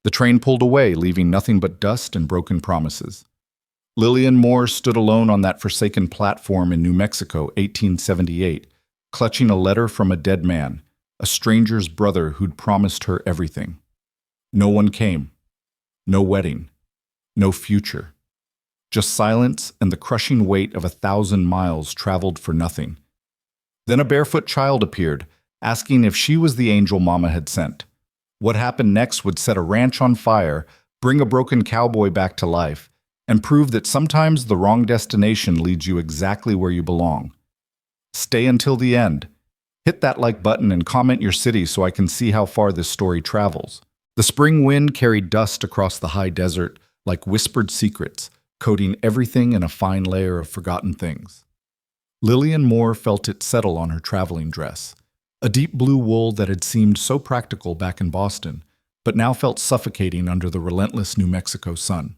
The train pulled away, leaving nothing but dust and broken promises. Lillian Moore stood alone on that forsaken platform in New Mexico, 1878, clutching a letter from a dead man, a stranger's brother who'd promised her everything. No one came. No wedding. No future. Just silence and the crushing weight of 1,000 miles traveled for nothing. Then a barefoot child appeared, asking if she was the angel Mama had sent. What happened next would set a ranch on fire, bring a broken cowboy back to life, and prove that sometimes the wrong destination leads you exactly where you belong. Stay until the end. Hit that like button and comment your city so I can see how far this story travels. The spring wind carried dust across the high desert like whispered secrets, coating everything in a fine layer of forgotten things. Lillian Moore felt it settle on her traveling dress, a deep blue wool that had seemed so practical back in Boston, but now felt suffocating under the relentless New Mexico sun.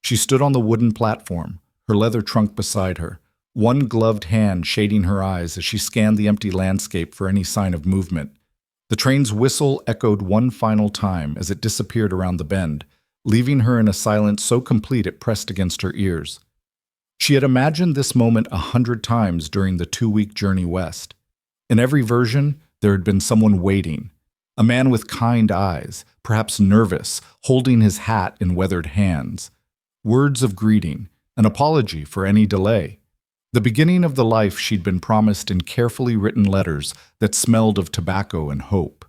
She stood on the wooden platform, her leather trunk beside her, one gloved hand shading her eyes as she scanned the empty landscape for any sign of movement. The train's whistle echoed one final time as it disappeared around the bend, leaving her in a silence so complete it pressed against her ears. She had imagined this moment 100 times during the 2-week journey west. In every version, there had been someone waiting, a man with kind eyes, perhaps nervous, holding his hat in weathered hands. Words of greeting, an apology for any delay. The beginning of the life she'd been promised in carefully written letters that smelled of tobacco and hope.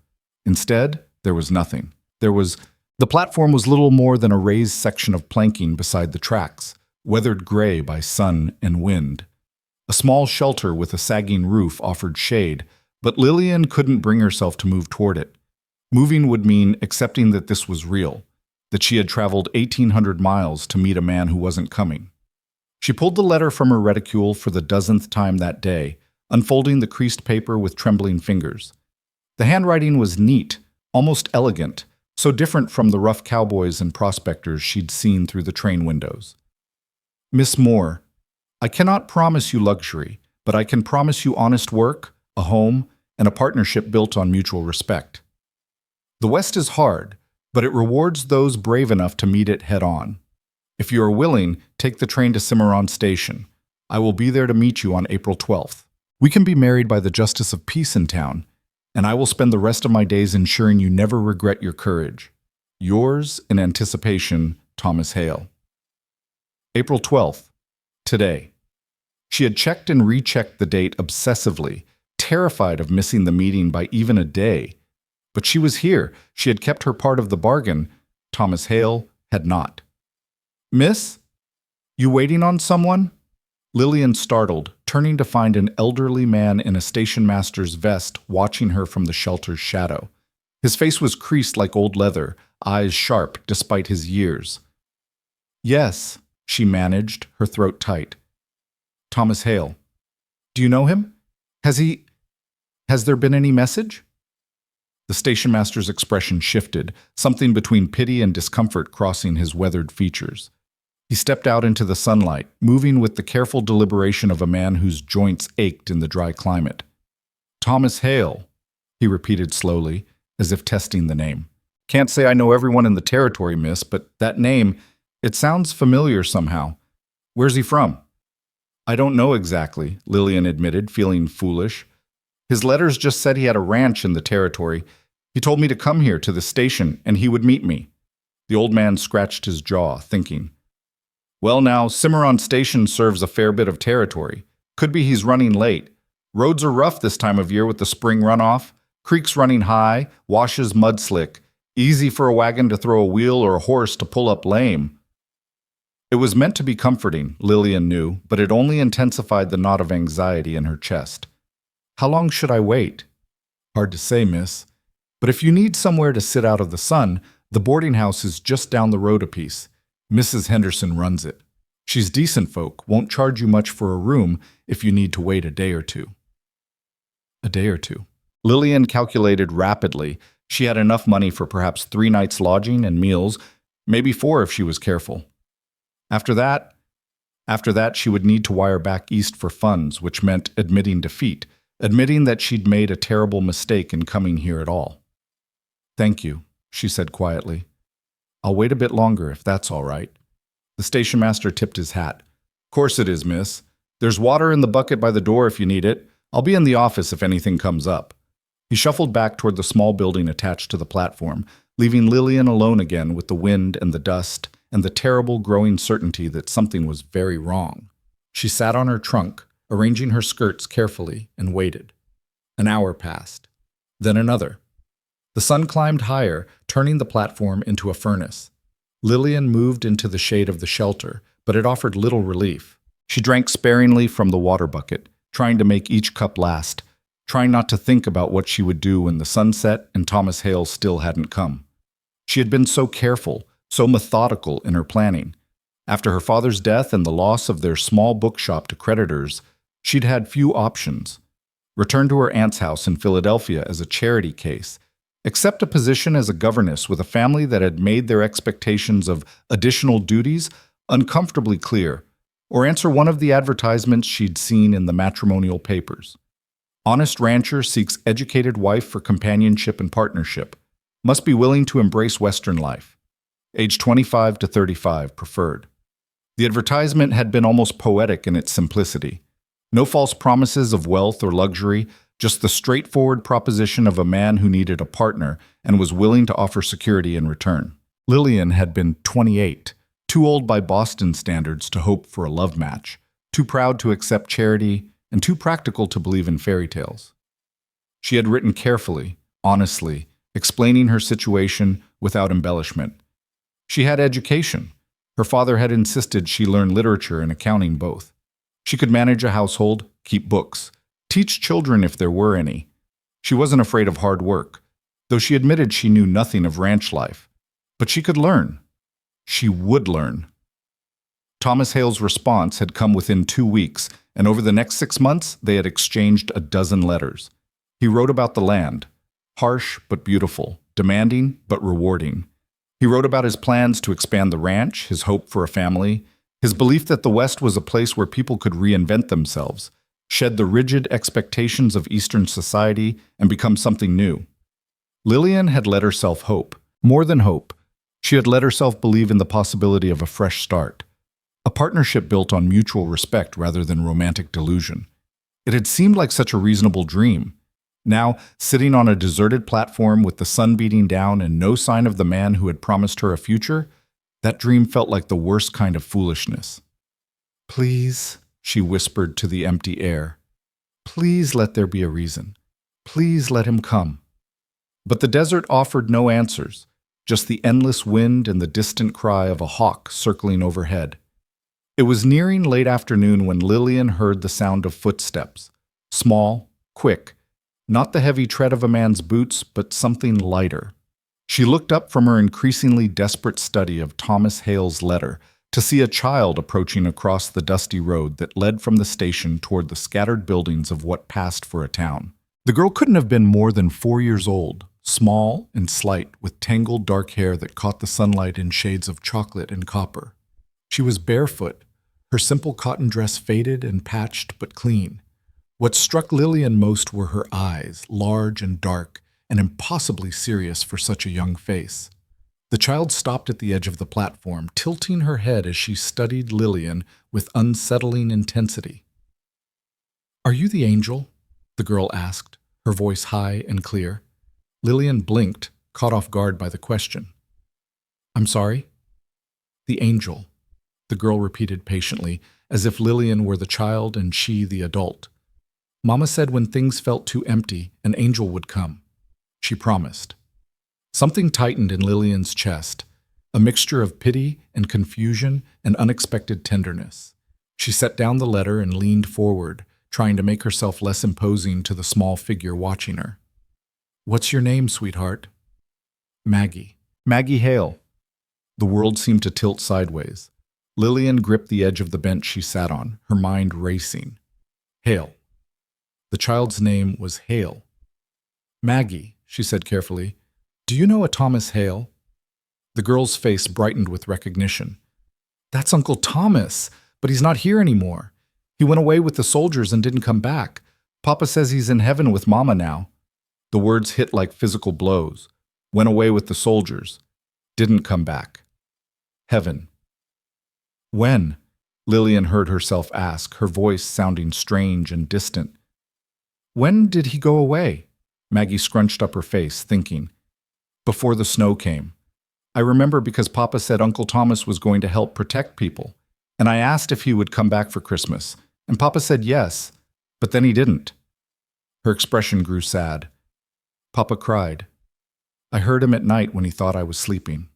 Instead, there was nothing. The platform was little more than a raised section of planking beside the tracks, weathered gray by sun and wind. A small shelter with a sagging roof offered shade, but Lillian couldn't bring herself to move toward it. Moving would mean accepting that this was real, that she had traveled 1,800 miles to meet a man who wasn't coming. She pulled the letter from her reticule for the dozenth time that day, unfolding the creased paper with trembling fingers. The handwriting was neat, almost elegant, so different from the rough cowboys and prospectors she'd seen through the train windows. Miss Moore, I cannot promise you luxury, but I can promise you honest work, a home, and a partnership built on mutual respect. The West is hard, but it rewards those brave enough to meet it head-on. If you are willing, take the train to Cimarron Station. I will be there to meet you on April 12th. We can be married by the justice of peace in town, and I will spend the rest of my days ensuring you never regret your courage. Yours, in anticipation, Thomas Hale. April 12th. Today. She had checked and rechecked the date obsessively, terrified of missing the meeting by even a day. But she was here. She had kept her part of the bargain. Thomas Hale had not. Miss? You waiting on someone? Lillian startled, turning to find an elderly man in a station master's vest watching her from the shelter's shadow. His face was creased like old leather, eyes sharp despite his years. Yes, she managed, her throat tight. Thomas Hale. Do you know him? Has there been any message? The station master's expression shifted, something between pity and discomfort crossing his weathered features. He stepped out into the sunlight, moving with the careful deliberation of a man whose joints ached in the dry climate. Thomas Hale, he repeated slowly, as if testing the name. Can't say I know everyone in the territory, miss, but that name, it sounds familiar somehow. Where's he from? I don't know exactly, Lillian admitted, feeling foolish. His letters just said he had a ranch in the territory. He told me to come here to the station, and he would meet me. The old man scratched his jaw, thinking. Well now, Cimarron Station serves a fair bit of territory. Could be he's running late. Roads are rough this time of year with the spring runoff. Creeks running high, washes mud slick. Easy for a wagon to throw a wheel or a horse to pull up lame. It was meant to be comforting, Lillian knew, but it only intensified the knot of anxiety in her chest. How long should I wait? Hard to say, miss. But if you need somewhere to sit out of the sun, the boarding house is just down the road a piece. Mrs. Henderson runs it. She's decent folk, won't charge you much for a room if you need to wait a day or two. A day or two. Lillian calculated rapidly. She had enough money for perhaps 3 nights lodging and meals, maybe 4 if she was careful. After that, she would need to wire back east for funds, which meant admitting defeat, admitting that she'd made a terrible mistake in coming here at all. Thank you, she said quietly. I'll wait a bit longer if that's all right." The station master tipped his hat. "Course it is, miss. There's water in the bucket by the door if you need it. I'll be in the office if anything comes up." He shuffled back toward the small building attached to the platform, leaving Lillian alone again with the wind and the dust and the terrible growing certainty that something was very wrong. She sat on her trunk, arranging her skirts carefully, and waited. An hour passed. Then another. The sun climbed higher, turning the platform into a furnace. Lillian moved into the shade of the shelter, but it offered little relief. She drank sparingly from the water bucket, trying to make each cup last, trying not to think about what she would do when the sun set and Thomas Hale still hadn't come. She had been so careful, so methodical in her planning. After her father's death and the loss of their small bookshop to creditors, she'd had few options. Return to her aunt's house in Philadelphia as a charity case, accept a position as a governess with a family that had made their expectations of additional duties uncomfortably clear, or answer one of the advertisements she'd seen in the matrimonial papers. Honest rancher seeks educated wife for companionship and partnership. Must be willing to embrace Western life. Age 25 to 35 preferred. The advertisement had been almost poetic in its simplicity. No false promises of wealth or luxury, just the straightforward proposition of a man who needed a partner and was willing to offer security in return. Lillian had been 28, too old by Boston standards to hope for a love match, too proud to accept charity, and too practical to believe in fairy tales. She had written carefully, honestly, explaining her situation without embellishment. She had education. Her father had insisted she learn literature and accounting both. She could manage a household, keep books, teach children if there were any. She wasn't afraid of hard work, though she admitted she knew nothing of ranch life. But she could learn. She would learn. Thomas Hale's response had come within 2 weeks, and over the next 6 months they had exchanged a dozen letters. He wrote about the land, harsh but beautiful, demanding but rewarding. He wrote about his plans to expand the ranch, his hope for a family, his belief that the West was a place where people could reinvent themselves, shed the rigid expectations of Eastern society, and become something new. Lillian had let herself hope. More than hope, she had let herself believe in the possibility of a fresh start. A partnership built on mutual respect rather than romantic delusion. It had seemed like such a reasonable dream. Now, sitting on a deserted platform with the sun beating down and no sign of the man who had promised her a future, that dream felt like the worst kind of foolishness. "Please," she whispered to the empty air. "Please let there be a reason. Please let him come." But the desert offered no answers, just the endless wind and the distant cry of a hawk circling overhead. It was nearing late afternoon when Lillian heard the sound of footsteps. Small, quick, not the heavy tread of a man's boots, but something lighter. She looked up from her increasingly desperate study of Thomas Hale's letter to see a child approaching across the dusty road that led from the station toward the scattered buildings of what passed for a town. The girl couldn't have been more than 4 years old, small and slight, with tangled dark hair that caught the sunlight in shades of chocolate and copper. She was barefoot, her simple cotton dress faded and patched but clean. What struck Lillian most were her eyes, large and dark, and impossibly serious for such a young face. The child stopped at the edge of the platform, tilting her head as she studied Lillian with unsettling intensity. "Are you the angel?" the girl asked, her voice high and clear. Lillian blinked, caught off guard by the question. "I'm sorry?" "The angel," the girl repeated patiently, as if Lillian were the child and she the adult. "Mama said when things felt too empty, an angel would come. She promised." Something tightened in Lillian's chest, a mixture of pity and confusion and unexpected tenderness. She set down the letter and leaned forward, trying to make herself less imposing to the small figure watching her. "What's your name, sweetheart?" "Maggie." "Maggie Hale." The world seemed to tilt sideways. Lillian gripped the edge of the bench she sat on, her mind racing. Hale. The child's name was Hale. "Maggie," she said carefully, "do you know a Thomas Hale?" The girl's face brightened with recognition. "That's Uncle Thomas, but he's not here anymore. He went away with the soldiers and didn't come back. Papa says he's in heaven with Mama now." The words hit like physical blows. Went away with the soldiers. Didn't come back. Heaven. When? Lillian heard herself ask, her voice sounding strange and distant. When did he go away? Maggie scrunched up her face, thinking. Before the snow came. I remember because Papa said Uncle Thomas was going to help protect people, and I asked if he would come back for Christmas, and Papa said yes, but then he didn't. Her expression grew sad. Papa cried. I heard him at night when he thought I was sleeping.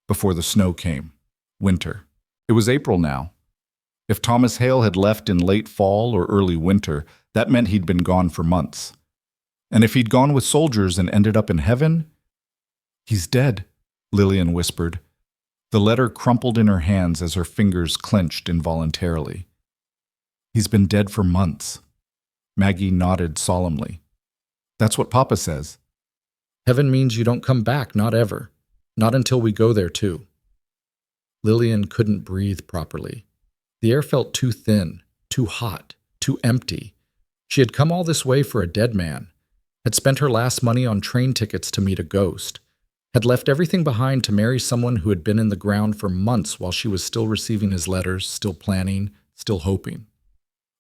Before the snow came. Winter. It was April now. If Thomas Hale had left in late fall or early winter, that meant he'd been gone for months. And if he'd gone with soldiers and ended up in heaven? He's dead, Lillian whispered. The letter crumpled in her hands as her fingers clenched involuntarily. He's been dead for months. Maggie nodded solemnly. That's what Papa says. Heaven means you don't come back, not ever. Not until we go there, too. Lillian couldn't breathe properly. The air felt too thin, too hot, too empty. She had come all this way for a dead man, had spent her last money on train tickets to meet a ghost, had left everything behind to marry someone who had been in the ground for months while she was still receiving his letters, still planning, still hoping.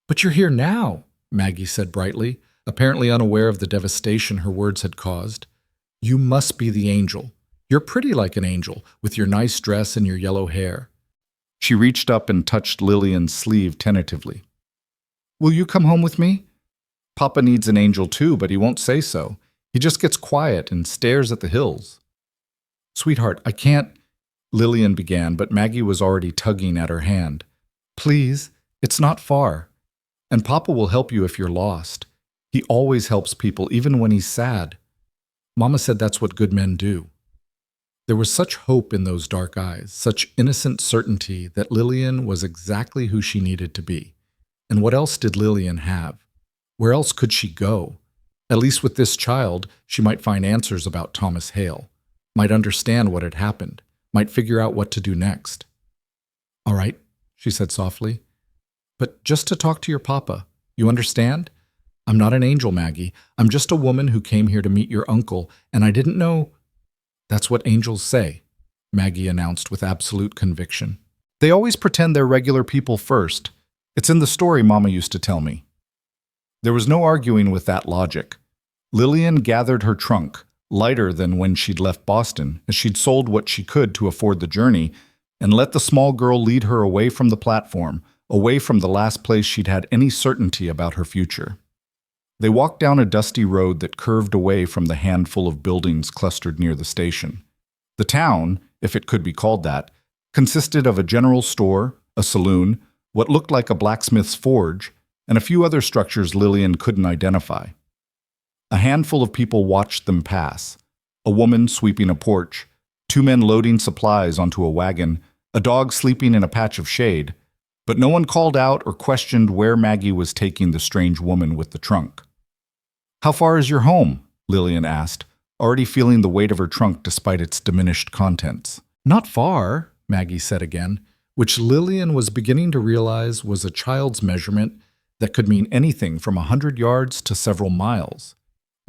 But you're here now, Maggie said brightly, apparently unaware of the devastation her words had caused. You must be the angel. You're pretty like an angel, with your nice dress and your yellow hair. She reached up and touched Lillian's sleeve tentatively. Will you come home with me? Papa needs an angel too, but he won't say so. He just gets quiet and stares at the hills. Sweetheart, I can't, Lillian began, but Maggie was already tugging at her hand. Please, it's not far. And Papa will help you if you're lost. He always helps people, even when he's sad. Mama said that's what good men do. There was such hope in those dark eyes, such innocent certainty that Lillian was exactly who she needed to be. And what else did Lillian have? Where else could she go? At least with this child, she might find answers about Thomas Hale, might understand what had happened, might figure out what to do next. All right, she said softly. But just to talk to your papa, you understand? I'm not an angel, Maggie. I'm just a woman who came here to meet your uncle, and I didn't know... That's what angels say, Maggie announced with absolute conviction. They always pretend they're regular people first. It's in the story Mama used to tell me. There was no arguing with that logic. Lillian gathered her trunk, lighter than when she'd left Boston, as she'd sold what she could to afford the journey, and let the small girl lead her away from the platform, away from the last place she'd had any certainty about her future. They walked down a dusty road that curved away from the handful of buildings clustered near the station. The town, if it could be called that, consisted of a general store, a saloon, what looked like a blacksmith's forge, and a few other structures Lillian couldn't identify. A handful of people watched them pass. A woman sweeping a porch, two men loading supplies onto a wagon, a dog sleeping in a patch of shade, but no one called out or questioned where Maggie was taking the strange woman with the trunk. How far is your home? Lillian asked, already feeling the weight of her trunk despite its diminished contents. Not far, Maggie said again, which Lillian was beginning to realize was a child's measurement that could mean anything from 100 yards to several miles.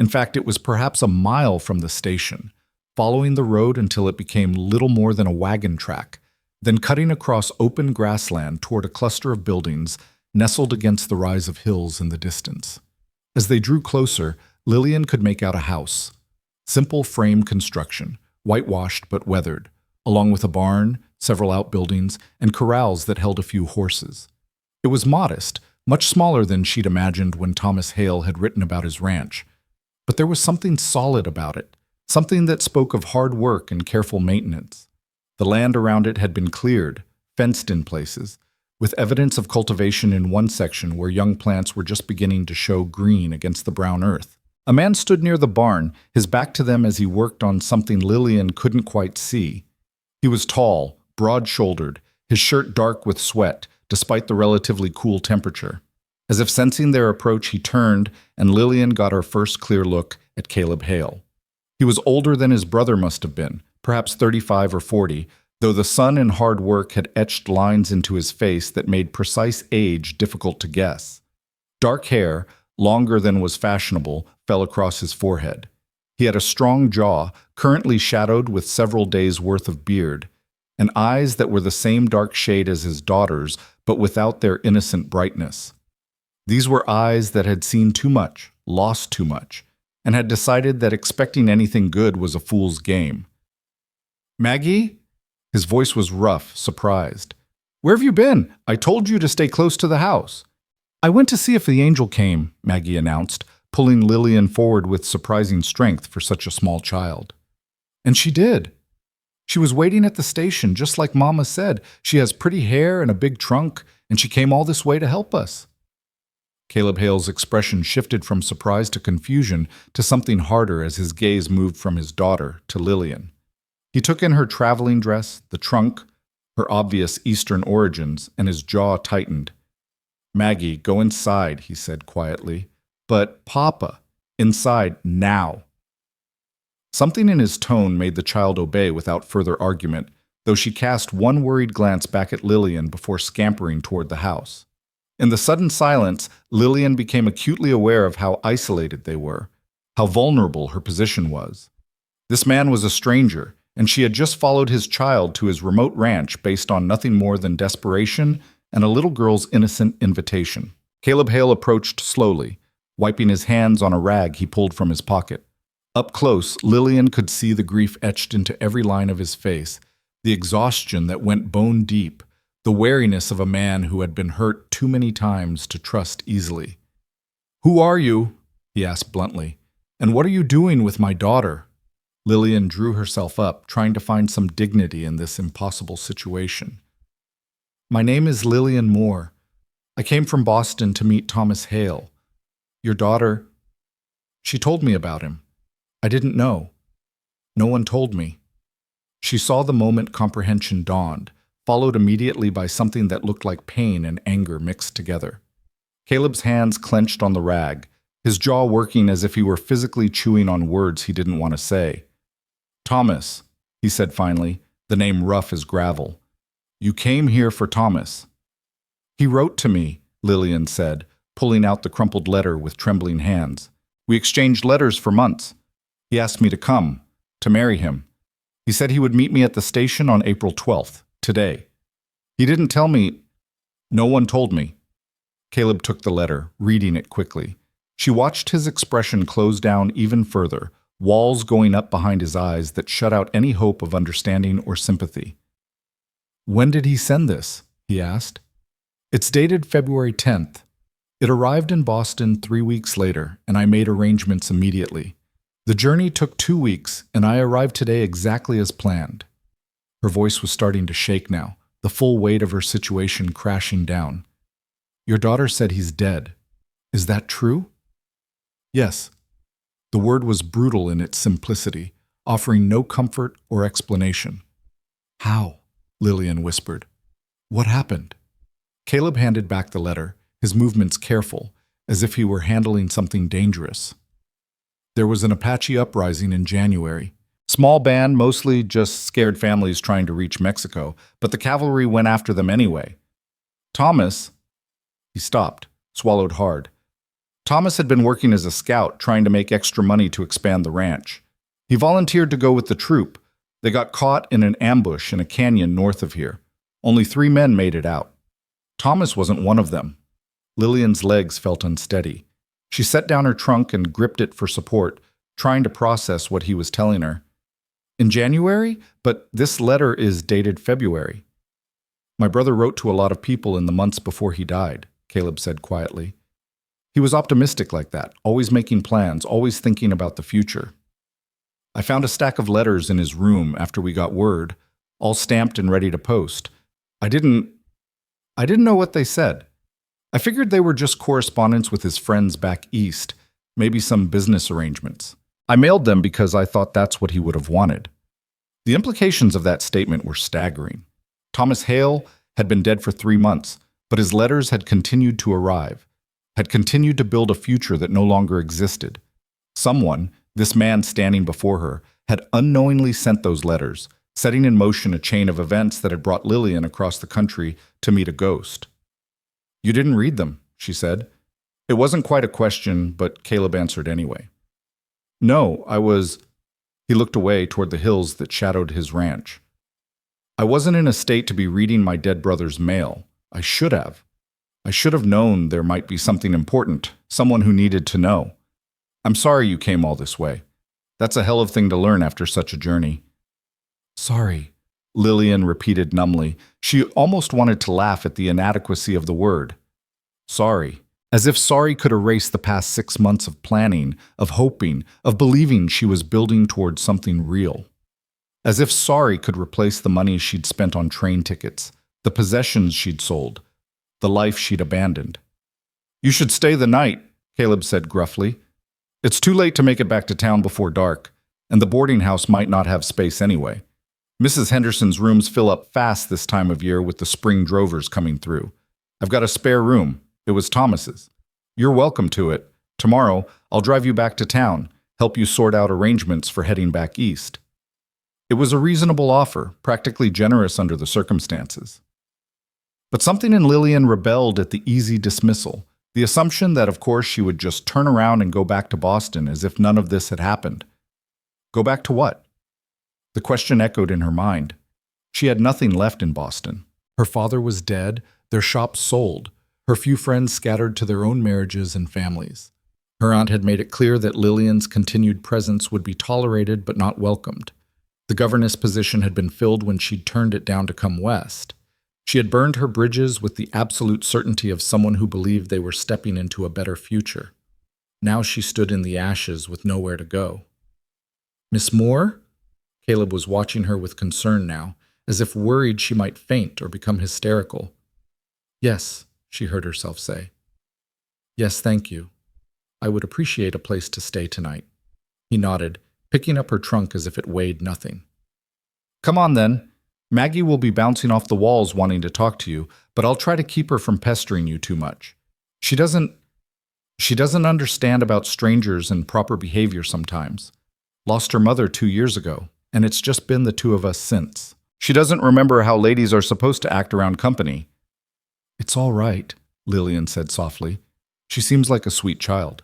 In fact, it was perhaps a mile from the station, following the road until it became little more than a wagon track, then cutting across open grassland toward a cluster of buildings nestled against the rise of hills in the distance. As they drew closer, Lillian could make out a house. Simple frame construction, whitewashed but weathered, along with a barn, several outbuildings, and corrals that held a few horses. It was modest, much smaller than she'd imagined when Thomas Hale had written about his ranch. But there was something solid about it, something that spoke of hard work and careful maintenance. The land around it had been cleared, fenced in places, with evidence of cultivation in one section where young plants were just beginning to show green against the brown earth. A man stood near the barn, his back to them as he worked on something Lillian couldn't quite see. He was tall, broad-shouldered, his shirt dark with sweat, despite the relatively cool temperature. As if sensing their approach, he turned, and Lillian got her first clear look at Caleb Hale. He was older than his brother must have been, perhaps 35 or 40, though the sun and hard work had etched lines into his face that made precise age difficult to guess. Dark hair, longer than was fashionable, fell across his forehead. He had a strong jaw, currently shadowed with several days' worth of beard. and eyes that were the same dark shade as his daughter's, but without their innocent brightness. These were eyes that had seen too much, lost too much, and had decided that expecting anything good was a fool's game. "Maggie?" His voice was rough, surprised. "Where have you been? I told you to stay close to the house." "I went to see if the angel came," Maggie announced, pulling Lillian forward with surprising strength for such a small child. And she did. She was waiting at the station, just like Mama said. She has pretty hair and a big trunk, and she came all this way to help us. Caleb Hale's expression shifted from surprise to confusion to something harder as his gaze moved from his daughter to Lillian. He took in her traveling dress, the trunk, her obvious Eastern origins, and his jaw tightened. "Maggie, go inside," he said quietly. "But, Papa, inside now." Something in his tone made the child obey without further argument, though she cast one worried glance back at Lillian before scampering toward the house. In the sudden silence, Lillian became acutely aware of how isolated they were, how vulnerable her position was. This man was a stranger, and she had just followed his child to his remote ranch based on nothing more than desperation and a little girl's innocent invitation. Caleb Hale approached slowly, wiping his hands on a rag he pulled from his pocket. Up close, Lillian could see the grief etched into every line of his face, the exhaustion that went bone deep, the wariness of a man who had been hurt too many times to trust easily. "Who are you?" he asked bluntly. "And what are you doing with my daughter?" Lillian drew herself up, trying to find some dignity in this impossible situation. "My name is Lillian Moore. I came from Boston to meet Thomas Hale. Your daughter, she told me about him. I didn't know. No one told me." She saw the moment comprehension dawned, followed immediately by something that looked like pain and anger mixed together. Caleb's hands clenched on the rag, his jaw working as if he were physically chewing on words he didn't want to say. "Thomas," he said finally, the name rough as gravel. "You came here for Thomas." "He wrote to me," Lillian said, pulling out the crumpled letter with trembling hands. "We exchanged letters for months. He asked me to come, to marry him. He said he would meet me at the station on April 12th, today. He didn't tell me. No one told me." Caleb took the letter, reading it quickly. She watched his expression close down even further, walls going up behind his eyes that shut out any hope of understanding or sympathy. "When did he send this?" he asked. "It's dated February 10th. It arrived in Boston 3 weeks later, and I made arrangements immediately. The journey took 2 weeks, and I arrived today exactly as planned." Her voice was starting to shake now, the full weight of her situation crashing down. "Your daughter said he's dead. Is that true?" "Yes." The word was brutal in its simplicity, offering no comfort or explanation. "How?" Lillian whispered. "What happened?" Caleb handed back the letter, his movements careful, as if he were handling something dangerous. "There was an Apache uprising in January. Small band, mostly just scared families trying to reach Mexico, but the cavalry went after them anyway. Thomas..." He stopped, swallowed hard. "Thomas had been working as a scout, trying to make extra money to expand the ranch. He volunteered to go with the troop. They got caught in an ambush in a canyon north of here. Only 3 men made it out. Thomas wasn't one of them." Lillian's legs felt unsteady. She set down her trunk and gripped it for support, trying to process what he was telling her. "In January? But this letter is dated February." "My brother wrote to a lot of people in the months before he died," Caleb said quietly. "He was optimistic like that, always making plans, always thinking about the future. I found a stack of letters in his room after we got word, all stamped and ready to post. I didn't know what they said. I figured they were just correspondence with his friends back east, maybe some business arrangements. I mailed them because I thought that's what he would have wanted." The implications of that statement were staggering. Thomas Hale had been dead for 3 months, but his letters had continued to arrive, had continued to build a future that no longer existed. Someone, this man standing before her, had unknowingly sent those letters, setting in motion a chain of events that had brought Lillian across the country to meet a ghost. "You didn't read them," she said. It wasn't quite a question, but Caleb answered anyway. "No, I was..." He looked away toward the hills that shadowed his ranch. I wasn't in a state to be reading my dead brother's mail. I should have. I should have known there might be something important, someone who needed to know. I'm sorry you came all this way. That's a hell of a thing to learn after such a journey. Sorry, Lillian repeated numbly. She almost wanted to laugh at the inadequacy of the word. Sorry. As if sorry could erase the past 6 months of planning, of hoping, of believing she was building towards something real. As if sorry could replace the money she'd spent on train tickets, the possessions she'd sold, the life she'd abandoned. You should stay the night, Caleb said gruffly. It's too late to make it back to town before dark, and the boarding house might not have space anyway. Mrs. Henderson's rooms fill up fast this time of year with the spring drovers coming through. I've got a spare room. It was Thomas's. You're welcome to it. Tomorrow, I'll drive you back to town, help you sort out arrangements for heading back east. It was a reasonable offer, practically generous under the circumstances. But something in Lillian rebelled at the easy dismissal, the assumption that, of course, she would just turn around and go back to Boston as if none of this had happened. Go back to what? The question echoed in her mind. She had nothing left in Boston. Her father was dead, their shop sold, her few friends scattered to their own marriages and families. Her aunt had made it clear that Lillian's continued presence would be tolerated but not welcomed. The governess position had been filled when she'd turned it down to come west. She had burned her bridges with the absolute certainty of someone who believed they were stepping into a better future. Now she stood in the ashes with nowhere to go. Miss Moore? Caleb was watching her with concern now, as if worried she might faint or become hysterical. Yes, she heard herself say. Yes, thank you. I would appreciate a place to stay tonight. He nodded, picking up her trunk as if it weighed nothing. Come on then. Maggie will be bouncing off the walls wanting to talk to you, but I'll try to keep her from pestering you too much. She doesn't understand about strangers and proper behavior sometimes. Lost her mother 2 years ago, and it's just been the two of us since. She doesn't remember how ladies are supposed to act around company. It's all right, Lillian said softly. She seems like a sweet child.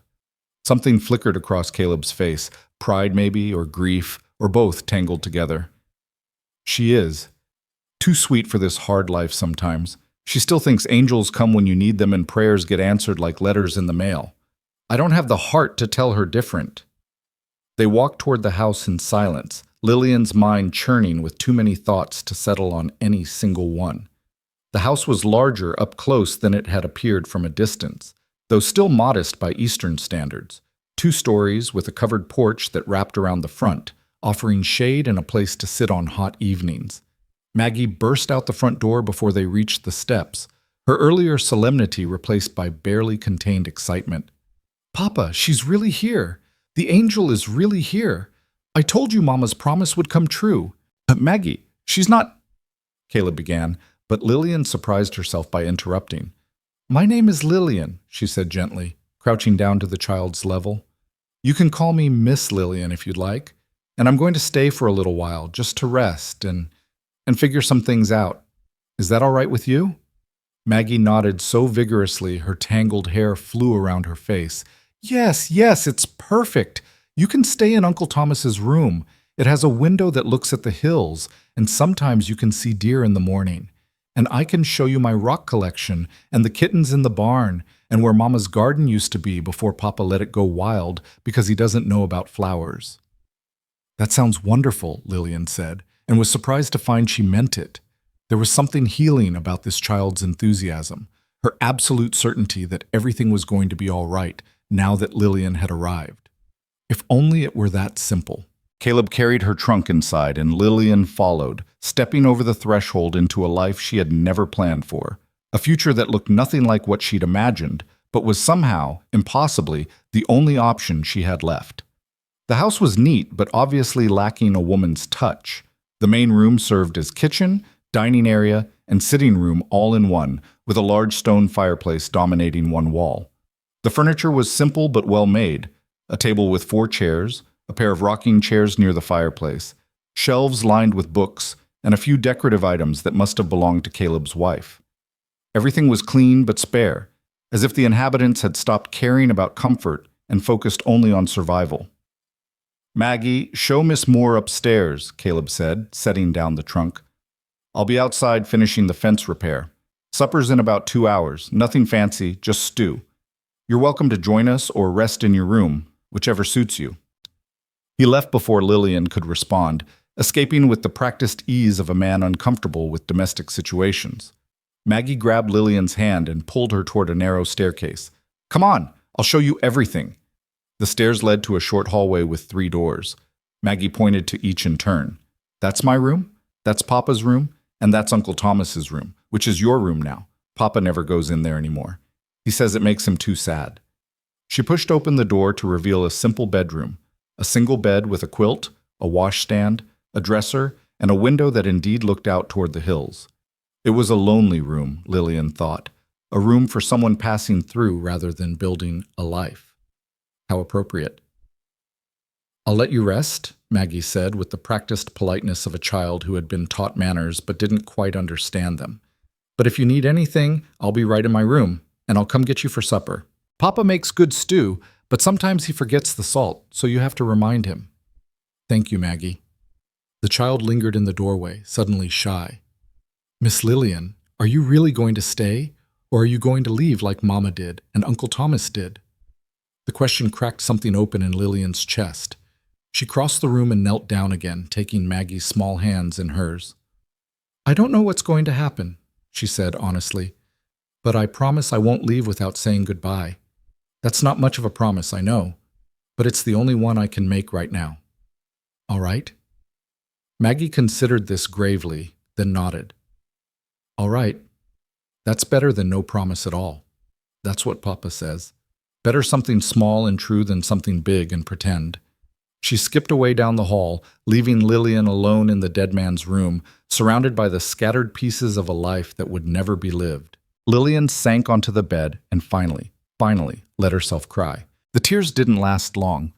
Something flickered across Caleb's face, pride maybe, or grief, or both tangled together. She is. Too sweet for this hard life sometimes. She still thinks angels come when you need them and prayers get answered like letters in the mail. I don't have the heart to tell her different. They walked toward the house in silence, Lillian's mind churning with too many thoughts to settle on any single one. The house was larger up close than it had appeared from a distance, though still modest by Eastern standards. 2 stories with a covered porch that wrapped around the front, offering shade and a place to sit on hot evenings. Maggie burst out the front door before they reached the steps, her earlier solemnity replaced by barely contained excitement. Papa, she's really here. The angel is really here. I told you Mama's promise would come true. Maggie, she's not... Caleb began, but Lillian surprised herself by interrupting. My name is Lillian, she said gently, crouching down to the child's level. You can call me Miss Lillian if you'd like, and I'm going to stay for a little while, just to rest and figure some things out. Is that all right with you? Maggie nodded so vigorously her tangled hair flew around her face. Yes, it's perfect. You can stay in Uncle Thomas's room. It has a window that looks at the hills, and sometimes you can see deer in the morning. And I can show you my rock collection and the kittens in the barn and where Mama's garden used to be before Papa let it go wild because he doesn't know about flowers. That sounds wonderful, Lillian said, and was surprised to find she meant it. There was something healing about this child's enthusiasm, her absolute certainty that everything was going to be all right now that Lillian had arrived. If only it were that simple. Caleb carried her trunk inside and Lillian followed, stepping over the threshold into a life she had never planned for, a future that looked nothing like what she'd imagined, but was somehow, impossibly, the only option she had left. The house was neat, but obviously lacking a woman's touch. The main room served as kitchen, dining area, and sitting room all in one, with a large stone fireplace dominating one wall. The furniture was simple but well made, a table with 4 chairs, a pair of rocking chairs near the fireplace, shelves lined with books, and a few decorative items that must have belonged to Caleb's wife. Everything was clean but spare, as if the inhabitants had stopped caring about comfort and focused only on survival. Maggie, show Miss Moore upstairs, Caleb said, setting down the trunk. I'll be outside finishing the fence repair. Supper's in about 2 hours. Nothing fancy, just stew. You're welcome to join us or rest in your room, whichever suits you." He left before Lillian could respond, escaping with the practiced ease of a man uncomfortable with domestic situations. Maggie grabbed Lillian's hand and pulled her toward a narrow staircase. "Come on, I'll show you everything." The stairs led to a short hallway with 3 doors. Maggie pointed to each in turn. "That's my room, that's Papa's room, and that's Uncle Thomas's room, which is your room now. Papa never goes in there anymore. He says it makes him too sad." She pushed open the door to reveal a simple bedroom, a single bed with a quilt, a washstand, a dresser, and a window that indeed looked out toward the hills. It was a lonely room, Lillian thought, a room for someone passing through rather than building a life. How appropriate. "I'll let you rest," Maggie said with the practiced politeness of a child who had been taught manners but didn't quite understand them. "But if you need anything, I'll be right in my room, and I'll come get you for supper. Papa makes good stew, but sometimes he forgets the salt, so you have to remind him." "Thank you, Maggie." The child lingered in the doorway, suddenly shy. "Miss Lillian, are you really going to stay, or are you going to leave like Mama did and Uncle Thomas did?" The question cracked something open in Lillian's chest. She crossed the room and knelt down again, taking Maggie's small hands in hers. "I don't know what's going to happen," she said honestly, "but I promise I won't leave without saying goodbye. That's not much of a promise, I know, but it's the only one I can make right now. All right?" Maggie considered this gravely, then nodded. "All right. That's better than no promise at all. That's what Papa says. Better something small and true than something big and pretend." She skipped away down the hall, leaving Lillian alone in the dead man's room, surrounded by the scattered pieces of a life that would never be lived. Lillian sank onto the bed and finally let herself cry. The tears didn't last long.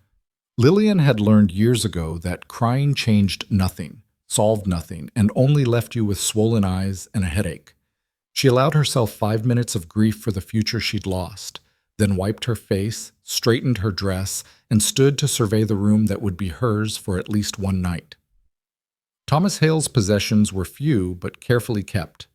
Lillian had learned years ago that crying changed nothing, solved nothing, and only left you with swollen eyes and a headache. She allowed herself 5 minutes of grief for the future she'd lost, then wiped her face, straightened her dress, and stood to survey the room that would be hers for at least one night. Thomas Hale's possessions were few but carefully kept.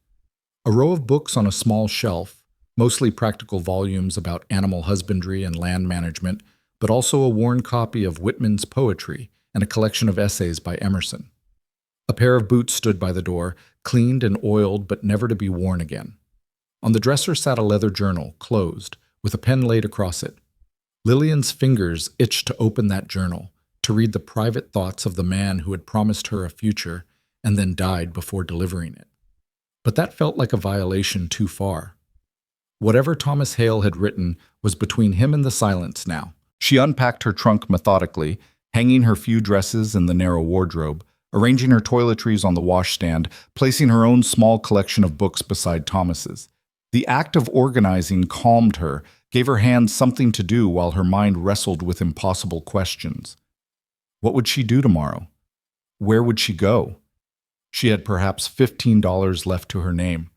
A row of books on a small shelf, mostly practical volumes about animal husbandry and land management, but also a worn copy of Whitman's poetry and a collection of essays by Emerson. A pair of boots stood by the door, cleaned and oiled but never to be worn again. On the dresser sat a leather journal, closed, with a pen laid across it. Lillian's fingers itched to open that journal, to read the private thoughts of the man who had promised her a future and then died before delivering it. But that felt like a violation too far. Whatever Thomas Hale had written was between him and the silence now. She unpacked her trunk methodically, hanging her few dresses in the narrow wardrobe, arranging her toiletries on the washstand, placing her own small collection of books beside Thomas's. The act of organizing calmed her, gave her hands something to do while her mind wrestled with impossible questions. What would she do tomorrow? Where would she go? She had perhaps $15 left to her name.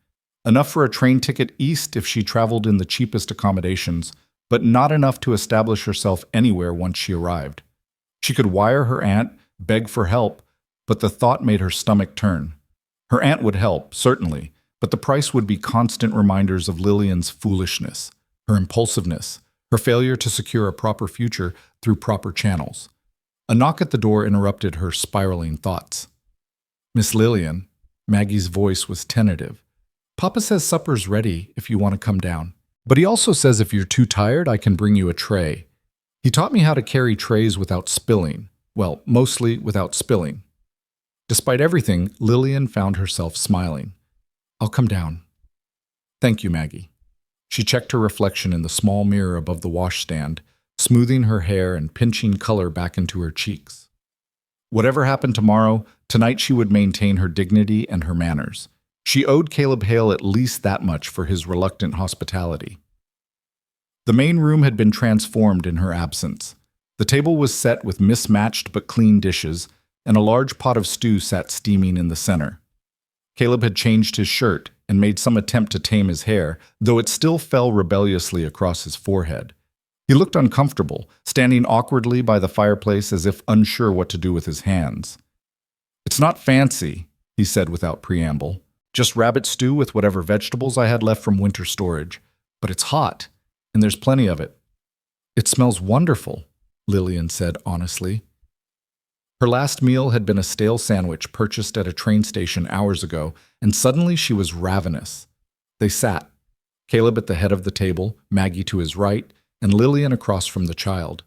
Enough for a train ticket east if she traveled in the cheapest accommodations, but not enough to establish herself anywhere once she arrived. She could wire her aunt, beg for help, but the thought made her stomach turn. Her aunt would help, certainly, but the price would be constant reminders of Lillian's foolishness, her impulsiveness, her failure to secure a proper future through proper channels. A knock at the door interrupted her spiraling thoughts. "Miss Lillian," Maggie's voice was tentative. "Papa says supper's ready if you want to come down. But he also says if you're too tired, I can bring you a tray. He taught me how to carry trays without spilling. Well, mostly without spilling." Despite everything, Lillian found herself smiling. "I'll come down." "Thank you, Maggie." She checked her reflection in the small mirror above the washstand, smoothing her hair and pinching color back into her cheeks. Whatever happened tomorrow, tonight she would maintain her dignity and her manners. She owed Caleb Hale at least that much for his reluctant hospitality. The main room had been transformed in her absence. The table was set with mismatched but clean dishes, and a large pot of stew sat steaming in the center. Caleb had changed his shirt and made some attempt to tame his hair, though it still fell rebelliously across his forehead. He looked uncomfortable, standing awkwardly by the fireplace as if unsure what to do with his hands. "It's not fancy," he said without preamble. Just rabbit stew with whatever vegetables I had left from winter storage. But it's hot, and there's plenty of it. It smells wonderful, Lillian said honestly. Her last meal had been a stale sandwich purchased at a train station hours ago, and suddenly she was ravenous. They sat, Caleb at the head of the table, Maggie to his right, and Lillian across from the child.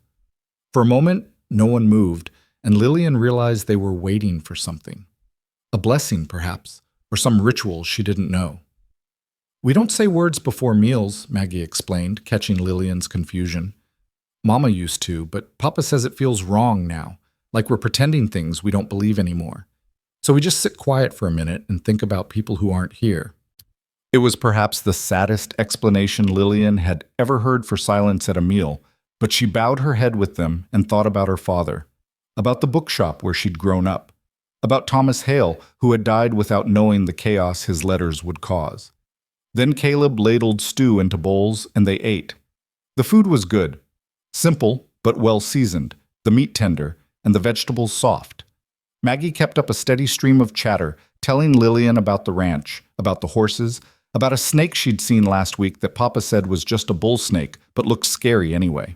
For a moment, no one moved, and Lillian realized they were waiting for something. A blessing, perhaps, or some ritual she didn't know. We don't say words before meals, Maggie explained, catching Lillian's confusion. Mama used to, but Papa says it feels wrong now, like we're pretending things we don't believe anymore. So we just sit quiet for a minute and think about people who aren't here. It was perhaps the saddest explanation Lillian had ever heard for silence at a meal, but she bowed her head with them and thought about her father, about the bookshop where she'd grown up, about Thomas Hale, who had died without knowing the chaos his letters would cause. Then Caleb ladled stew into bowls, and they ate. The food was good, simple but well seasoned, the meat tender, and the vegetables soft. Maggie kept up a steady stream of chatter, telling Lillian about the ranch, about the horses, about a snake she'd seen last week that Papa said was just a bull snake, but looked scary anyway.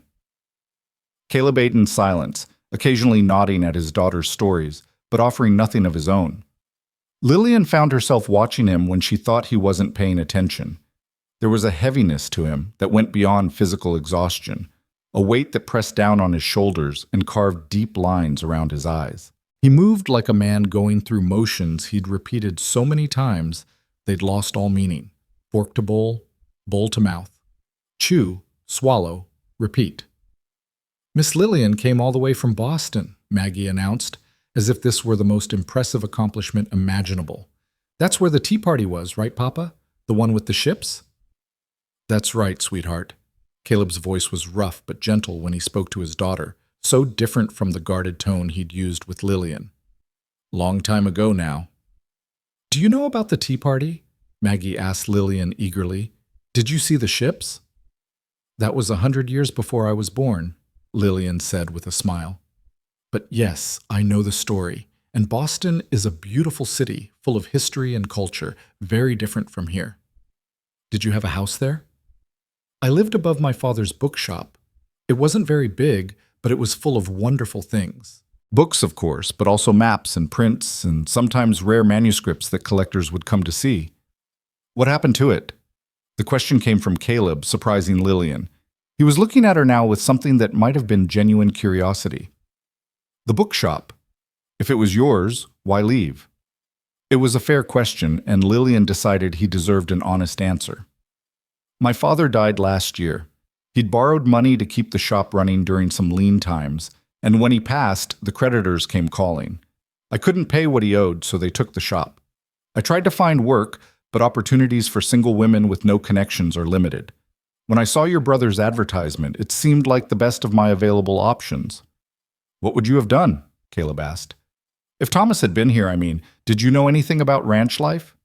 Caleb ate in silence, occasionally nodding at his daughter's stories, but offering nothing of his own. Lillian found herself watching him when she thought he wasn't paying attention. There was a heaviness to him that went beyond physical exhaustion, a weight that pressed down on his shoulders and carved deep lines around his eyes. He moved like a man going through motions he'd repeated so many times they'd lost all meaning. Fork to bowl to mouth. Chew, swallow, repeat. Miss Lillian came all the way from Boston, Maggie announced, as if this were the most impressive accomplishment imaginable. That's where the tea party was, right, Papa? The one with the ships? That's right, sweetheart. Caleb's voice was rough but gentle when he spoke to his daughter, so different from the guarded tone he'd used with Lillian. Long time ago now. Do you know about the tea party? Maggie asked Lillian eagerly. Did you see the ships? That was 100 years before I was born, Lillian said with a smile. But yes, I know the story, and Boston is a beautiful city, full of history and culture, very different from here. Did you have a house there? I lived above my father's bookshop. It wasn't very big, but it was full of wonderful things. Books, of course, but also maps and prints, and sometimes rare manuscripts that collectors would come to see. What happened to it? The question came from Caleb, surprising Lillian. He was looking at her now with something that might have been genuine curiosity. The bookshop. If it was yours, why leave? It was a fair question, and Lillian decided he deserved an honest answer. My father died last year. He'd borrowed money to keep the shop running during some lean times, and when he passed, the creditors came calling. I couldn't pay what he owed, so they took the shop. I tried to find work, but opportunities for single women with no connections are limited. When I saw your brother's advertisement, it seemed like the best of my available options. What would you have done? Caleb asked. If Thomas had been here, did you know anything about ranch life?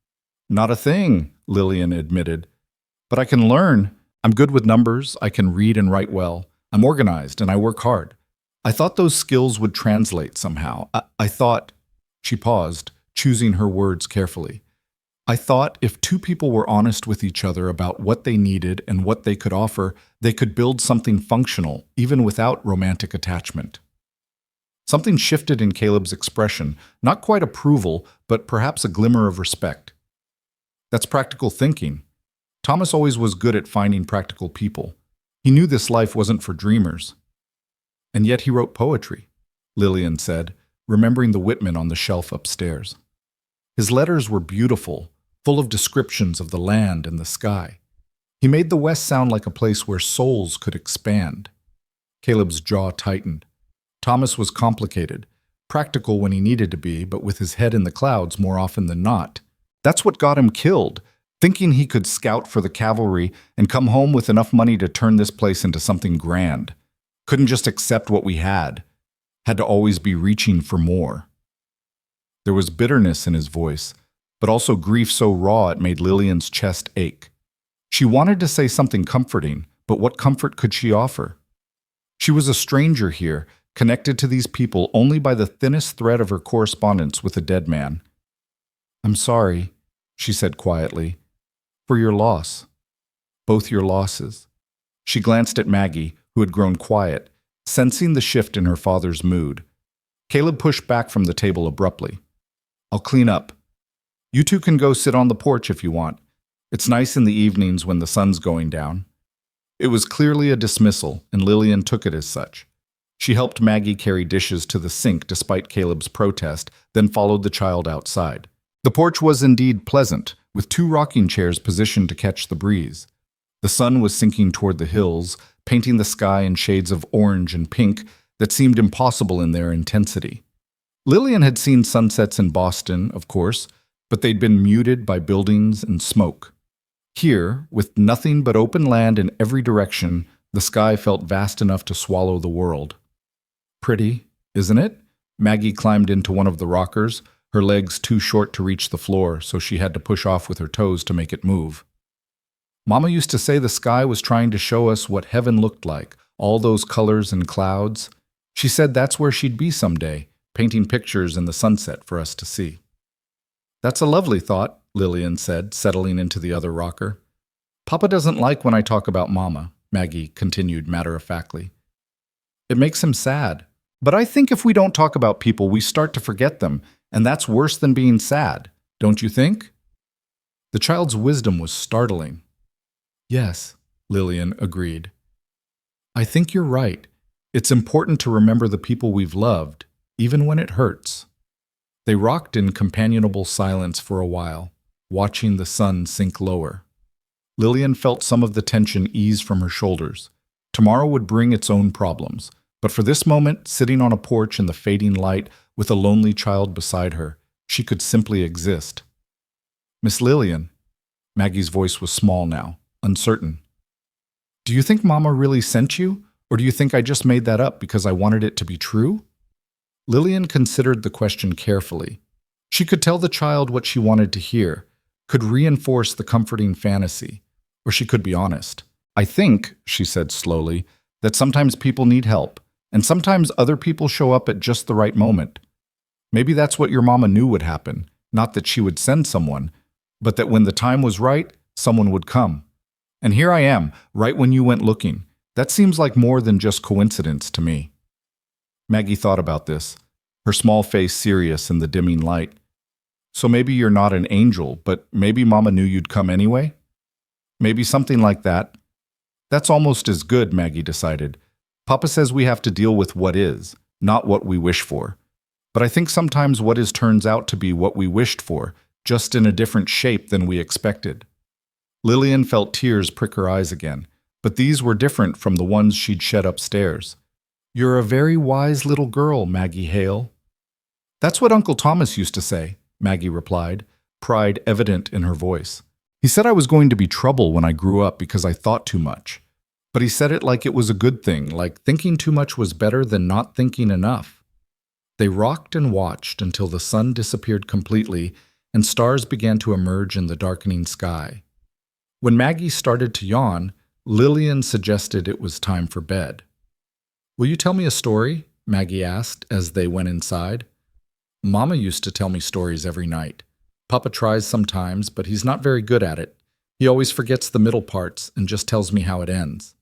Not a thing, Lillian admitted. But I can learn. I'm good with numbers, I can read and write well. I'm organized and I work hard. I thought those skills would translate somehow. I thought, she paused, choosing her words carefully. I thought if two people were honest with each other about what they needed and what they could offer, they could build something functional, even without romantic attachment. Something shifted in Caleb's expression, not quite approval, but perhaps a glimmer of respect. That's practical thinking. Thomas always was good at finding practical people. He knew this life wasn't for dreamers. And yet he wrote poetry, Lillian said, remembering the Whitman on the shelf upstairs. His letters were beautiful, full of descriptions of the land and the sky. He made the West sound like a place where souls could expand. Caleb's jaw tightened. Thomas was complicated, practical when he needed to be, but with his head in the clouds more often than not. That's what got him killed, thinking he could scout for the cavalry and come home with enough money to turn this place into something grand. Couldn't just accept what we had to always be reaching for more. There was bitterness in his voice, but also grief so raw it made Lillian's chest ache. She wanted to say something comforting, but what comfort could she offer? She was a stranger here, connected to these people only by the thinnest thread of her correspondence with a dead man. I'm sorry, she said quietly, for your loss. Both your losses. She glanced at Maggie, who had grown quiet, sensing the shift in her father's mood. Caleb pushed back from the table abruptly. I'll clean up. You two can go sit on the porch if you want. It's nice in the evenings when the sun's going down. It was clearly a dismissal, and Lillian took it as such. She helped Maggie carry dishes to the sink despite Caleb's protest, then followed the child outside. The porch was indeed pleasant, with 2 rocking chairs positioned to catch the breeze. The sun was sinking toward the hills, painting the sky in shades of orange and pink that seemed impossible in their intensity. Lillian had seen sunsets in Boston, of course, but they'd been muted by buildings and smoke. Here, with nothing but open land in every direction, the sky felt vast enough to swallow the world. Pretty, isn't it? Maggie climbed into one of the rockers, her legs too short to reach the floor, so she had to push off with her toes to make it move. Mama used to say the sky was trying to show us what heaven looked like, all those colors and clouds. She said that's where she'd be someday, painting pictures in the sunset for us to see. That's a lovely thought, Lillian said, settling into the other rocker. Papa doesn't like when I talk about Mama, Maggie continued matter-of-factly. It makes him sad. But I think if we don't talk about people, we start to forget them, and that's worse than being sad, don't you think? The child's wisdom was startling. Yes, Lillian agreed. I think you're right. It's important to remember the people we've loved, even when it hurts. They rocked in companionable silence for a while, watching the sun sink lower. Lillian felt some of the tension ease from her shoulders. Tomorrow would bring its own problems, but for this moment, sitting on a porch in the fading light with a lonely child beside her, she could simply exist. Miss Lillian, Maggie's voice was small now, uncertain. Do you think Mama really sent you, or do you think I just made that up because I wanted it to be true? Lillian considered the question carefully. She could tell the child what she wanted to hear, could reinforce the comforting fantasy, or she could be honest. I think, she said slowly, that sometimes people need help, and sometimes other people show up at just the right moment. Maybe that's what your mama knew would happen, not that she would send someone, but that when the time was right, someone would come. And here I am, right when you went looking. That seems like more than just coincidence to me. Maggie thought about this, her small face serious in the dimming light. So maybe you're not an angel, but maybe Mama knew you'd come anyway? Maybe something like that. That's almost as good, Maggie decided. Papa says we have to deal with what is, not what we wish for. But I think sometimes what is turns out to be what we wished for, just in a different shape than we expected. Lillian felt tears prick her eyes again, but these were different from the ones she'd shed upstairs. You're a very wise little girl, Maggie Hale. That's what Uncle Thomas used to say, Maggie replied, pride evident in her voice. He said I was going to be trouble when I grew up because I thought too much. But he said it like it was a good thing, like thinking too much was better than not thinking enough. They rocked and watched until the sun disappeared completely and stars began to emerge in the darkening sky. When Maggie started to yawn, Lillian suggested it was time for bed. Will you tell me a story? Maggie asked as they went inside. Mama used to tell me stories every night. Papa tries sometimes, but he's not very good at it. He always forgets the middle parts and just tells me how it ends.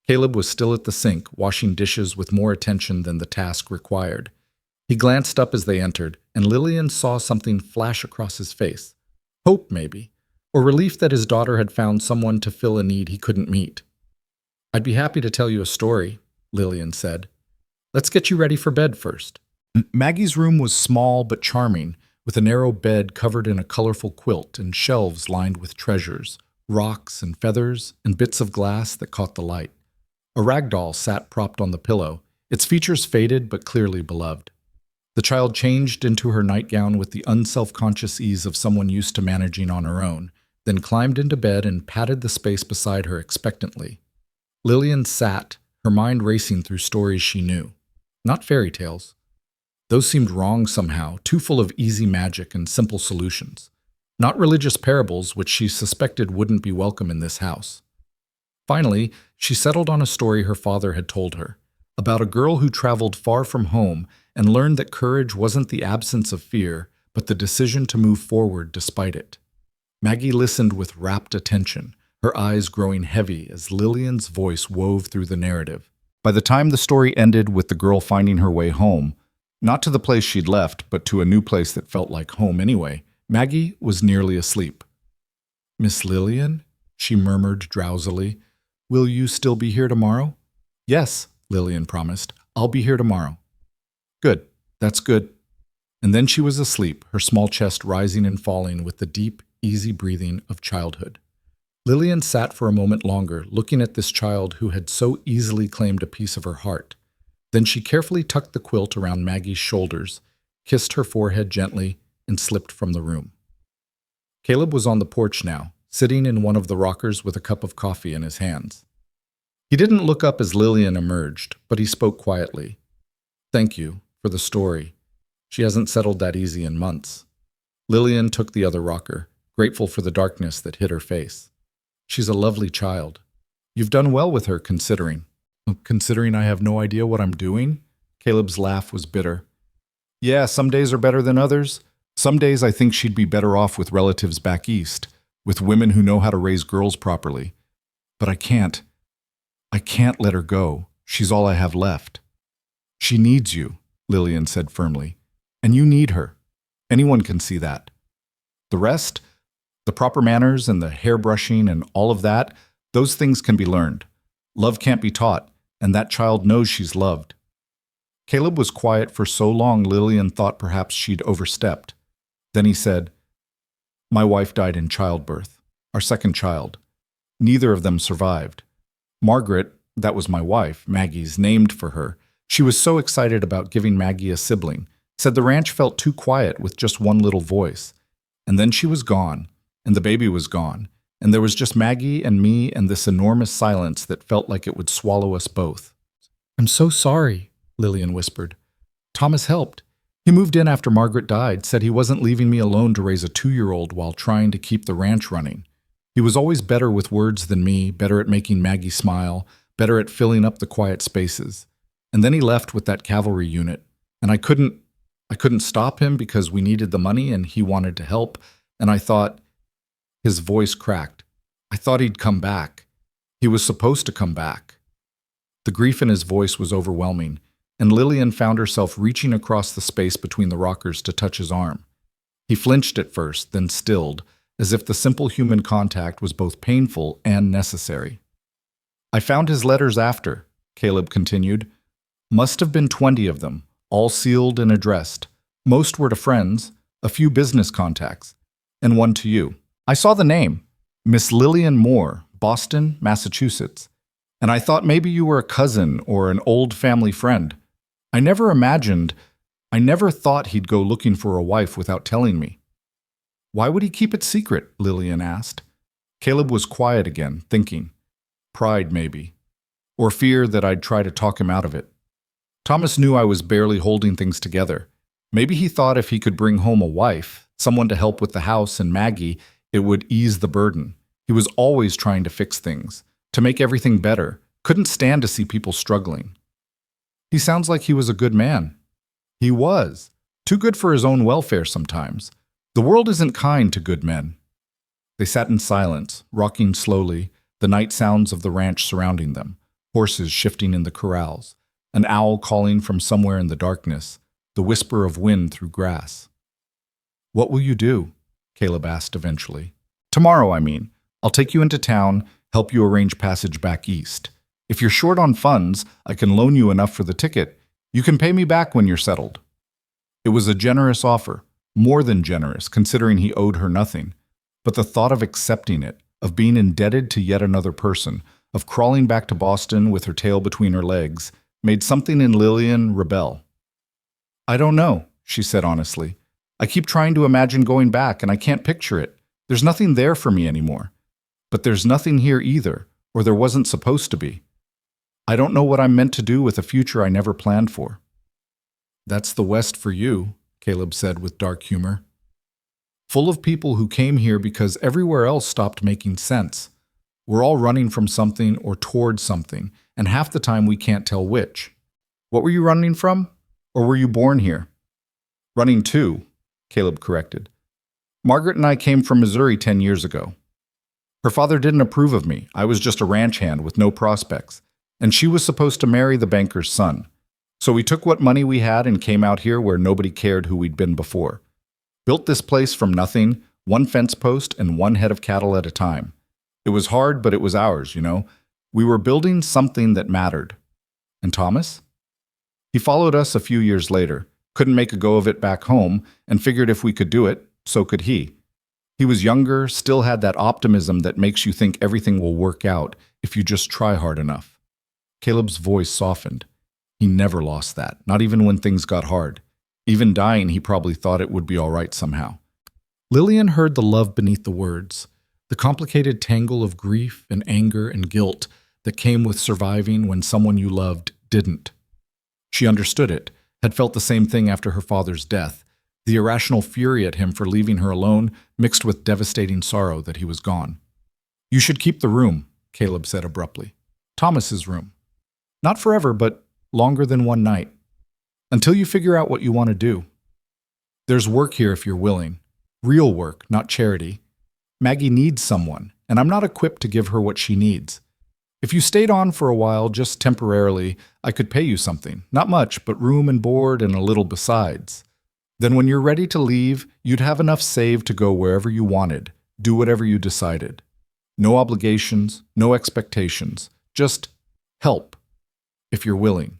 Caleb was still at the sink, washing dishes with more attention than the task required. He glanced up as they entered, and Lillian saw something flash across his face. Hope, maybe, or relief that his daughter had found someone to fill a need he couldn't meet. I'd be happy to tell you a story, Lillian said. Let's get you ready for bed first. Maggie's room was small but charming, with a narrow bed covered in a colorful quilt and shelves lined with treasures, rocks and feathers and bits of glass that caught the light. A rag doll sat propped on the pillow, its features faded but clearly beloved. The child changed into her nightgown with the unselfconscious ease of someone used to managing on her own, then climbed into bed and patted the space beside her expectantly. Lillian sat, her mind racing through stories she knew. Not fairy tales. Those seemed wrong somehow, too full of easy magic and simple solutions. Not religious parables, which she suspected wouldn't be welcome in this house. Finally, she settled on a story her father had told her, about a girl who traveled far from home and learned that courage wasn't the absence of fear, but the decision to move forward despite it. Maggie listened with rapt attention, her eyes growing heavy as Lillian's voice wove through the narrative. By the time the story ended with the girl finding her way home, not to the place she'd left, but to a new place that felt like home anyway, Maggie was nearly asleep. "Miss Lillian?" she murmured drowsily. "Will you still be here tomorrow?" "Yes," Lillian promised. "I'll be here tomorrow." "Good. That's good." And then she was asleep, her small chest rising and falling with the deep, easy breathing of childhood. Lillian sat for a moment longer, looking at this child who had so easily claimed a piece of her heart. Then she carefully tucked the quilt around Maggie's shoulders, kissed her forehead gently, and slipped from the room. Caleb was on the porch now, sitting in one of the rockers with a cup of coffee in his hands. He didn't look up as Lillian emerged, but he spoke quietly. "Thank you for the story. She hasn't settled that easy in months." Lillian took the other rocker, grateful for the darkness that hid her face. "She's a lovely child. You've done well with her, considering." "Considering I have no idea what I'm doing?" Caleb's laugh was bitter. "Yeah, some days are better than others. Some days I think she'd be better off with relatives back east, with women who know how to raise girls properly. But I can't. I can't let her go. She's all I have left." "She needs you," Lillian said firmly. "And you need her. Anyone can see that. The rest, the proper manners and the hairbrushing and all of that, those things can be learned. Love can't be taught, and that child knows she's loved." Caleb was quiet for so long Lillian thought perhaps she'd overstepped. Then he said, "My wife died in childbirth, our second child. Neither of them survived. Margaret, that was my wife, Maggie's, named for her. She was so excited about giving Maggie a sibling, said the ranch felt too quiet with just one little voice. And then she was gone, and the baby was gone, and there was just Maggie and me and this enormous silence that felt like it would swallow us both." "I'm so sorry," Lillian whispered. "Thomas helped. He moved in after Margaret died, said he wasn't leaving me alone to raise a 2-year-old while trying to keep the ranch running. He was always better with words than me, better at making Maggie smile, better at filling up the quiet spaces. And then he left with that cavalry unit, and I couldn't stop him because we needed the money and he wanted to help, and I thought..." His voice cracked. "I thought he'd come back. He was supposed to come back." The grief in his voice was overwhelming, and Lillian found herself reaching across the space between the rockers to touch his arm. He flinched at first, then stilled, as if the simple human contact was both painful and necessary. "I found his letters after," Caleb continued. "Must have been 20 of them, all sealed and addressed. Most were to friends, a few business contacts, and one to you. I saw the name, Miss Lillian Moore, Boston, Massachusetts, and I thought maybe you were a cousin or an old family friend. I never thought he'd go looking for a wife without telling me." "Why would he keep it secret?" Lillian asked. Caleb was quiet again, thinking. Pride, maybe. Or fear that I'd try to talk him out of it. Thomas knew I was barely holding things together. Maybe he thought if he could bring home a wife, someone to help with the house and Maggie, it would ease the burden. He was always trying to fix things, to make everything better, couldn't stand to see people struggling. "He sounds like he was a good man." "He was. Too good for his own welfare sometimes. The world isn't kind to good men." They sat in silence, rocking slowly, the night sounds of the ranch surrounding them, horses shifting in the corrals, an owl calling from somewhere in the darkness, the whisper of wind through grass. "What will you do?" Caleb asked eventually. "Tomorrow, I mean. I'll take you into town, help you arrange passage back east. If you're short on funds, I can loan you enough for the ticket. You can pay me back when you're settled." It was a generous offer, more than generous, considering he owed her nothing. But the thought of accepting it, of being indebted to yet another person, of crawling back to Boston with her tail between her legs, made something in Lillian rebel. "I don't know," she said honestly. "I keep trying to imagine going back, and I can't picture it. There's nothing there for me anymore. But there's nothing here either, or there wasn't supposed to be. I don't know what I'm meant to do with a future I never planned for." "That's the West for you," Caleb said with dark humor. "Full of people who came here because everywhere else stopped making sense. We're all running from something or toward something, and half the time we can't tell which. What were you running from? Or were you born here?" "Running to," Caleb corrected. Margaret and I came from Missouri 10 years ago. Her father didn't approve of me. I was just a ranch hand with no prospects, and she was supposed to marry the banker's son. So we took what money we had and came out here where nobody cared who we'd been before. Built this place from nothing, one fence post and one head of cattle at a time. It was hard, but it was ours, you know. We were building something that mattered. And Thomas? He followed us a few years later, couldn't make a go of it back home, and figured if we could do it, so could he. He was younger, still had that optimism that makes you think everything will work out if you just try hard enough. Caleb's voice softened. He never lost that, not even when things got hard. Even dying, he probably thought it would be all right somehow. Lillian heard the love beneath the words, the complicated tangle of grief and anger and guilt that came with surviving when someone you loved didn't. She understood it, had felt the same thing after her father's death, the irrational fury at him for leaving her alone mixed with devastating sorrow that he was gone. You should keep the room, Caleb said abruptly. Thomas's room. Not forever, but longer than one night. Until you figure out what you want to do. There's work here if you're willing. Real work, not charity. Maggie needs someone, and I'm not equipped to give her what she needs. If you stayed on for a while, just temporarily, I could pay you something. Not much, but room and board and a little besides. Then when you're ready to leave, you'd have enough saved to go wherever you wanted, do whatever you decided. No obligations, no expectations, just help, if you're willing.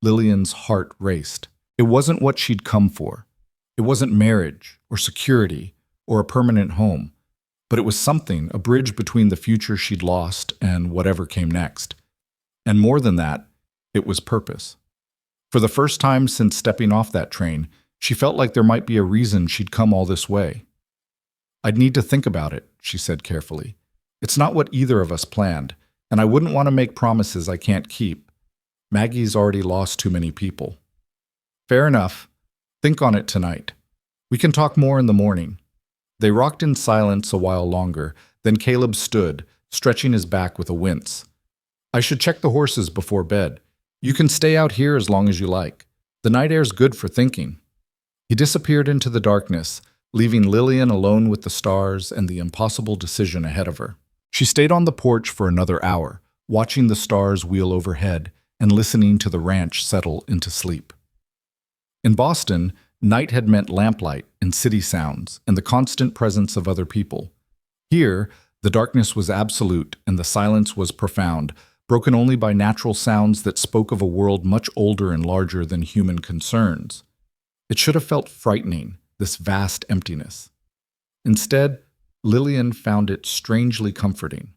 Lillian's heart raced. It wasn't what she'd come for. It wasn't marriage or security or a permanent home, but it was something, a bridge between the future she'd lost and whatever came next. And more than that, it was purpose. For the first time since stepping off that train, she felt like there might be a reason she'd come all this way. I'd need to think about it, she said carefully. It's not what either of us planned, and I wouldn't want to make promises I can't keep. Maggie's already lost too many people. Fair enough. Think on it tonight. We can talk more in the morning. They rocked in silence a while longer, then Caleb stood, stretching his back with a wince. I should check the horses before bed. You can stay out here as long as you like. The night air's good for thinking. He disappeared into the darkness, leaving Lillian alone with the stars and the impossible decision ahead of her. She stayed on the porch for another hour, watching the stars wheel overhead and listening to the ranch settle into sleep. In Boston, night had meant lamplight and city sounds and the constant presence of other people. Here, the darkness was absolute and the silence was profound, broken only by natural sounds that spoke of a world much older and larger than human concerns. It should have felt frightening, this vast emptiness. Instead, Lillian found it strangely comforting.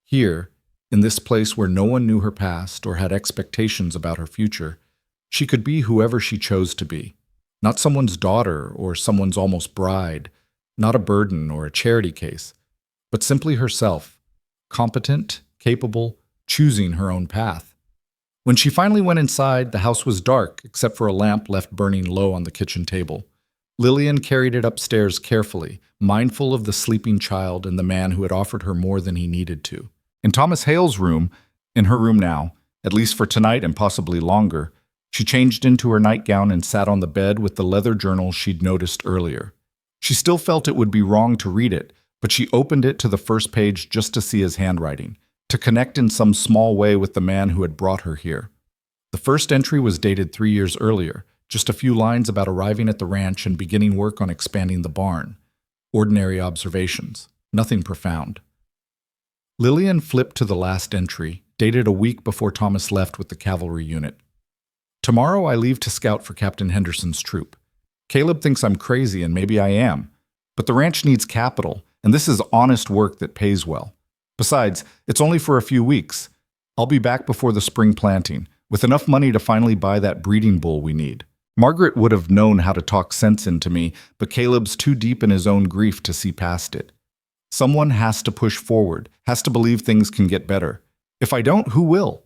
Here, in this place where no one knew her past or had expectations about her future, she could be whoever she chose to be. Not someone's daughter or someone's almost bride, not a burden or a charity case, but simply herself, competent, capable, choosing her own path. When she finally went inside, the house was dark except for a lamp left burning low on the kitchen table. Lillian carried it upstairs carefully, mindful of the sleeping child and the man who had offered her more than he needed to. In Thomas Hale's room, in her room now, at least for tonight and possibly longer, she changed into her nightgown and sat on the bed with the leather journal she'd noticed earlier. She still felt it would be wrong to read it, but she opened it to the first page just to see his handwriting, to connect in some small way with the man who had brought her here. The first entry was dated 3 years earlier, just a few lines about arriving at the ranch and beginning work on expanding the barn. Ordinary observations, nothing profound. Lillian flipped to the last entry, dated a week before Thomas left with the cavalry unit. Tomorrow I leave to scout for Captain Henderson's troop. Caleb thinks I'm crazy, and maybe I am. But the ranch needs capital, and this is honest work that pays well. Besides, it's only for a few weeks. I'll be back before the spring planting, with enough money to finally buy that breeding bull we need. Margaret would have known how to talk sense into me, but Caleb's too deep in his own grief to see past it. Someone has to push forward, has to believe things can get better. If I don't, who will?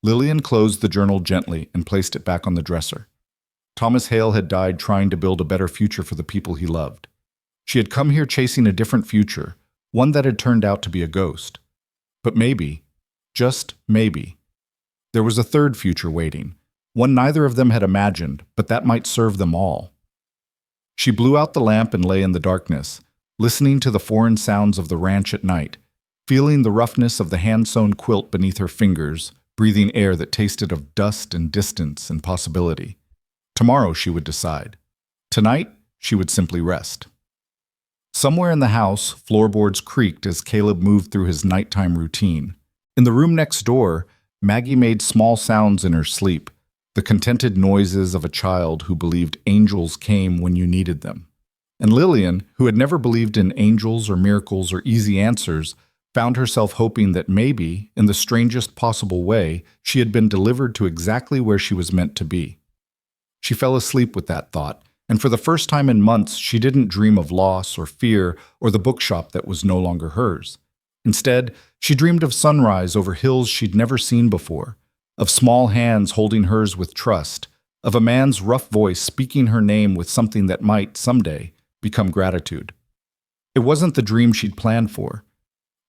Lillian closed the journal gently and placed it back on the dresser. Thomas Hale had died trying to build a better future for the people he loved. She had come here chasing a different future, one that had turned out to be a ghost. But maybe, just maybe, there was a third future waiting, one neither of them had imagined, but that might serve them all. She blew out the lamp and lay in the darkness, listening to the foreign sounds of the ranch at night, feeling the roughness of the hand-sewn quilt beneath her fingers, breathing air that tasted of dust and distance and possibility. Tomorrow she would decide. Tonight, she would simply rest. Somewhere in the house, floorboards creaked as Caleb moved through his nighttime routine. In the room next door, Maggie made small sounds in her sleep, the contented noises of a child who believed angels came when you needed them. And Lillian, who had never believed in angels or miracles or easy answers, found herself hoping that maybe, in the strangest possible way, she had been delivered to exactly where she was meant to be. She fell asleep with that thought, and for the first time in months, she didn't dream of loss or fear or the bookshop that was no longer hers. Instead, she dreamed of sunrise over hills she'd never seen before, of small hands holding hers with trust, of a man's rough voice speaking her name with something that might, someday, become gratitude. It wasn't the dream she'd planned for,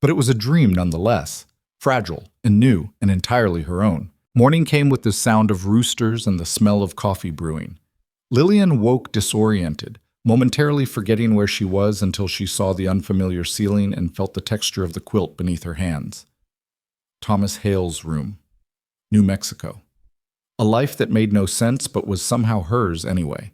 but it was a dream nonetheless, fragile and new and entirely her own. Morning came with the sound of roosters and the smell of coffee brewing. Lillian woke disoriented, momentarily forgetting where she was until she saw the unfamiliar ceiling and felt the texture of the quilt beneath her hands. Thomas Hale's room. New Mexico. A life that made no sense but was somehow hers anyway.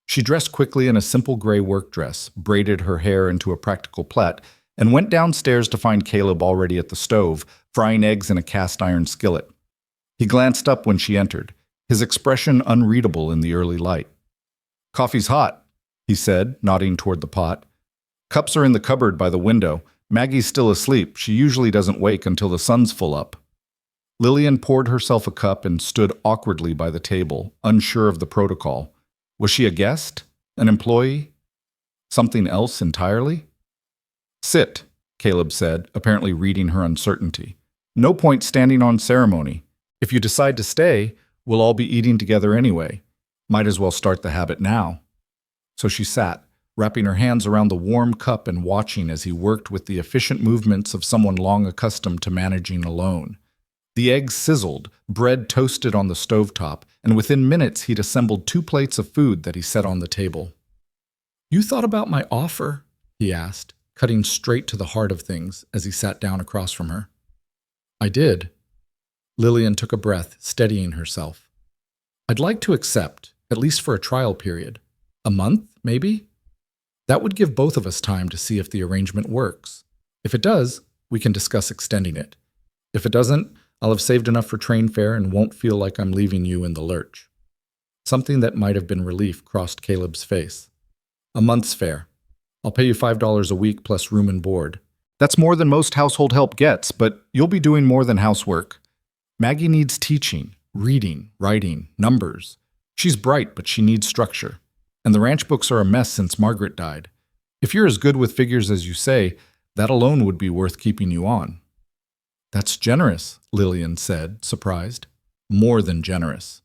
She dressed quickly in a simple gray work dress, braided her hair into a practical plait, and went downstairs to find Caleb already at the stove, frying eggs in a cast-iron skillet. He glanced up when she entered, his expression unreadable in the early light. "Coffee's hot," he said, nodding toward the pot. "Cups are in the cupboard by the window. Maggie's still asleep. She usually doesn't wake until the sun's full up." Lillian poured herself a cup and stood awkwardly by the table, unsure of the protocol. Was she a guest? An employee? Something else entirely? "Sit," Caleb said, apparently reading her uncertainty. "No point standing on ceremony. If you decide to stay, we'll all be eating together anyway. Might as well start the habit now." So she sat, wrapping her hands around the warm cup and watching as he worked with the efficient movements of someone long accustomed to managing alone. The eggs sizzled, bread toasted on the stovetop, and within minutes he'd assembled 2 plates of food that he set on the table. "You thought about my offer?" he asked, cutting straight to the heart of things as he sat down across from her. "I did." Lillian took a breath, steadying herself. "I'd like to accept, at least for a trial period. A month, maybe? That would give both of us time to see if the arrangement works. If it does, we can discuss extending it. If it doesn't, I'll have saved enough for train fare and won't feel like I'm leaving you in the lurch." Something that might have been relief crossed Caleb's face. "A month's fare. I'll pay you $5 a week plus room and board. That's more than most household help gets, but you'll be doing more than housework. Maggie needs teaching, reading, writing, numbers. She's bright, but she needs structure. And the ranch books are a mess since Margaret died. If you're as good with figures as you say, that alone would be worth keeping you on." "That's generous," Lillian said, surprised. "More than generous."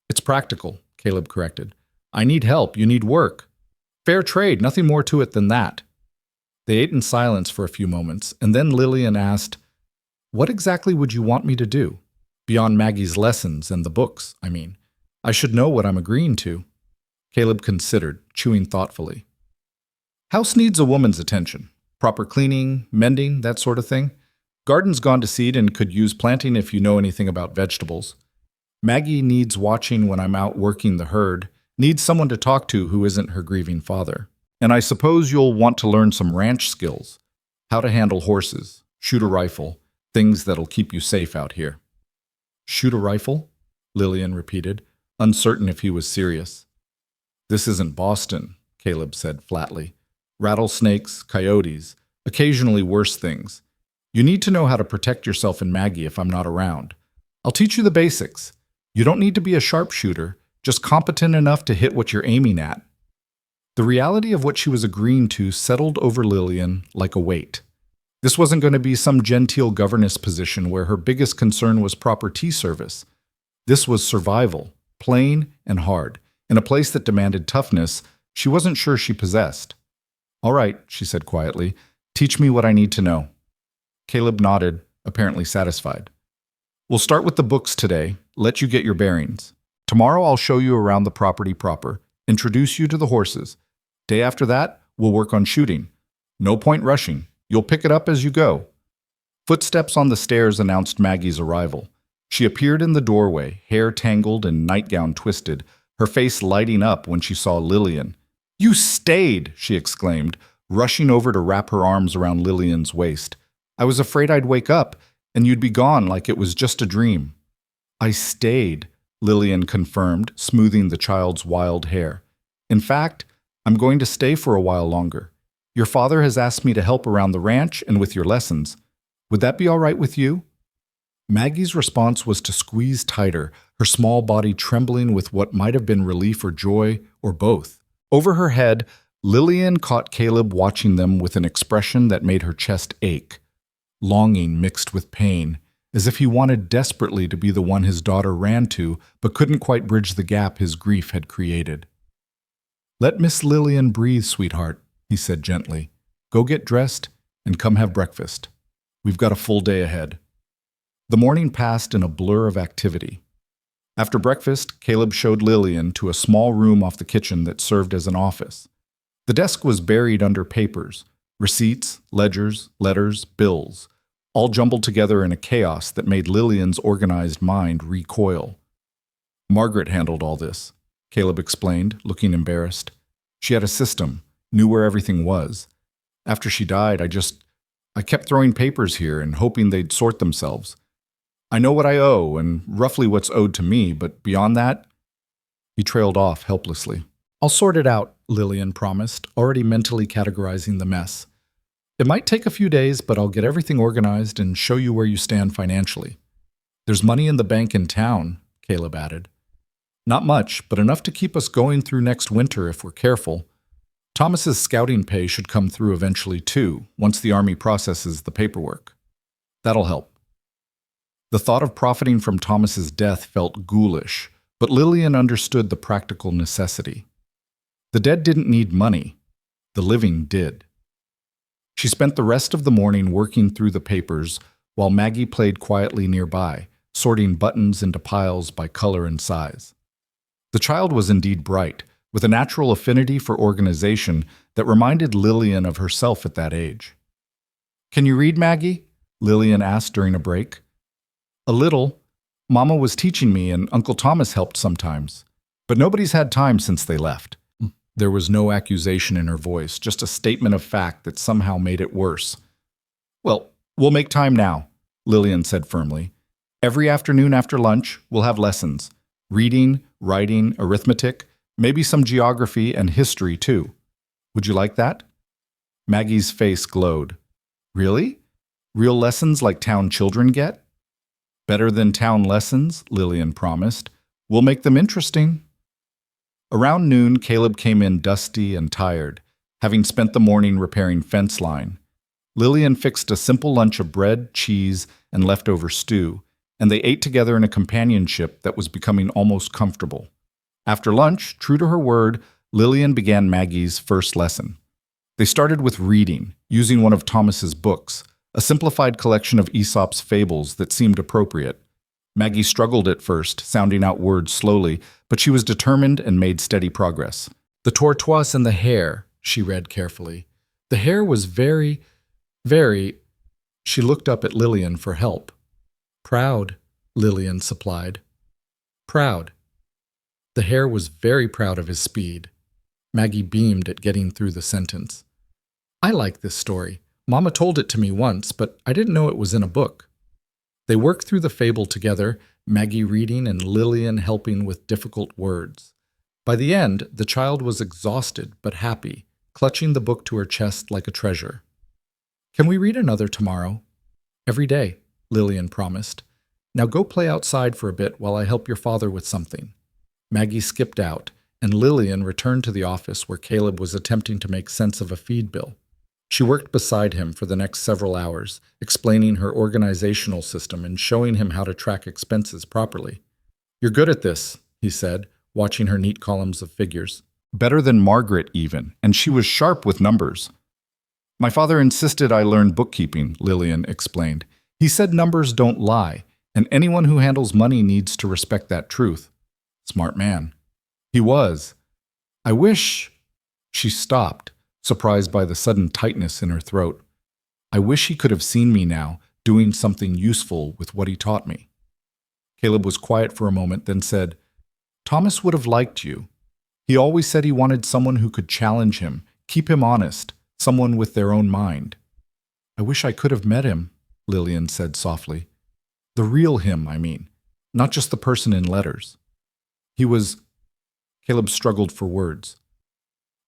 "It's practical," Caleb corrected. "I need help, you need work. Fair trade, nothing more to it than that." They ate in silence for a few moments, and then Lillian asked, "What exactly would you want me to do? Beyond Maggie's lessons and the books, I mean. I should know what I'm agreeing to." Caleb considered, chewing thoughtfully. "House needs a woman's attention. Proper cleaning, mending, that sort of thing. Garden's gone to seed and could use planting if you know anything about vegetables. Maggie needs watching when I'm out working the herd, needs someone to talk to who isn't her grieving father. And I suppose you'll want to learn some ranch skills. How to handle horses, shoot a rifle, things that'll keep you safe out here." "Shoot a rifle?" Lillian repeated, uncertain if he was serious. "This isn't Boston," Caleb said flatly. "Rattlesnakes, coyotes, occasionally worse things. You need to know how to protect yourself and Maggie if I'm not around. I'll teach you the basics. You don't need to be a sharpshooter, just competent enough to hit what you're aiming at." The reality of what she was agreeing to settled over Lillian like a weight. This wasn't going to be some genteel governess position where her biggest concern was proper tea service. This was survival, plain and hard, in a place that demanded toughness she wasn't sure she possessed. "All right," she said quietly, "teach me what I need to know." Caleb nodded, apparently satisfied. "We'll start with the books today, let you get your bearings. Tomorrow I'll show you around the property proper, Introduce you to the horses. Day after that, we'll work on shooting. No point rushing. You'll pick it up as you go." Footsteps on the stairs announced Maggie's arrival. She appeared in the doorway, hair tangled and nightgown twisted, her face lighting up when she saw Lillian. "You stayed!" she exclaimed, rushing over to wrap her arms around Lillian's waist. "I was afraid I'd wake up, and you'd be gone like it was just a dream." "I stayed," Lillian confirmed, smoothing the child's wild hair. "In fact, I'm going to stay for a while longer. Your father has asked me to help around the ranch and with your lessons. Would that be all right with you?" Maggie's response was to squeeze tighter, her small body trembling with what might have been relief or joy, or both. Over her head, Lillian caught Caleb watching them with an expression that made her chest ache. Longing mixed with pain, as if he wanted desperately to be the one his daughter ran to, but couldn't quite bridge the gap his grief had created. "Let Miss Lillian breathe, sweetheart," he said gently. "Go get dressed and come have breakfast. We've got a full day ahead." The morning passed in a blur of activity. After breakfast, Caleb showed Lillian to a small room off the kitchen that served as an office. The desk was buried under papers, receipts, ledgers, letters, bills, all jumbled together in a chaos that made Lillian's organized mind recoil. "Margaret handled all this," Caleb explained, looking embarrassed. "She had a system, knew where everything was. After she died, I kept throwing papers here and hoping they'd sort themselves. I know what I owe and roughly what's owed to me, but beyond that..." He trailed off helplessly. "I'll sort it out," Lillian promised, already mentally categorizing the mess. "It might take a few days, but I'll get everything organized and show you where you stand financially." "There's money in the bank in town," Caleb added. "Not much, but enough to keep us going through next winter if we're careful. Thomas's scouting pay should come through eventually too, once the Army processes the paperwork. That'll help." The thought of profiting from Thomas's death felt ghoulish, but Lillian understood the practical necessity. The dead didn't need money. The living did. She spent the rest of the morning working through the papers while Maggie played quietly nearby, sorting buttons into piles by color and size. The child was indeed bright, with a natural affinity for organization that reminded Lillian of herself at that age. "Can you read, Maggie?" Lillian asked during a break. "A little. Mama was teaching me and Uncle Thomas helped sometimes. But nobody's had time since they left." There was no accusation in her voice, just a statement of fact that somehow made it worse. "Well, we'll make time now," Lillian said firmly. "Every afternoon after lunch, we'll have lessons. Reading, writing, arithmetic, maybe some geography and history too. Would you like that?" Maggie's face glowed. "Really? Real lessons like town children get?" "Better than town lessons," Lillian promised. "We'll make them interesting." Around noon, Caleb came in dusty and tired, having spent the morning repairing fence line. Lillian fixed a simple lunch of bread, cheese, and leftover stew, and they ate together in a companionship that was becoming almost comfortable. After lunch, true to her word, Lillian began Maggie's first lesson. They started with reading, using one of Thomas's books, a simplified collection of Aesop's fables that seemed appropriate. Maggie struggled at first, sounding out words slowly, but she was determined and made steady progress. "The tortoise and the hare," she read carefully. "The hare was very..." She looked up at Lillian for help. "Proud," Lillian supplied. "Proud." The hare was very proud of his speed. Maggie beamed at getting through the sentence. "I like this story. Mama told it to me once, but I didn't know it was in a book." They worked through the fable together, Maggie reading and Lillian helping with difficult words. By the end, the child was exhausted but happy, clutching the book to her chest like a treasure. "Can we read another tomorrow?" "Every day," Lillian promised. "Now go play outside for a bit while I help your father with something." Maggie skipped out, and Lillian returned to the office where Caleb was attempting to make sense of a feed bill. She worked beside him for the next several hours, explaining her organizational system and showing him how to track expenses properly. "You're good at this," he said, watching her neat columns of figures. "Better than Margaret even, and she was sharp with numbers." "My father insisted I learn bookkeeping," Lillian explained. "He said numbers don't lie, and anyone who handles money needs to respect that truth." Smart man. He was. I wish... She stopped, surprised by the sudden tightness in her throat. I wish he could have seen me now, doing something useful with what he taught me. Caleb was quiet for a moment, then said, Thomas would have liked you. He always said he wanted someone who could challenge him, keep him honest, someone with their own mind. I wish I could have met him, Lillian said softly. The real him, I mean, not just the person in letters. He was... Caleb struggled for words.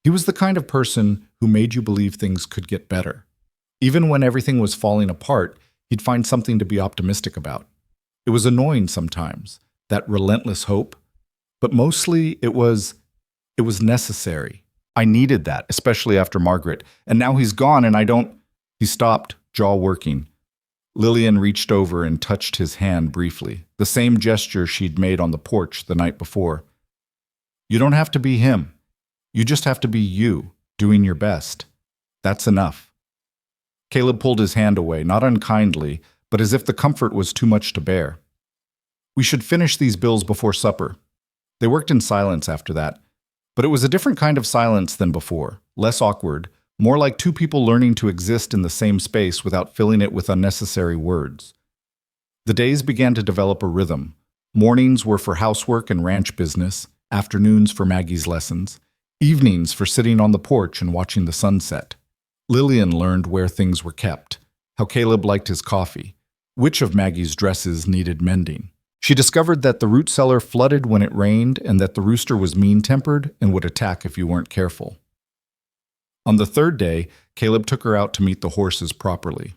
He was the kind of person who made you believe things could get better. Even when everything was falling apart, he'd find something to be optimistic about. It was annoying sometimes, that relentless hope, but mostly it was necessary. I needed that, especially after Margaret, and now he's gone and I don't... He stopped, jaw working. Lillian reached over and touched his hand briefly, the same gesture she'd made on the porch the night before. You don't have to be him. You just have to be you, doing your best. That's enough. Caleb pulled his hand away, not unkindly, but as if the comfort was too much to bear. We should finish these bills before supper. They worked in silence after that, but it was a different kind of silence than before, less awkward, more like two people learning to exist in the same space without filling it with unnecessary words. The days began to develop a rhythm. Mornings were for housework and ranch business, afternoons for Maggie's lessons, evenings for sitting on the porch and watching the sunset. Lillian learned where things were kept, how Caleb liked his coffee, which of Maggie's dresses needed mending. She discovered that the root cellar flooded when it rained and that the rooster was mean-tempered and would attack if you weren't careful. On the third day, Caleb took her out to meet the horses properly.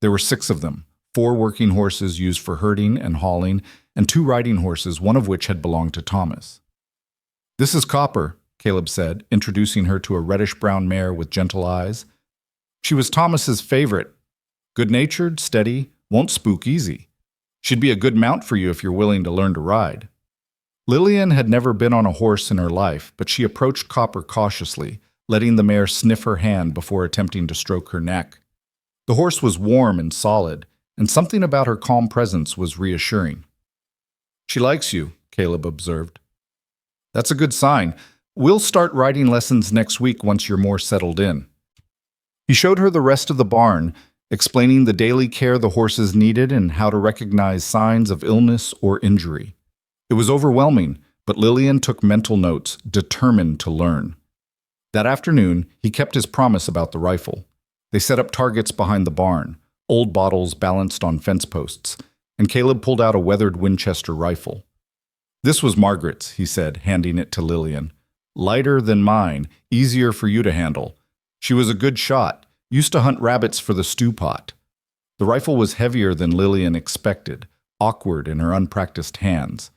There were 6 of them, 4 working horses used for herding and hauling, and 2 riding horses, one of which had belonged to Thomas. This is Copper, Caleb said, introducing her to a reddish-brown mare with gentle eyes. She was Thomas's favorite. Good-natured, steady, won't spook easy. She'd be a good mount for you if you're willing to learn to ride. Lillian had never been on a horse in her life, but she approached Copper cautiously, letting the mare sniff her hand before attempting to stroke her neck. The horse was warm and solid, and something about her calm presence was reassuring. She likes you, Caleb observed. That's a good sign. We'll start riding lessons next week once you're more settled in. He showed her the rest of the barn, explaining the daily care the horses needed and how to recognize signs of illness or injury. It was overwhelming, but Lillian took mental notes, determined to learn. That afternoon, he kept his promise about the rifle. They set up targets behind the barn, old bottles balanced on fence posts, and Caleb pulled out a weathered Winchester rifle. This was Margaret's, he said, handing it to Lillian. Lighter than mine, easier for you to handle. She was a good shot, used to hunt rabbits for the stew pot. The rifle was heavier than Lillian expected, awkward in her unpracticed hands.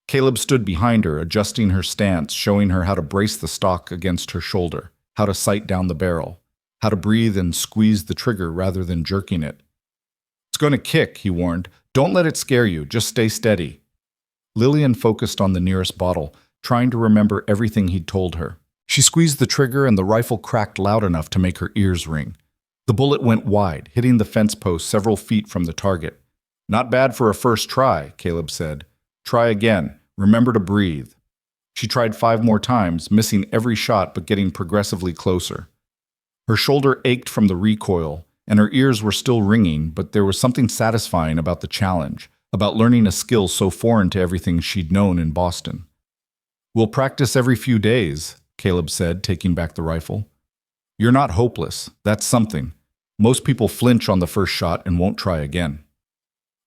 Caleb stood behind her, adjusting her stance, showing her how to brace the stock against her shoulder, how to sight down the barrel, how to breathe and squeeze the trigger rather than jerking it. It's going to kick, he warned. Don't let it scare you, just stay steady. Lillian focused on the nearest bottle, trying to remember everything he'd told her. She squeezed the trigger and the rifle cracked loud enough to make her ears ring. The bullet went wide, hitting the fence post several feet from the target. Not bad for a first try, Caleb said. Try again. Remember to breathe. She tried 5 more times, missing every shot but getting progressively closer. Her shoulder ached from the recoil, and her ears were still ringing, but there was something satisfying about the challenge, about learning a skill so foreign to everything she'd known in Boston. We'll practice every few days, Caleb said, taking back the rifle. You're not hopeless. That's something. Most people flinch on the first shot and won't try again.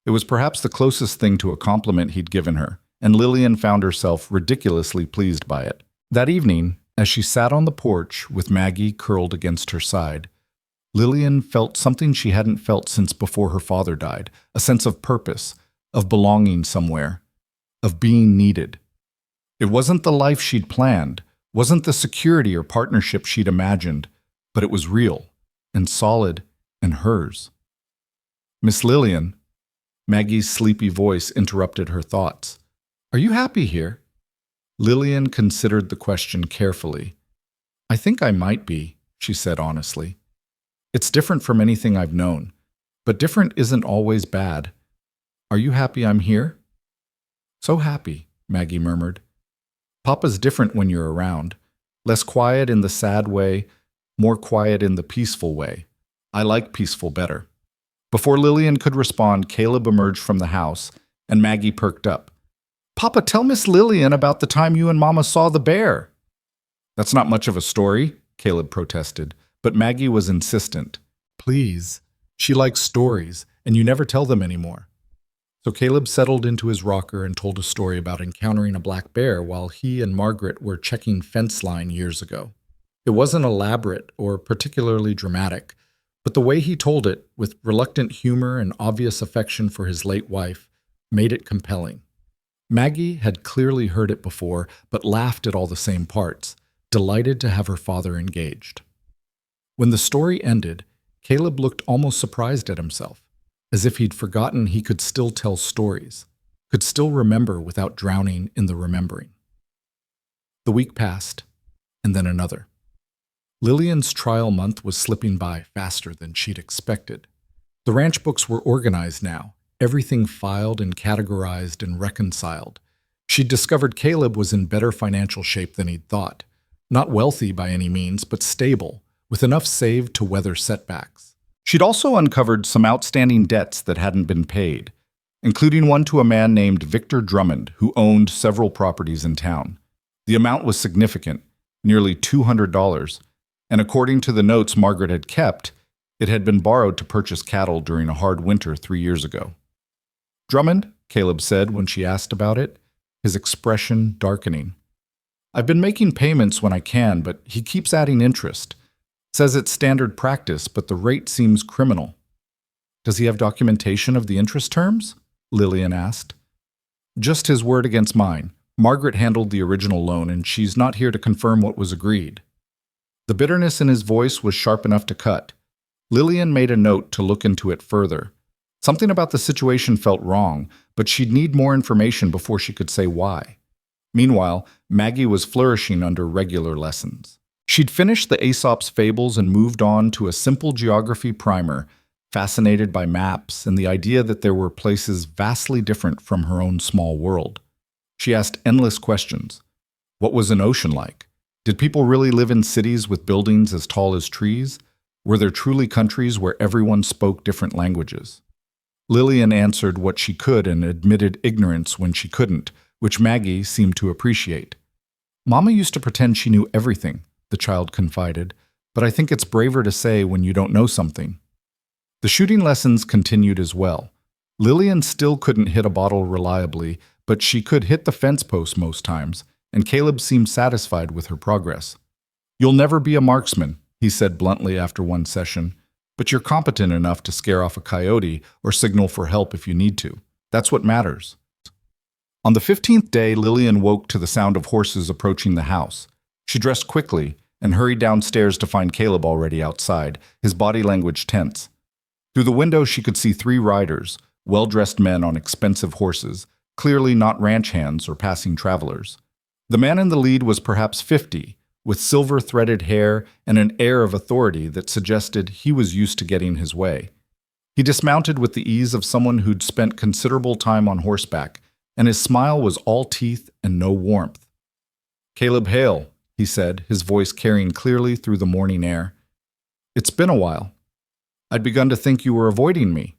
It was perhaps the closest thing to a compliment he'd given her, and Lillian found herself ridiculously pleased by it. That evening, as she sat on the porch with Maggie curled against her side, Lillian felt something she hadn't felt since before her father died, a sense of purpose, of belonging somewhere, of being needed. It wasn't the life she'd planned, wasn't the security or partnership she'd imagined, but it was real and solid and hers. Miss Lillian, Maggie's sleepy voice interrupted her thoughts. Are you happy here? Lillian considered the question carefully. I think I might be, she said honestly. It's different from anything I've known, but different isn't always bad. Are you happy I'm here? So happy, Maggie murmured. Papa's different when you're around. Less quiet in the sad way, more quiet in the peaceful way. I like peaceful better. Before Lillian could respond, Caleb emerged from the house, and Maggie perked up. Papa, tell Miss Lillian about the time you and Mama saw the bear. That's not much of a story, Caleb protested, but Maggie was insistent. Please. She likes stories, and you never tell them anymore. So Caleb settled into his rocker and told a story about encountering a black bear while he and Margaret were checking fence line years ago. It wasn't elaborate or particularly dramatic, but the way he told it, with reluctant humor and obvious affection for his late wife, made it compelling. Maggie had clearly heard it before, but laughed at all the same parts, delighted to have her father engaged. When the story ended, Caleb looked almost surprised at himself, as if he'd forgotten he could still tell stories, could still remember without drowning in the remembering. The week passed, and then another. Lillian's trial month was slipping by faster than she'd expected. The ranch books were organized now, everything filed and categorized and reconciled. She'd discovered Caleb was in better financial shape than he'd thought. Not wealthy by any means, but stable, with enough saved to weather setbacks. She'd also uncovered some outstanding debts that hadn't been paid, including one to a man named Victor Drummond, who owned several properties in town. The amount was significant, nearly $200, and according to the notes Margaret had kept, it had been borrowed to purchase cattle during a hard winter 3 years ago. Drummond, Caleb said when she asked about it, his expression darkening. I've been making payments when I can, but he keeps adding interest. Says it's standard practice, but the rate seems criminal. Does he have documentation of the interest terms? Lillian asked. Just his word against mine. Margaret handled the original loan, and she's not here to confirm what was agreed. The bitterness in his voice was sharp enough to cut. Lillian made a note to look into it further. Something about the situation felt wrong, but she'd need more information before she could say why. Meanwhile, Maggie was flourishing under regular lessons. She'd finished the Aesop's Fables and moved on to a simple geography primer, fascinated by maps and the idea that there were places vastly different from her own small world. She asked endless questions. What was an ocean like? Did people really live in cities with buildings as tall as trees? Were there truly countries where everyone spoke different languages? Lillian answered what she could and admitted ignorance when she couldn't, which Maggie seemed to appreciate. Mama used to pretend she knew everything, the child confided, but I think it's braver to say when you don't know something. The shooting lessons continued as well. Lillian still couldn't hit a bottle reliably, but she could hit the fence post most times, and Caleb seemed satisfied with her progress. You'll never be a marksman, he said bluntly after one session, but you're competent enough to scare off a coyote or signal for help if you need to. That's what matters. On the 15th day, Lillian woke to the sound of horses approaching the house. She dressed quickly and hurried downstairs to find Caleb already outside, his body language tense. Through the window, she could see 3 riders, well-dressed men on expensive horses, clearly not ranch hands or passing travelers. The man in the lead was perhaps 50, with silver-threaded hair and an air of authority that suggested he was used to getting his way. He dismounted with the ease of someone who'd spent considerable time on horseback, and his smile was all teeth and no warmth. "Caleb Hale," he said, his voice carrying clearly through the morning air. "It's been a while. I'd begun to think you were avoiding me."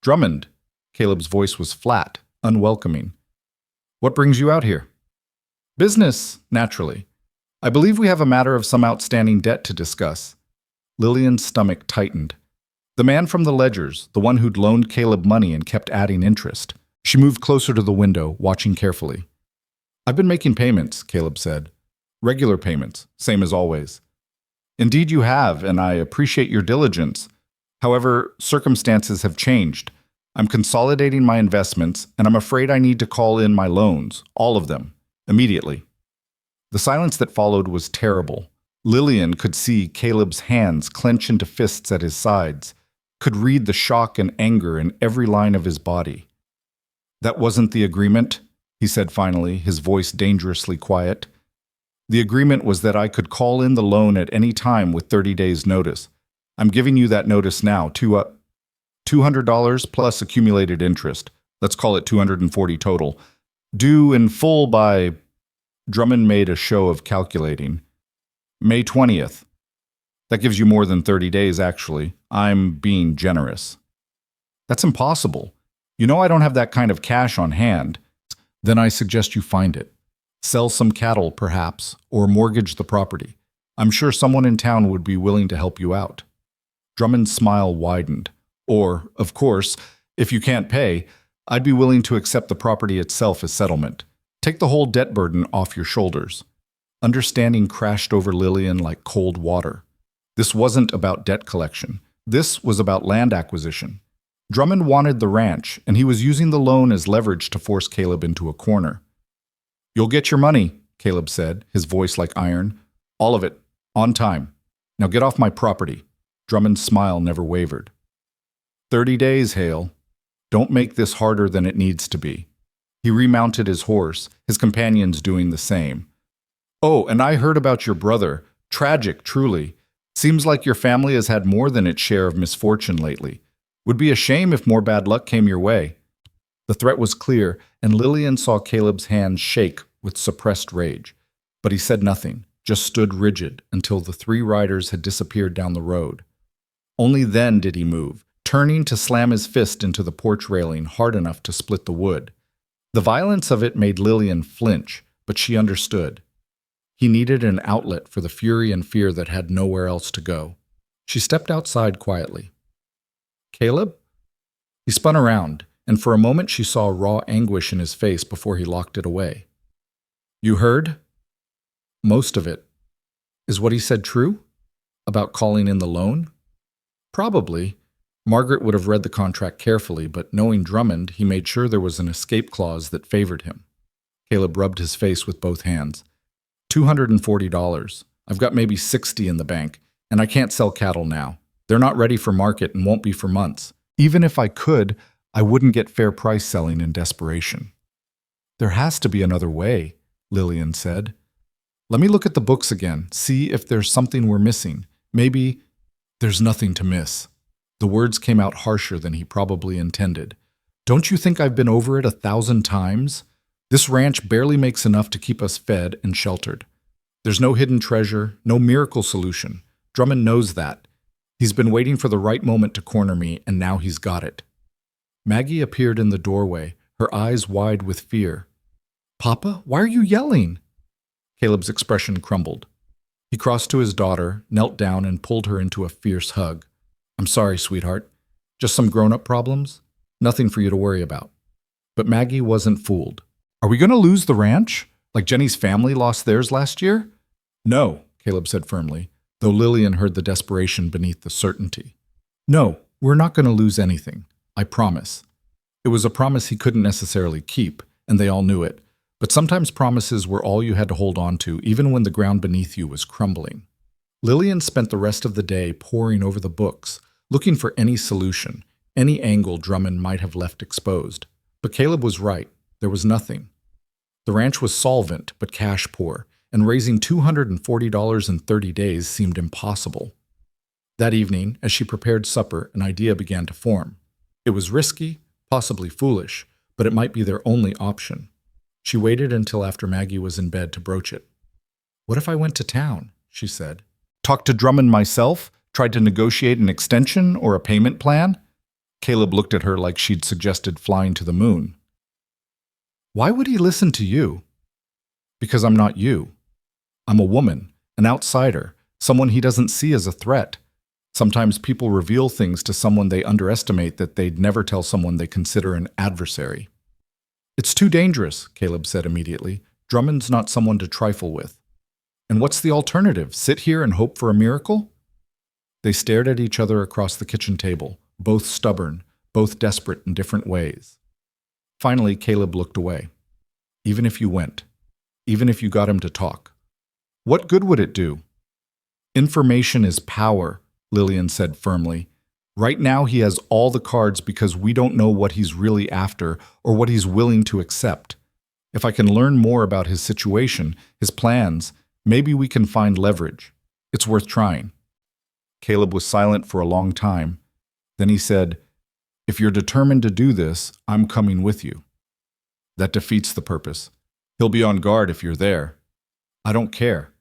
"Drummond." Caleb's voice was flat, unwelcoming. "What brings you out here?" "Business, naturally. I believe we have a matter of some outstanding debt to discuss." Lillian's stomach tightened. The man from the ledgers, the one who'd loaned Caleb money and kept adding interest. She moved closer to the window, watching carefully. "I've been making payments," Caleb said. "Regular payments, same as always." "Indeed you have, and I appreciate your diligence. However, circumstances have changed. I'm consolidating my investments, and I'm afraid I need to call in my loans, all of them, immediately." The silence that followed was terrible. Lillian could see Caleb's hands clench into fists at his sides, could read the shock and anger in every line of his body. "That wasn't the agreement," he said finally, his voice dangerously quiet. "The agreement was that I could call in the loan at any time with 30 days' notice. I'm giving you that notice now, $200 plus accumulated interest. Let's call it 240 total. Due in full by..." Drummond made a show of calculating. May 20th. That gives you more than 30 days, actually. I'm being generous. That's impossible. You know I don't have that kind of cash on hand. Then I suggest you find it. Sell some cattle, perhaps, or mortgage the property. I'm sure someone in town would be willing to help you out. Drummond's smile widened. Or, of course, if you can't pay, I'd be willing to accept the property itself as settlement. Take the whole debt burden off your shoulders. Understanding crashed over Lillian like cold water. This wasn't about debt collection. This was about land acquisition. Drummond wanted the ranch, and he was using the loan as leverage to force Caleb into a corner. "You'll get your money," Caleb said, his voice like iron. "All of it, on time. Now get off my property." Drummond's smile never wavered. 30 days, Hale. Don't make this harder than it needs to be. He remounted his horse, his companions doing the same. "Oh, and I heard about your brother. Tragic, truly. Seems like your family has had more than its share of misfortune lately. Would be a shame if more bad luck came your way." The threat was clear, and Lillian saw Caleb's hands shake with suppressed rage. But he said nothing, just stood rigid until the three riders had disappeared down the road. Only then did he move, turning to slam his fist into the porch railing hard enough to split the wood. The violence of it made Lillian flinch, but she understood. He needed an outlet for the fury and fear that had nowhere else to go. She stepped outside quietly. "Caleb?" He spun around, and for a moment she saw raw anguish in his face before he locked it away. "You heard?" "Most of it. Is what he said true? About calling in the loan?" "Probably." Margaret would have read the contract carefully, but knowing Drummond, he made sure there was an escape clause that favored him. Caleb rubbed his face with both hands. $240. I've got maybe 60 in the bank, and I can't sell cattle now. They're not ready for market and won't be for months. Even if I could, I wouldn't get fair price selling in desperation." "There has to be another way," Lillian said. "Let me look at the books again, see if there's something we're missing. Maybe there's nothing to miss." The words came out harsher than he probably intended. "Don't you think I've been over it 1,000 times? This ranch barely makes enough to keep us fed and sheltered. There's no hidden treasure, no miracle solution. Drummond knows that. He's been waiting for the right moment to corner me, and now he's got it." Maggie appeared in the doorway, her eyes wide with fear. "Papa, why are you yelling?" Caleb's expression crumbled. He crossed to his daughter, knelt down, and pulled her into a fierce hug. "I'm sorry, sweetheart. Just some grown-up problems. Nothing for you to worry about." But Maggie wasn't fooled. "Are we going to lose the ranch? Like Jenny's family lost theirs last year?" "No," Caleb said firmly, though Lillian heard the desperation beneath the certainty. "No, we're not going to lose anything. I promise." It was a promise he couldn't necessarily keep, and they all knew it. But sometimes promises were all you had to hold on to, even when the ground beneath you was crumbling. Lillian spent the rest of the day poring over the books, looking for any solution, any angle Drummond might have left exposed. But Caleb was right. There was nothing. The ranch was solvent, but cash poor, and raising $240 in 30 days seemed impossible. That evening, as she prepared supper, an idea began to form. It was risky, possibly foolish, but it might be their only option. She waited until after Maggie was in bed to broach it. "What if I went to town?" she said. "Talked to Drummond myself? Tried to negotiate an extension or a payment plan?" Caleb looked at her like she'd suggested flying to the moon. "Why would he listen to you?" "Because I'm not you. I'm a woman, an outsider, someone he doesn't see as a threat. Sometimes people reveal things to someone they underestimate that they'd never tell someone they consider an adversary." "It's too dangerous," Caleb said immediately. "Drummond's not someone to trifle with." "And what's the alternative? Sit here and hope for a miracle?" They stared at each other across the kitchen table, both stubborn, both desperate in different ways. Finally, Caleb looked away. "Even if you went, even if you got him to talk, what good would it do?" "Information is power," Lillian said firmly. "Right now he has all the cards because we don't know what he's really after or what he's willing to accept. If I can learn more about his situation, his plans, maybe we can find leverage. It's worth trying." Caleb was silent for a long time. Then he said, "If you're determined to do this, I'm coming with you." "That defeats the purpose. He'll be on guard if you're there." "I don't care.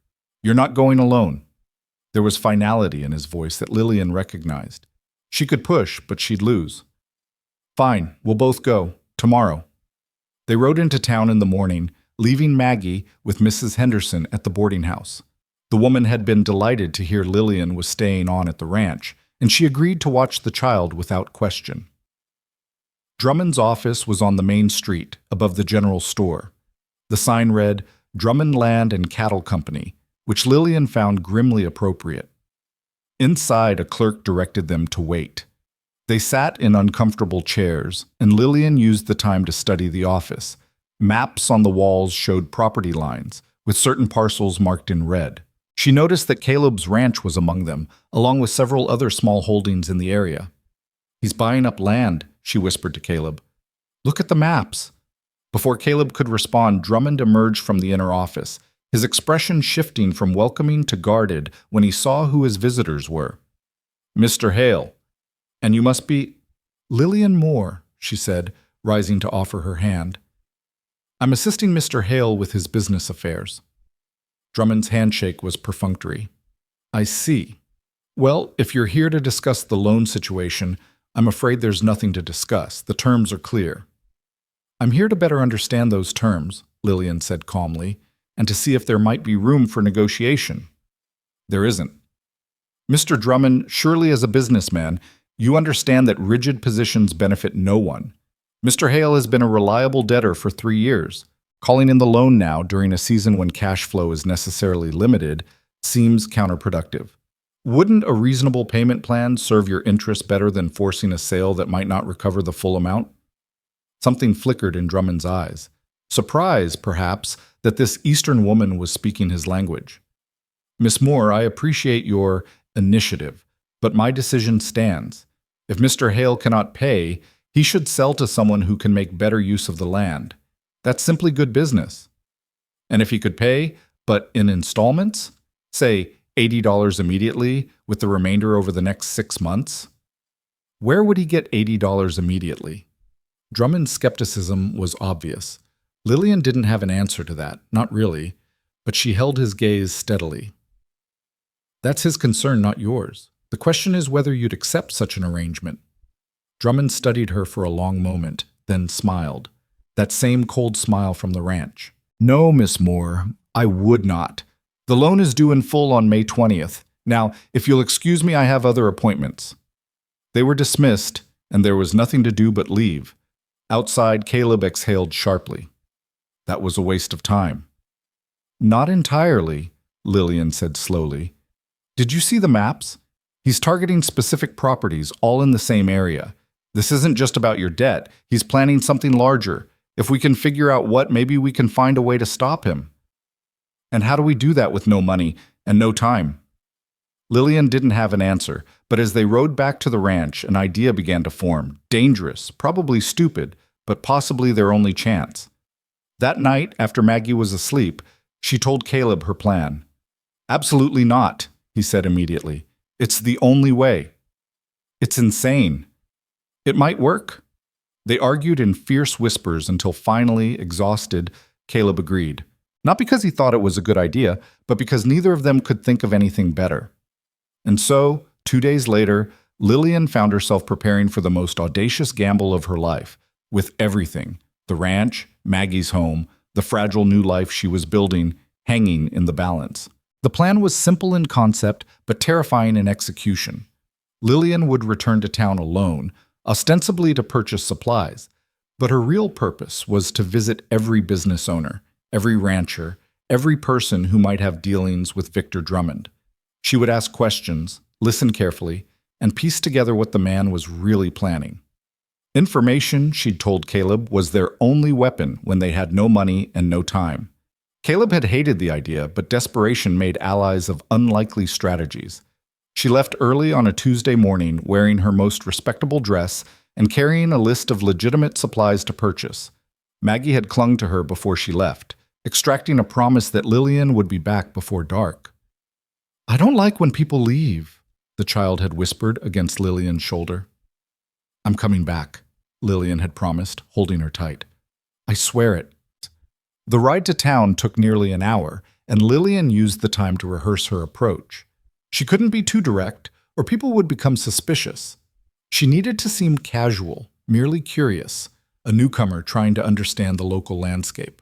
You're not going alone." There was finality in his voice that Lillian recognized. She could push, but she'd lose. "Fine, we'll both go. Tomorrow." They rode into town in the morning, leaving Maggie with Mrs. Henderson at the boarding house. The woman had been delighted to hear Lillian was staying on at the ranch, and she agreed to watch the child without question. Drummond's office was on the main street, above the general store. The sign read, "Drummond Land and Cattle Company," which Lillian found grimly appropriate. Inside, a clerk directed them to wait. They sat in uncomfortable chairs, and Lillian used the time to study the office. Maps on the walls showed property lines, with certain parcels marked in red. She noticed that Caleb's ranch was among them, along with several other small holdings in the area. "He's buying up land," she whispered to Caleb. "Look at the maps." Before Caleb could respond, Drummond emerged from the inner office, his expression shifting from welcoming to guarded when he saw who his visitors were. "Mr. Hale. And you must be—" "Lillian Moore," she said, rising to offer her hand. "I'm assisting Mr. Hale with his business affairs." Drummond's handshake was perfunctory. "I see. Well, if you're here to discuss the loan situation, I'm afraid there's nothing to discuss. The terms are clear." "I'm here to better understand those terms," Lillian said calmly, "and to see if there might be room for negotiation." "There isn't." "Mr. Drummond, surely as a businessman, you understand that rigid positions benefit no one. Mr. Hale has been a reliable debtor for 3 years. Calling in the loan now during a season when cash flow is necessarily limited seems counterproductive. Wouldn't a reasonable payment plan serve your interests better than forcing a sale that might not recover the full amount?" Something flickered in Drummond's eyes. Surprise, perhaps, that this Eastern woman was speaking his language. "Miss Moore, I appreciate your initiative, but my decision stands. If Mr. Hale cannot pay, he should sell to someone who can make better use of the land. That's simply good business. And if he could pay, but in installments, say $80 immediately, with the remainder over the next 6 months? Where would he get $80 immediately?" Drummond's skepticism was obvious. Lillian didn't have an answer to that, not really, but she held his gaze steadily. "That's his concern, not yours. The question is whether you'd accept such an arrangement." Drummond studied her for a long moment, then smiled. That same cold smile from the ranch. "No, Miss Moore, I would not. The loan is due in full on May 20th. Now, if you'll excuse me, I have other appointments." They were dismissed, and there was nothing to do but leave. Outside, Caleb exhaled sharply. That was a waste of time. "Not entirely," Lillian said slowly. "Did you see the maps? He's targeting specific properties, all in the same area. This isn't just about your debt. He's planning something larger. If we can figure out what, maybe we can find a way to stop him." "And how do we do that with no money and no time?" Lillian didn't have an answer, but as they rode back to the ranch, an idea began to form. Dangerous, probably stupid, but possibly their only chance. That night, after Maggie was asleep, she told Caleb her plan. "Absolutely not," he said immediately. "It's the only way." "It's insane." "It might work." They argued in fierce whispers until finally, exhausted, Caleb agreed. Not because he thought it was a good idea, but because neither of them could think of anything better. And so, 2 days later, Lillian found herself preparing for the most audacious gamble of her life, with everything, the ranch, Maggie's home, the fragile new life she was building, hanging in the balance. The plan was simple in concept, but terrifying in execution. Lillian would return to town alone, ostensibly to purchase supplies, but her real purpose was to visit every business owner, every rancher, every person who might have dealings with Victor Drummond. She would ask questions, listen carefully, and piece together what the man was really planning. Information, she'd told Caleb, was their only weapon when they had no money and no time. Caleb had hated the idea, but desperation made allies of unlikely strategies. She left early on a Tuesday morning, wearing her most respectable dress and carrying a list of legitimate supplies to purchase. Maggie had clung to her before she left, extracting a promise that Lillian would be back before dark. "I don't like when people leave," the child had whispered against Lillian's shoulder. "I'm coming back," Lillian had promised, holding her tight. "I swear it." The ride to town took nearly an hour, and Lillian used the time to rehearse her approach. She couldn't be too direct, or people would become suspicious. She needed to seem casual, merely curious, a newcomer trying to understand the local landscape.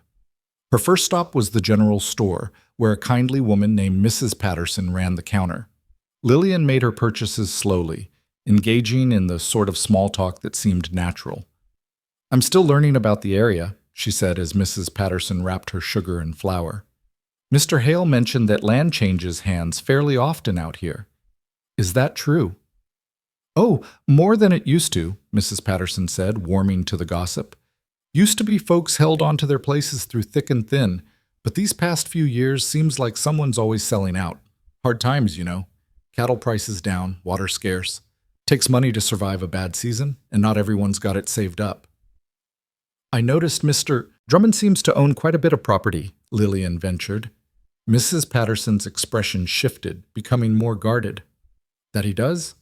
Her first stop was the general store, where a kindly woman named Mrs. Patterson ran the counter. Lillian made her purchases slowly, engaging in the sort of small talk that seemed natural. "I'm still learning about the area," she said as Mrs. Patterson wrapped her sugar and flour. "Mr. Hale mentioned that land changes hands fairly often out here. Is that true?" "Oh, more than it used to," Mrs. Patterson said, warming to the gossip. "Used to be folks held onto their places through thick and thin, but these past few years seems like someone's always selling out. Hard times, you know. Cattle prices down, water scarce. Takes money to survive a bad season, and not everyone's got it saved up." "I noticed Mr. Drummond seems to own quite a bit of property," Lillian ventured. Mrs. Patterson's expression shifted, becoming more guarded. "That he does?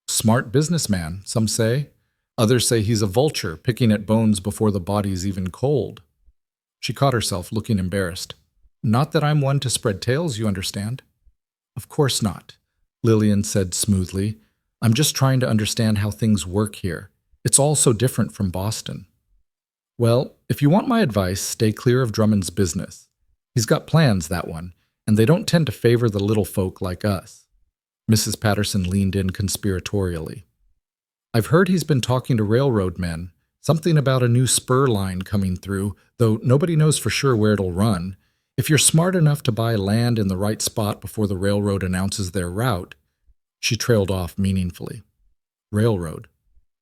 Smart businessman, some say. Others say he's a vulture, picking at bones before the body's even cold." She caught herself, looking embarrassed. "Not that I'm one to spread tales, you understand." "Of course not," Lillian said smoothly. "I'm just trying to understand how things work here. It's all so different from Boston." "Well, if you want my advice, stay clear of Drummond's business. He's got plans, that one, and they don't tend to favor the little folk like us." Mrs. Patterson leaned in conspiratorially. "I've heard he's been talking to railroad men, something about a new spur line coming through, though nobody knows for sure where it'll run. If you're smart enough to buy land in the right spot before the railroad announces their route—" She trailed off meaningfully. Railroad.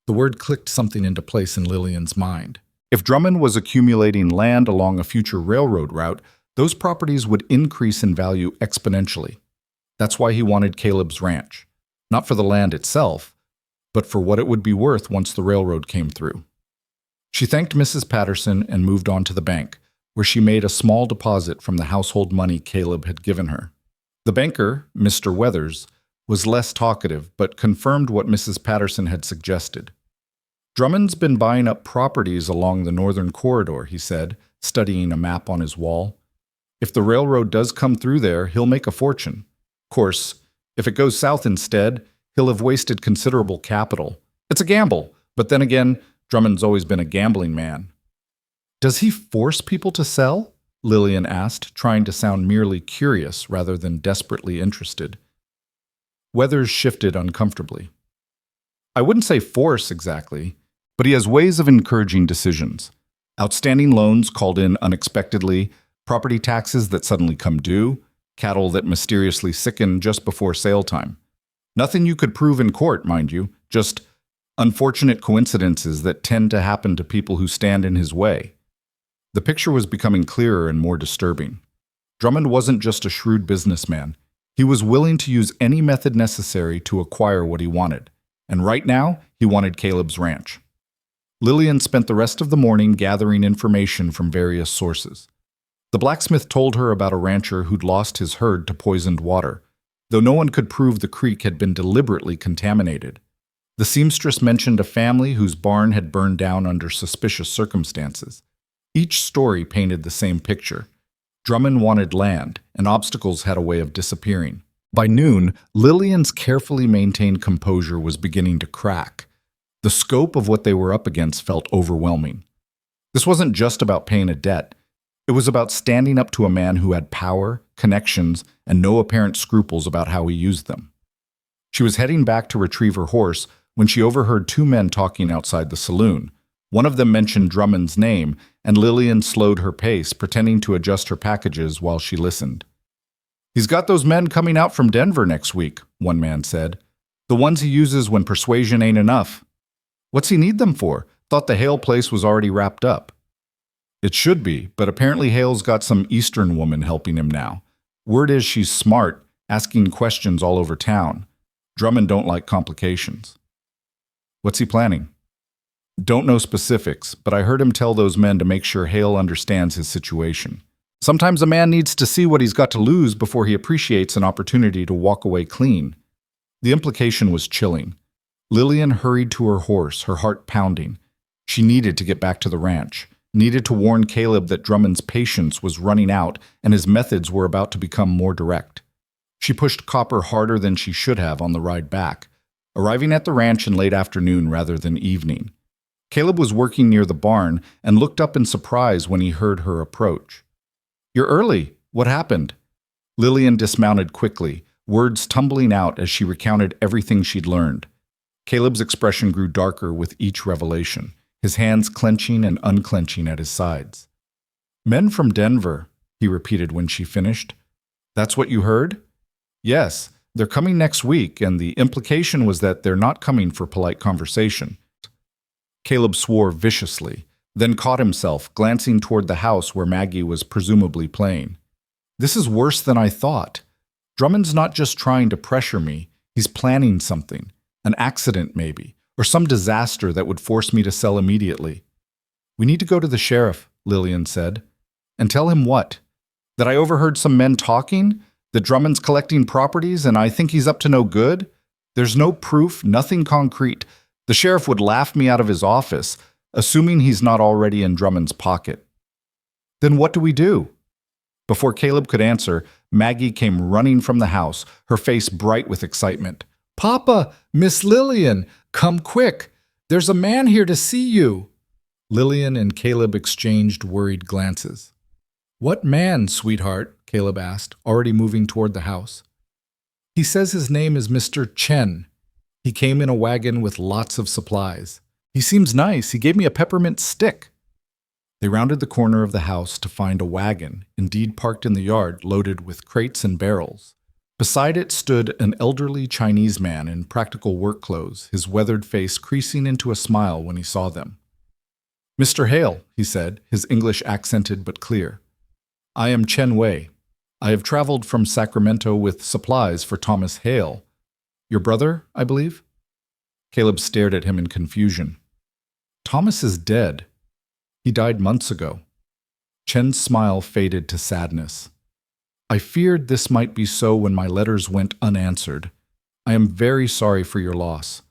The word clicked something into place in Lillian's mind. If Drummond was accumulating land along a future railroad route, those properties would increase in value exponentially. That's why he wanted Caleb's ranch. Not for the land itself, but for what it would be worth once the railroad came through. She thanked Mrs. Patterson and moved on to the bank, where she made a small deposit from the household money Caleb had given her. The banker, Mr. Weathers, was less talkative, but confirmed what Mrs. Patterson had suggested. "Drummond's been buying up properties along the northern corridor," he said, studying a map on his wall. "If the railroad does come through there, he'll make a fortune. Of course, if it goes south instead, he'll have wasted considerable capital. It's a gamble, but then again, Drummond's always been a gambling man." "Does he force people to sell?" Lillian asked, trying to sound merely curious rather than desperately interested. Weathers shifted uncomfortably. "I wouldn't say force exactly, but he has ways of encouraging decisions. Outstanding loans called in unexpectedly, property taxes that suddenly come due, cattle that mysteriously sicken just before sale time. Nothing you could prove in court, mind you, just unfortunate coincidences that tend to happen to people who stand in his way." The picture was becoming clearer and more disturbing. Drummond wasn't just a shrewd businessman. He was willing to use any method necessary to acquire what he wanted. And right now, he wanted Caleb's ranch. Lillian spent the rest of the morning gathering information from various sources. The blacksmith told her about a rancher who'd lost his herd to poisoned water, though no one could prove the creek had been deliberately contaminated. The seamstress mentioned a family whose barn had burned down under suspicious circumstances. Each story painted the same picture. Drummond wanted land, and obstacles had a way of disappearing. By noon, Lillian's carefully maintained composure was beginning to crack. The scope of what they were up against felt overwhelming. This wasn't just about paying a debt. It was about standing up to a man who had power, connections, and no apparent scruples about how he used them. She was heading back to retrieve her horse when she overheard two men talking outside the saloon. One of them mentioned Drummond's name, and Lillian slowed her pace, pretending to adjust her packages while she listened. "He's got those men coming out from Denver next week," one man said. "The ones he uses when persuasion ain't enough." "What's he need them for? Thought the Hale place was already wrapped up." "It should be, but apparently Hale's got some Eastern woman helping him now. Word is she's smart, asking questions all over town. Drummond don't like complications." "What's he planning?" "Don't know specifics, but I heard him tell those men to make sure Hale understands his situation. Sometimes a man needs to see what he's got to lose before he appreciates an opportunity to walk away clean." The implication was chilling. Lillian hurried to her horse, her heart pounding. She needed to get back to the ranch. needed to warn Caleb that Drummond's patience was running out and his methods were about to become more direct. She pushed Copper harder than she should have on the ride back, arriving at the ranch in late afternoon rather than evening. Caleb was working near the barn and looked up in surprise when he heard her approach. "You're early. What happened?" Lillian dismounted quickly, words tumbling out as she recounted everything she'd learned. Caleb's expression grew darker with each revelation, his hands clenching and unclenching at his sides. "Men from Denver," he repeated when she finished. "That's what you heard?" "Yes, they're coming next week, and the implication was that they're not coming for polite conversation." Caleb swore viciously, then caught himself, glancing toward the house where Maggie was presumably playing. "This is worse than I thought. Drummond's not just trying to pressure me, he's planning something. An accident, maybe, or some disaster that would force me to sell immediately." "We need to go to the sheriff," Lillian said. "And tell him what? That I overheard some men talking? That Drummond's collecting properties and I think he's up to no good? There's no proof, nothing concrete. The sheriff would laugh me out of his office, assuming he's not already in Drummond's pocket." "Then what do we do?" Before Caleb could answer, Maggie came running from the house, her face bright with excitement. "Papa, Miss Lillian, come quick. There's a man here to see you." Lillian and Caleb exchanged worried glances. "What man, sweetheart?" Caleb asked, already moving toward the house. "He says his name is Mr. Chen. He came in a wagon with lots of supplies. He seems nice. He gave me a peppermint stick." They rounded the corner of the house to find a wagon, indeed parked in the yard, loaded with crates and barrels. Beside it stood an elderly Chinese man in practical work clothes, his weathered face creasing into a smile when he saw them. "Mr. Hale," he said, his English accented but clear. "I am Chen Wei. I have traveled from Sacramento with supplies for Thomas Hale. Your brother, I believe?" Caleb stared at him in confusion. "Thomas is dead. He died months ago." Chen's smile faded to sadness. "I feared this might be so when my letters went unanswered. I am very sorry for your loss.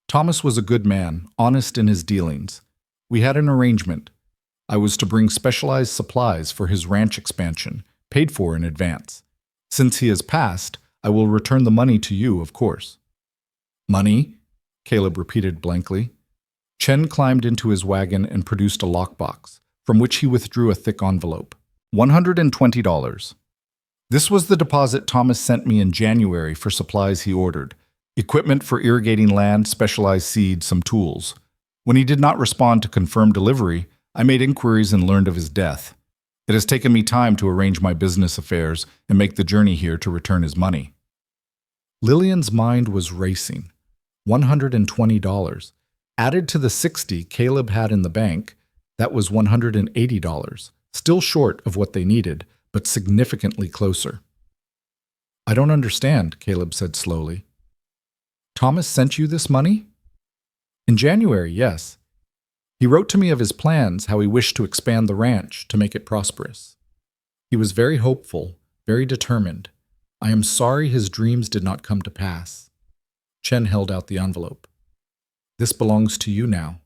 Thomas was a good man, honest in his dealings. We had an arrangement. I was to bring specialized supplies for his ranch expansion, paid for in advance. Since he has passed, I will return the money to you, of course." "Money?" Caleb repeated blankly. Chen climbed into his wagon and produced a lockbox, from which he withdrew a thick envelope. $120. This was the deposit Thomas sent me in January for supplies he ordered. Equipment for irrigating land, specialized seed, some tools. When he did not respond to confirm delivery, I made inquiries and learned of his death. It has taken me time to arrange my business affairs and make the journey here to return his money." Lillian's mind was racing. $120. Added to the $60 Caleb had in the bank, that was $180, still short of what they needed, but significantly closer. "I don't understand," Caleb said slowly. "Thomas sent you this money?" "In January, yes. He wrote to me of his plans, how he wished to expand the ranch, to make it prosperous. He was very hopeful, very determined. I am sorry his dreams did not come to pass." Chen held out the envelope. "This belongs to you now."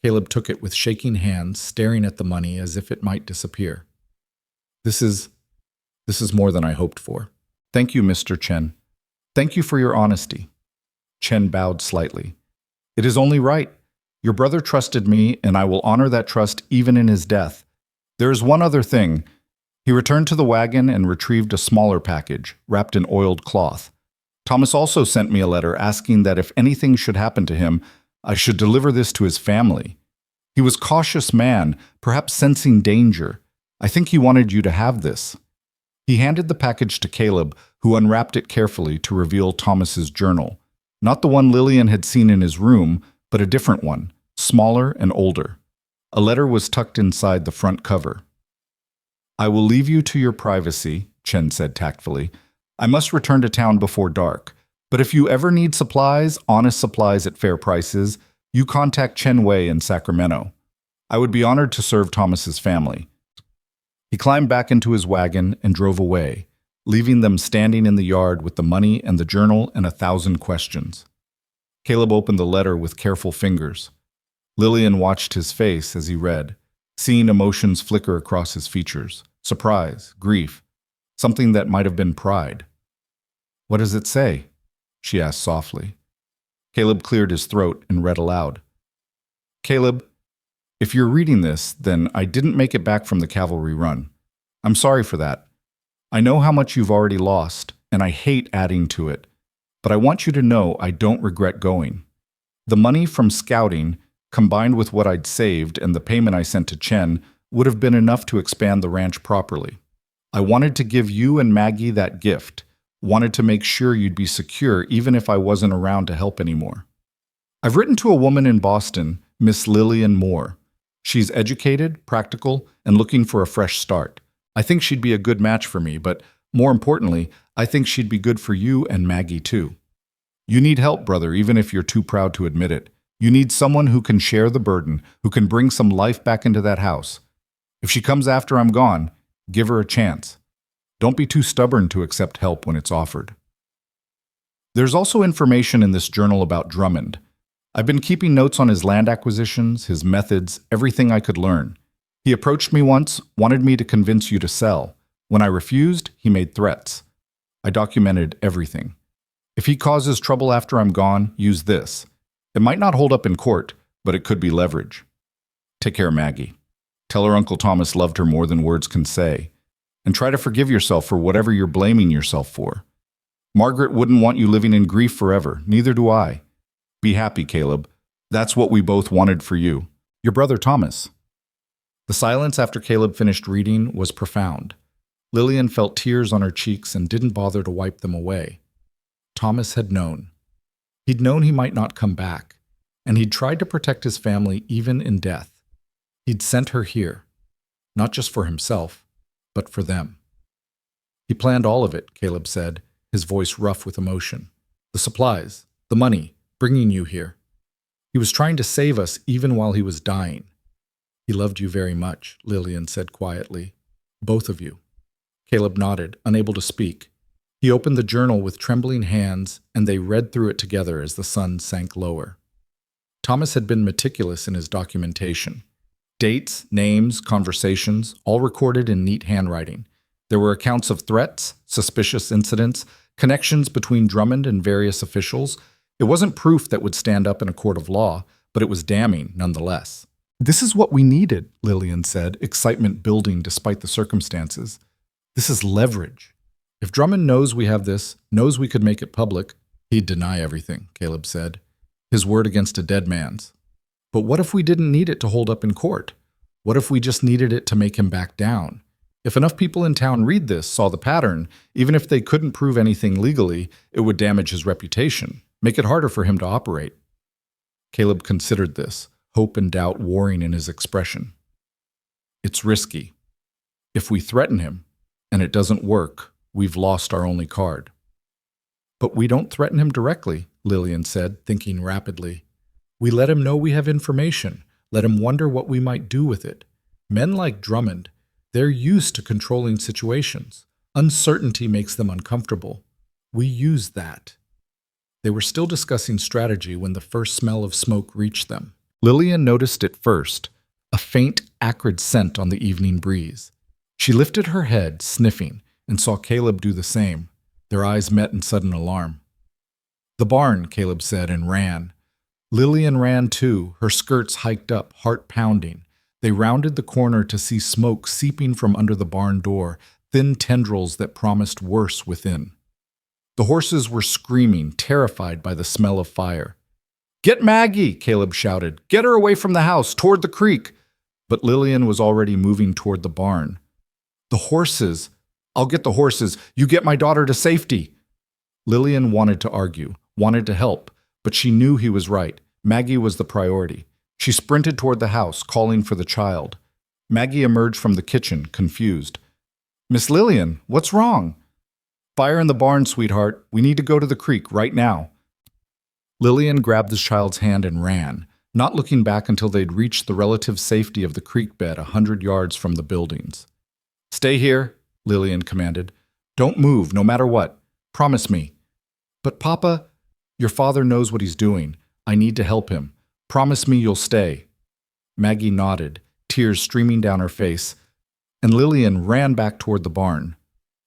Caleb took it with shaking hands, staring at the money as if it might disappear. This is more than I hoped for. Thank you, Mr. Chen. Thank you for your honesty." Chen bowed slightly. "It is only right. Your brother trusted me, and I will honor that trust even in his death. There is one other thing." He returned to the wagon and retrieved a smaller package, wrapped in oiled cloth. "Thomas also sent me a letter asking that if anything should happen to him, I should deliver this to his family. He was a cautious man, perhaps sensing danger. I think he wanted you to have this." He handed the package to Caleb, who unwrapped it carefully to reveal Thomas's journal. Not the one Lillian had seen in his room, but a different one, smaller and older. A letter was tucked inside the front cover. "I will leave you to your privacy," Chen said tactfully. "I must return to town before dark. But if you ever need supplies, honest supplies at fair prices, you contact Chen Wei in Sacramento. I would be honored to serve Thomas's family." He climbed back into his wagon and drove away, leaving them standing in the yard with the money and the journal and 1,000 questions. Caleb opened the letter with careful fingers. Lillian watched his face as he read, seeing emotions flicker across his features. Surprise, grief, something that might have been pride. "What does it say?" she asked softly. Caleb cleared his throat and read aloud. "Caleb, if you're reading this, then I didn't make it back from the cavalry run. I'm sorry for that. I know how much you've already lost, and I hate adding to it, but I want you to know I don't regret going. The money from scouting, combined with what I'd saved and the payment I sent to Chen, would have been enough to expand the ranch properly. I wanted to give you and Maggie that gift, wanted to make sure you'd be secure even if I wasn't around to help anymore. I've written to a woman in Boston, Miss Lillian Moore. She's educated, practical, and looking for a fresh start. I think she'd be a good match for me, but more importantly, I think she'd be good for you and Maggie too. You need help, brother, even if you're too proud to admit it. You need someone who can share the burden, who can bring some life back into that house. If she comes after I'm gone, give her a chance. Don't be too stubborn to accept help when it's offered." There's also information in this journal about Drummond. I've been keeping notes on his land acquisitions, his methods, everything I could learn. He approached me once, wanted me to convince you to sell. When I refused, he made threats. I documented everything. If he causes trouble after I'm gone, use this. It might not hold up in court, but it could be leverage. Take care of Maggie. Tell her Uncle Thomas loved her more than words can say. And try to forgive yourself for whatever you're blaming yourself for. Margaret wouldn't want you living in grief forever, neither do I. Be happy, Caleb. That's what we both wanted for you. Your brother Thomas. The silence after Caleb finished reading was profound. Lillian felt tears on her cheeks and didn't bother to wipe them away. Thomas had known. He'd known he might not come back, and he'd tried to protect his family even in death. He'd sent her here, not just for himself, but for them. He planned all of it, Caleb said, his voice rough with emotion. The supplies, the money, bringing you here. He was trying to save us even while he was dying. He loved you very much, Lillian said quietly. Both of you. Caleb nodded, unable to speak. He opened the journal with trembling hands, and they read through it together as the sun sank lower. Thomas had been meticulous in his documentation. Dates, names, conversations, all recorded in neat handwriting. There were accounts of threats, suspicious incidents, connections between Drummond and various officials. It wasn't proof that would stand up in a court of law, but it was damning nonetheless. This is what we needed, Lillian said, excitement building despite the circumstances. This is leverage. If Drummond knows we have this, knows we could make it public, he'd deny everything, Caleb said. His word against a dead man's. But what if we didn't need it to hold up in court? What if we just needed it to make him back down? If enough people in town read this, saw the pattern, even if they couldn't prove anything legally, it would damage his reputation, make it harder for him to operate. Caleb considered this, hope and doubt warring in his expression. It's risky. If we threaten him, and it doesn't work, we've lost our only card. But we don't threaten him directly, Lillian said, thinking rapidly. We let him know we have information, let him wonder what we might do with it. Men like Drummond, they're used to controlling situations. Uncertainty makes them uncomfortable. We use that. They were still discussing strategy when the first smell of smoke reached them. Lillian noticed it first, a faint, acrid scent on the evening breeze. She lifted her head, sniffing, and saw Caleb do the same. Their eyes met in sudden alarm. The barn, Caleb said, and ran. Lillian ran too, her skirts hiked up, heart pounding. They rounded the corner to see smoke seeping from under the barn door, thin tendrils that promised worse within. The horses were screaming, terrified by the smell of fire. Get Maggie, Caleb shouted. Get her away from the house, toward the creek. But Lillian was already moving toward the barn. The horses. I'll get the horses. You get my daughter to safety. Lillian wanted to argue, wanted to help, but she knew he was right. Maggie was the priority. She sprinted toward the house, calling for the child. Maggie emerged from the kitchen, confused. Miss Lillian, what's wrong? Fire in the barn, sweetheart. We need to go to the creek right now. Lillian grabbed the child's hand and ran, not looking back until they'd reached the relative safety of the creek bed 100 yards from the buildings. Stay here, Lillian commanded. Don't move, no matter what. Promise me. But Papa, your father knows what he's doing. I need to help him. Promise me you'll stay. Maggie nodded, tears streaming down her face, and Lillian ran back toward the barn.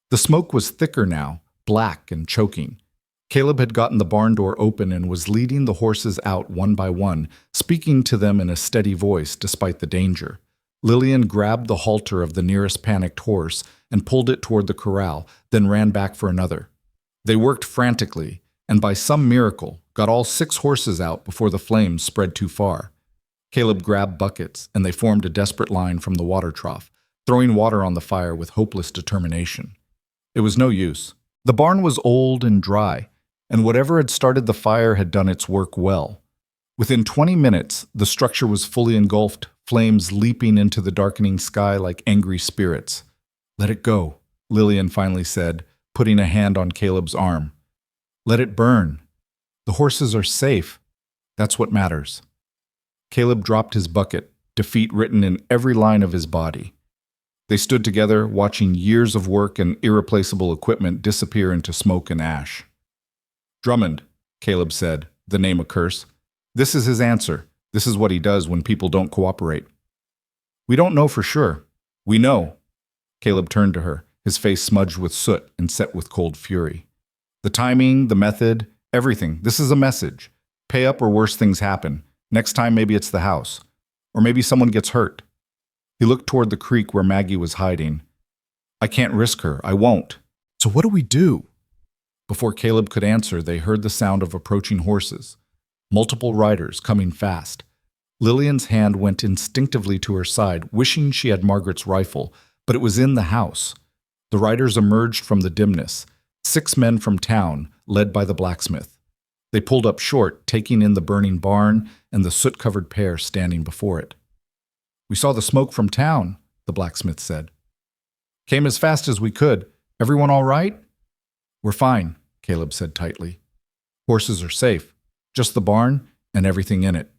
The smoke was thicker now, black and choking. Caleb had gotten the barn door open and was leading the horses out one by one, speaking to them in a steady voice despite the danger. Lillian grabbed the halter of the nearest panicked horse and pulled it toward the corral, then ran back for another. They worked frantically, and by some miracle, got all 6 horses out before the flames spread too far. Caleb grabbed buckets, and they formed a desperate line from the water trough, throwing water on the fire with hopeless determination. It was no use. The barn was old and dry, and whatever had started the fire had done its work well. Within 20 minutes, the structure was fully engulfed, flames leaping into the darkening sky like angry spirits. "Let it go," Lillian finally said, putting a hand on Caleb's arm. "Let it burn. The horses are safe. That's what matters." Caleb dropped his bucket, defeat written in every line of his body. They stood together, watching years of work and irreplaceable equipment disappear into smoke and ash. "Drummond," Caleb said, the name a curse. "This is his answer. This is what he does when people don't cooperate." "We don't know for sure. We know." Caleb turned to her, his face smudged with soot and set with cold fury. "The timing, the method, everything. This is a message. Pay up or worse things happen. Next time maybe it's the house. Or maybe someone gets hurt." He looked toward the creek where Maggie was hiding. "I can't risk her. I won't. So what do we do?" Before Caleb could answer, they heard the sound of approaching horses. Multiple riders coming fast. Lillian's hand went instinctively to her side, wishing she had Margaret's rifle, but it was in the house. The riders emerged from the dimness, 6 men from town, led by the blacksmith. They pulled up short, taking in the burning barn and the soot-covered pair standing before it. "We saw the smoke from town," the blacksmith said. "Came as fast as we could. Everyone all right?" "We're fine," Caleb said tightly. "Horses are safe. Just the barn and everything in it."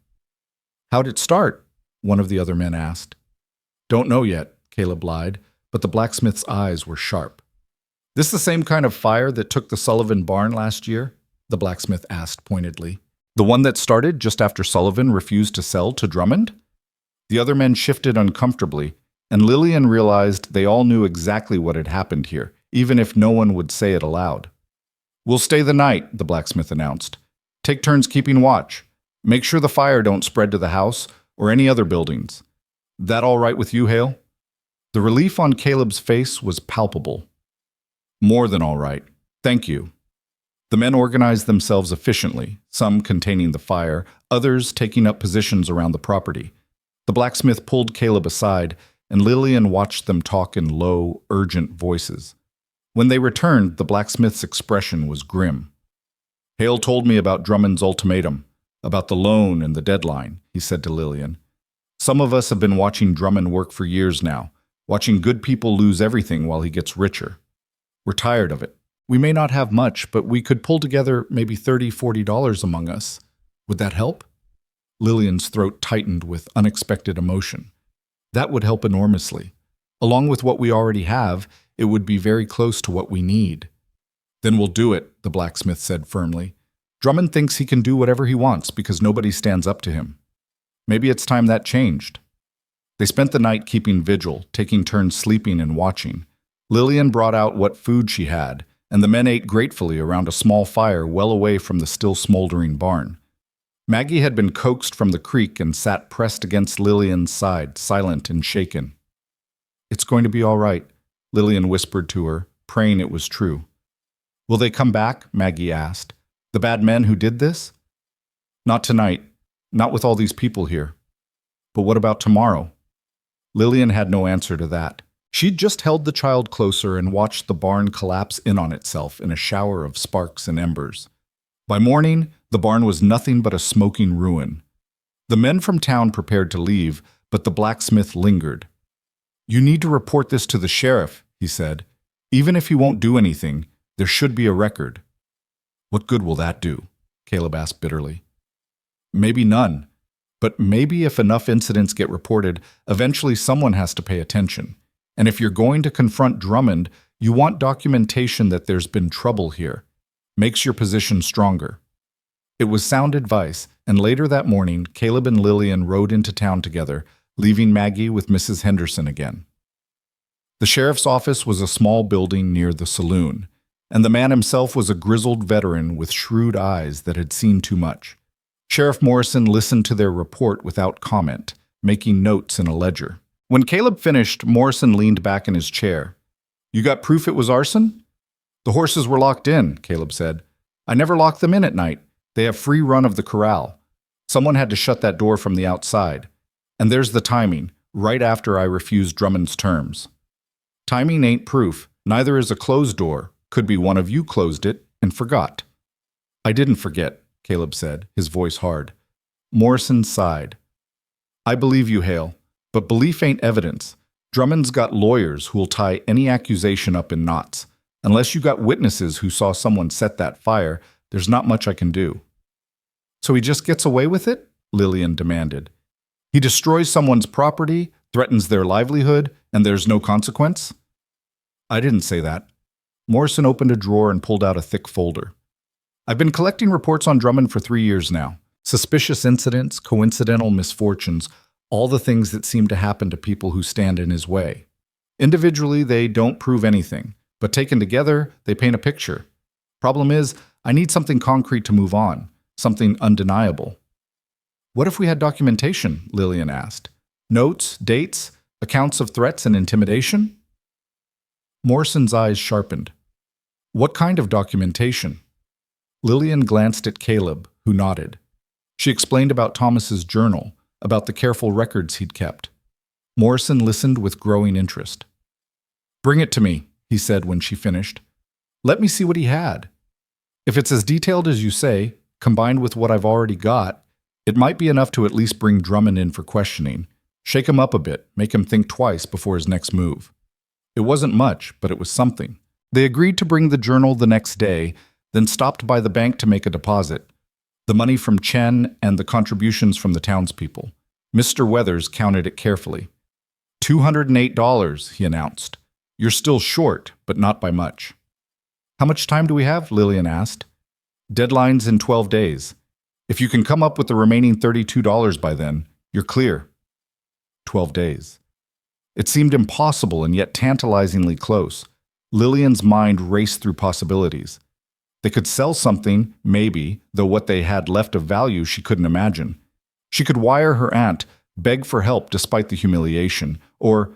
"How'd it start?" one of the other men asked. "Don't know yet," Caleb lied, but the blacksmith's eyes were sharp. "This the same kind of fire that took the Sullivan barn last year?" the blacksmith asked pointedly. "The one that started just after Sullivan refused to sell to Drummond?" The other men shifted uncomfortably, and Lillian realized they all knew exactly what had happened here, even if no one would say it aloud. "We'll stay the night," the blacksmith announced. "Take turns keeping watch. Make sure the fire don't spread to the house or any other buildings. That all right with you, Hale?" The relief on Caleb's face was palpable. "More than all right. Thank you." The men organized themselves efficiently, some containing the fire, others taking up positions around the property. The blacksmith pulled Caleb aside, and Lillian watched them talk in low, urgent voices. When they returned, the blacksmith's expression was grim. "Hale told me about Drummond's ultimatum, about the loan and the deadline," he said to Lillian. "Some of us have been watching Drummond work for years now, watching good people lose everything while he gets richer. We're tired of it. We may not have much, but we could pull together maybe $30, $40 among us. Would that help?" Lillian's throat tightened with unexpected emotion. "That would help enormously. Along with what we already have, it would be very close to what we need." "Then we'll do it," the blacksmith said firmly. "Drummond thinks he can do whatever he wants because nobody stands up to him. Maybe it's time that changed." They spent the night keeping vigil, taking turns sleeping and watching. Lillian brought out what food she had, and the men ate gratefully around a small fire well away from the still smoldering barn. Maggie had been coaxed from the creek and sat pressed against Lillian's side, silent and shaken. "It's going to be all right," Lillian whispered to her, praying it was true. "Will they come back?" Maggie asked. "The bad men who did this?" "Not tonight. Not with all these people here." "But what about tomorrow?" Lillian had no answer to that. She'd just held the child closer and watched the barn collapse in on itself in a shower of sparks and embers. By morning, the barn was nothing but a smoking ruin. The men from town prepared to leave, but the blacksmith lingered. "You need to report this to the sheriff," he said. "Even if he won't do anything, there should be a record." "What good will that do?" Caleb asked bitterly. "Maybe none. But maybe if enough incidents get reported, eventually someone has to pay attention. And if you're going to confront Drummond, you want documentation that there's been trouble here. Makes your position stronger." It was sound advice, and later that morning, Caleb and Lillian rode into town together, leaving Maggie with Mrs. Henderson again. The sheriff's office was a small building near the saloon, and the man himself was a grizzled veteran with shrewd eyes that had seen too much. Sheriff Morrison listened to their report without comment, making notes in a ledger. When Caleb finished, Morrison leaned back in his chair. "You got proof it was arson?" "The horses were locked in," Caleb said. "I never lock them in at night. They have free run of the corral. Someone had to shut that door from the outside. And there's the timing, right after I refused Drummond's terms. Timing ain't proof. Neither is a closed door. Could be one of you closed it and forgot." "I didn't forget," Caleb said, his voice hard. Morrison sighed. "I believe you, Hale, but belief ain't evidence. Drummond's got lawyers who'll tie any accusation up in knots. Unless you got witnesses who saw someone set that fire, there's not much I can do." "So he just gets away with it?" Lillian demanded. "He destroys someone's property, threatens their livelihood, and there's no consequence?" "I didn't say that." Morrison opened a drawer and pulled out a thick folder. "I've been collecting reports on Drummond for 3 years now. Suspicious incidents, coincidental misfortunes, all the things that seem to happen to people who stand in his way. Individually, they don't prove anything, but taken together, they paint a picture. Problem is, I need something concrete to move on, something undeniable." "What if we had documentation?" Lillian asked. "Notes, dates, accounts of threats and intimidation?" Morrison's eyes sharpened. "What kind of documentation?" Lillian glanced at Caleb, who nodded. She explained about Thomas's journal, about the careful records he'd kept. Morrison listened with growing interest. "Bring it to me," he said when she finished. "Let me see what he had. If it's as detailed as you say, combined with what I've already got, it might be enough to at least bring Drummond in for questioning. Shake him up a bit, make him think twice before his next move." It wasn't much, but it was something. They agreed to bring the journal the next day, then stopped by the bank to make a deposit. The money from Chen and the contributions from the townspeople. Mr. Weathers counted it carefully. $208, he announced. "You're still short, but not by much." "How much time do we have?" Lillian asked. "Deadline's in 12 days. If you can come up with the remaining $32 by then, you're clear." 12 days. It seemed impossible and yet tantalizingly close. Lillian's mind raced through possibilities. They could sell something, maybe, though what they had left of value she couldn't imagine. She could wire her aunt, beg for help despite the humiliation, or—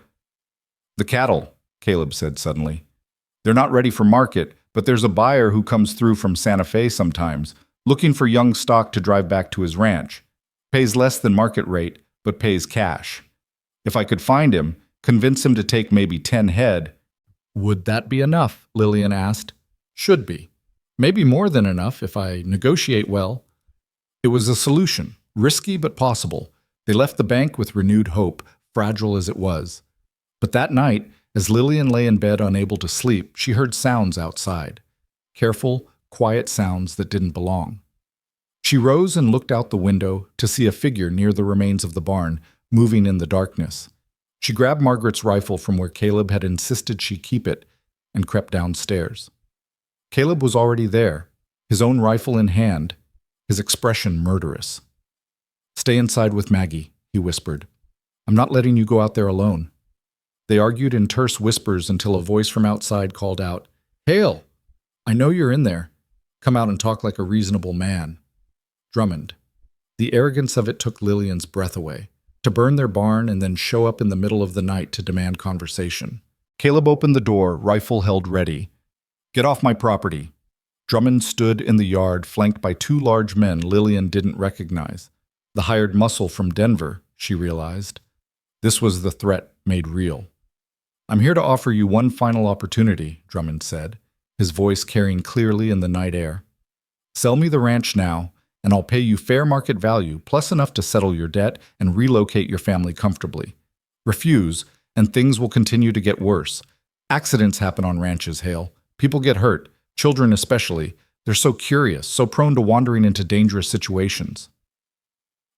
"The cattle," Caleb said suddenly. "They're not ready for market, but there's a buyer who comes through from Santa Fe sometimes, looking for young stock to drive back to his ranch. Pays less than market rate, but pays cash. If I could find him, convince him to take maybe 10 head. "Would that be enough?" Lillian asked. "Should be. Maybe more than enough if I negotiate well." It was a solution, risky but possible. They left the bank with renewed hope, fragile as it was. But that night, as Lillian lay in bed unable to sleep, she heard sounds outside. Careful, quiet sounds that didn't belong. She rose and looked out the window to see a figure near the remains of the barn, moving in the darkness. She grabbed Margaret's rifle from where Caleb had insisted she keep it and crept downstairs. Caleb was already there, his own rifle in hand, his expression murderous. "Stay inside with Maggie," he whispered. "I'm not letting you go out there alone." They argued in terse whispers until a voice from outside called out, "Hale! I know you're in there. Come out and talk like a reasonable man." Drummond. The arrogance of it took Lillian's breath away. To burn their barn and then show up in the middle of the night to demand conversation. Caleb opened the door, rifle held ready. "Get off my property." Drummond stood in the yard, flanked by 2 large men Lillian didn't recognize. The hired muscle from Denver, she realized. This was the threat made real. "I'm here to offer you one final opportunity," Drummond said, his voice carrying clearly in the night air. "Sell me the ranch now, and I'll pay you fair market value, plus enough to settle your debt and relocate your family comfortably. Refuse, and things will continue to get worse. Accidents happen on ranches, Hale. People get hurt, children especially. They're so curious, so prone to wandering into dangerous situations."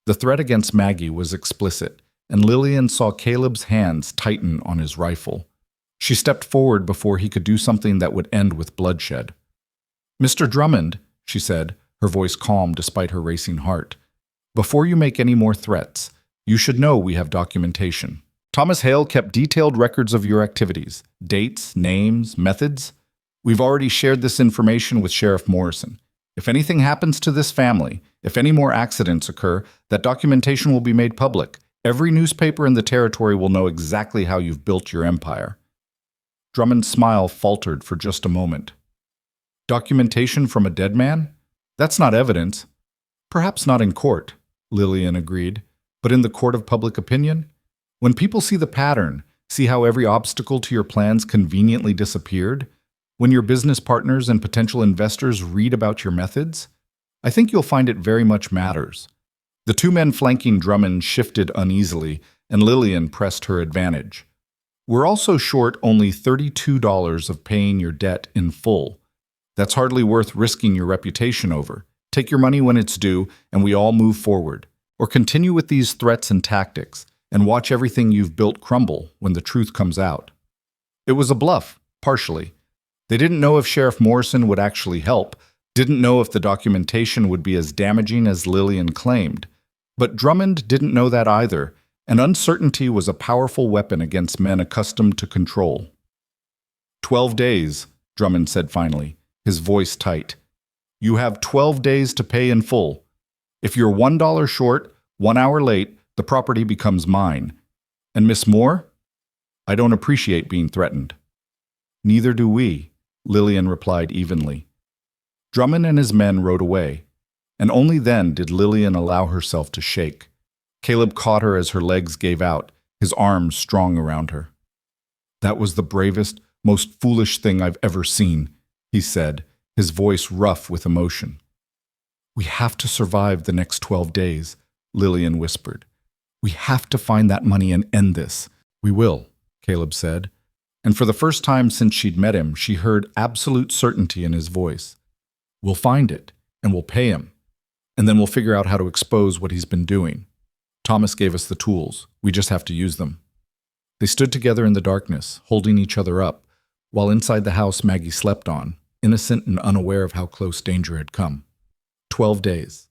The threat against Maggie was explicit, and Lillian saw Caleb's hands tighten on his rifle. She stepped forward before he could do something that would end with bloodshed. "Mr. Drummond," she said, her voice calm despite her racing heart, "before you make any more threats, You should know we have documentation. Thomas Hale kept detailed records of your activities, dates, names, methods. We've already shared this information with Sheriff Morrison. If anything happens to this family, if any more accidents occur, that documentation will be made public. Every newspaper in the territory will know exactly how you've built your empire. Drummond's smile faltered for just a moment. Documentation from a dead man? That's not evidence. Perhaps not in court, Lillian agreed, but in the court of public opinion? When people see the pattern, see how every obstacle to your plans conveniently disappeared, when your business partners and potential investors read about your methods, I think you'll find it very much matters. The two men flanking Drummond shifted uneasily, and Lillian pressed her advantage. We're also short only $32 of paying your debt in full. That's hardly worth risking your reputation over. Take your money when it's due, and we all move forward. Or continue with these threats and tactics, and watch everything you've built crumble when the truth comes out. It was a bluff, partially. They didn't know if Sheriff Morrison would actually help, didn't know if the documentation would be as damaging as Lillian claimed. But Drummond didn't know that either, and uncertainty was a powerful weapon against men accustomed to control. 12 days, Drummond said finally, his voice tight. You have 12 days to pay in full. If you're $1 short, 1 hour late, the property becomes mine. And Miss Moore? I don't appreciate being threatened. Neither do we, Lillian replied evenly. Drummond and his men rode away, and only then did Lillian allow herself to shake. Caleb caught her as her legs gave out, his arms strong around her. That was the bravest, most foolish thing I've ever seen, he said, his voice rough with emotion. We have to survive the next 12 days, Lillian whispered. We have to find that money and end this. We will, Caleb said. And for the first time since she'd met him, she heard absolute certainty in his voice. We'll find it, and we'll pay him. And then we'll figure out how to expose what he's been doing. Thomas gave us the tools. We just have to use them. They stood together in the darkness, holding each other up, while inside the house Maggie slept on, innocent and unaware of how close danger had come. 12 days.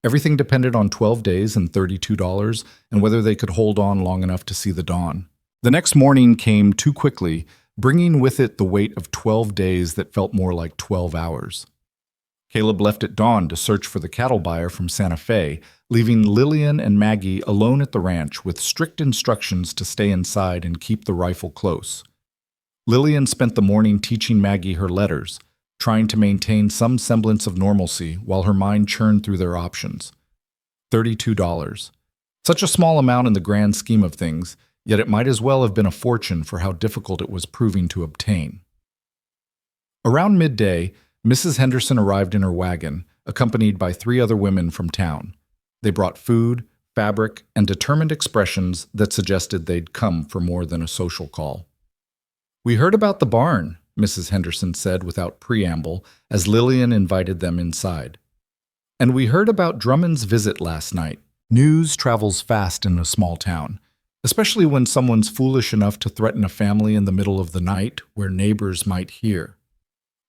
Everything depended on 12 days and $32, and whether they could hold on long enough to see the dawn. The next morning came too quickly, bringing with it the weight of 12 days that felt more like 12 hours. Caleb left at dawn to search for the cattle buyer from Santa Fe, leaving Lillian and Maggie alone at the ranch with strict instructions to stay inside and keep the rifle close. Lillian spent the morning teaching Maggie her letters, trying to maintain some semblance of normalcy while her mind churned through their options. $32. Such a small amount in the grand scheme of things, yet it might as well have been a fortune for how difficult it was proving to obtain. Around midday, Mrs. Henderson arrived in her wagon, accompanied by 3 other women from town. They brought food, fabric, and determined expressions that suggested they'd come for more than a social call. We heard about the barn, Mrs. Henderson said without preamble, as Lillian invited them inside. And we heard about Drummond's visit last night. News travels fast in a small town, especially when someone's foolish enough to threaten a family in the middle of the night where neighbors might hear.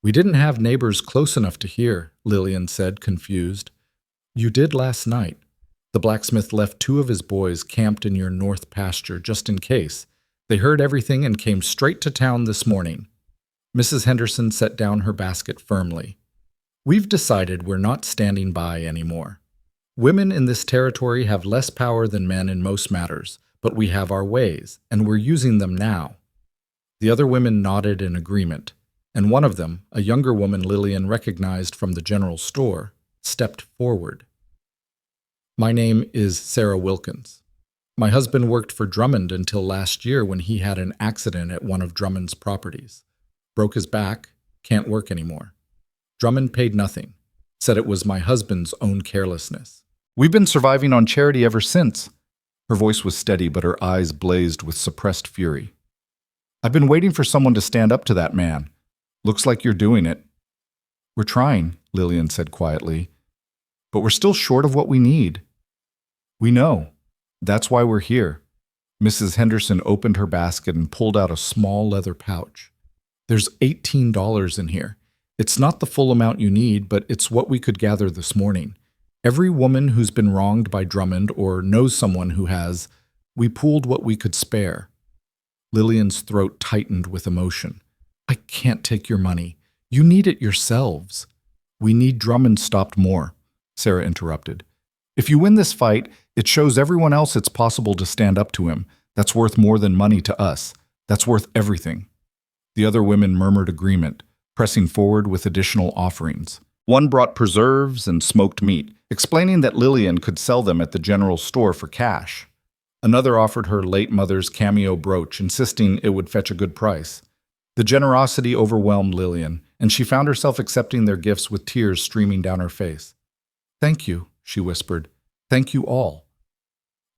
We didn't have neighbors close enough to hear, Lillian said, confused. You did last night. The blacksmith left 2 of his boys camped in your north pasture just in case. They heard everything and came straight to town this morning. Mrs. Henderson set down her basket firmly. We've decided we're not standing by anymore. Women in this territory have less power than men in most matters, but we have our ways, and we're using them now. The other women nodded in agreement, and one of them, a younger woman Lillian recognized from the general store, stepped forward. My name is Sarah Wilkins. My husband worked for Drummond until last year when he had an accident at one of Drummond's properties. Broke his back, can't work anymore. Drummond paid nothing, said it was my husband's own carelessness. We've been surviving on charity ever since. Her voice was steady, but her eyes blazed with suppressed fury. I've been waiting for someone to stand up to that man. Looks like you're doing it. We're trying, Lillian said quietly, but we're still short of what we need. We know. That's why we're here. Mrs. Henderson opened her basket and pulled out a small leather pouch. There's $18 in here. It's not the full amount you need, but it's what we could gather this morning. Every woman who's been wronged by Drummond or knows someone who has, we pooled what we could spare. Lillian's throat tightened with emotion. I can't take your money. You need it yourselves. We need Drummond stopped more, Sarah interrupted. If you win this fight, it shows everyone else it's possible to stand up to him. That's worth more than money to us. That's worth everything. The other women murmured agreement, pressing forward with additional offerings. One brought preserves and smoked meat, explaining that Lillian could sell them at the general store for cash. Another offered her late mother's cameo brooch, insisting it would fetch a good price. The generosity overwhelmed Lillian, and she found herself accepting their gifts with tears streaming down her face. Thank you, she whispered. Thank you all.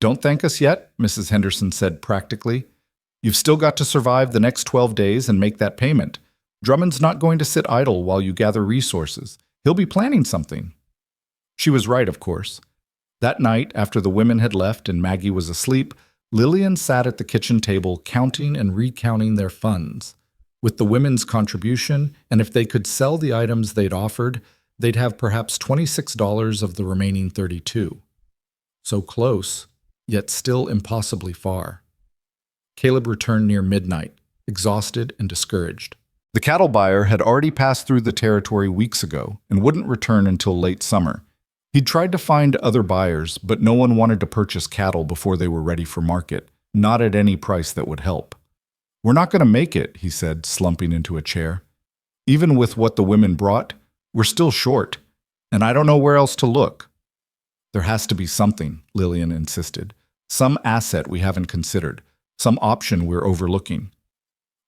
Don't thank us yet, Mrs. Henderson said practically. You've still got to survive the next 12 days and make that payment. Drummond's not going to sit idle while you gather resources. He'll be planning something. She was right, of course. That night, after the women had left and Maggie was asleep, Lillian sat at the kitchen table counting and recounting their funds. With the women's contribution, and if they could sell the items they'd offered, they'd have perhaps $26 of the remaining $32. So close, yet still impossibly far. Caleb returned near midnight, exhausted and discouraged. The cattle buyer had already passed through the territory weeks ago and wouldn't return until late summer. He'd tried to find other buyers, but no one wanted to purchase cattle before they were ready for market, not at any price that would help. We're not going to make it, he said, slumping into a chair. Even with what the women brought, we're still short, and I don't know where else to look. There has to be something, Lillian insisted. Some asset we haven't considered, some option we're overlooking.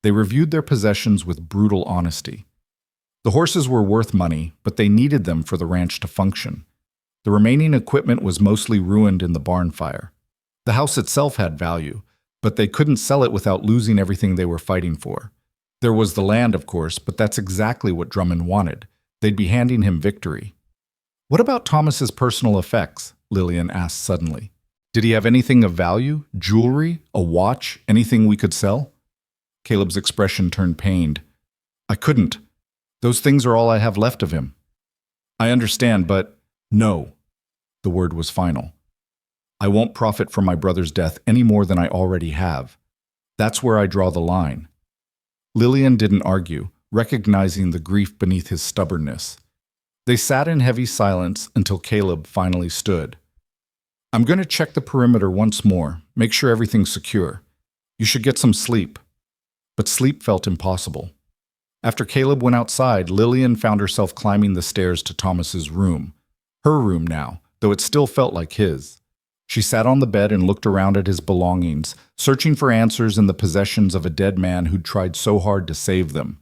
They reviewed their possessions with brutal honesty. The horses were worth money, but they needed them for the ranch to function. The remaining equipment was mostly ruined in the barn fire. The house itself had value, but they couldn't sell it without losing everything they were fighting for. There was the land, of course, but that's exactly what Drummond wanted. They'd be handing him victory. What about Thomas's personal effects? Lillian asked suddenly. Did he have anything of value? Jewelry? A watch? Anything we could sell? Caleb's expression turned pained. I couldn't. Those things are all I have left of him. I understand, but no. The word was final. I won't profit from my brother's death any more than I already have. That's where I draw the line. Lillian didn't argue, recognizing the grief beneath his stubbornness. They sat in heavy silence until Caleb finally stood. I'm going to check the perimeter once more, make sure everything's secure. You should get some sleep. But sleep felt impossible. After Caleb went outside, Lillian found herself climbing the stairs to Thomas's room. Her room now, though it still felt like his. She sat on the bed and looked around at his belongings, searching for answers in the possessions of a dead man who'd tried so hard to save them.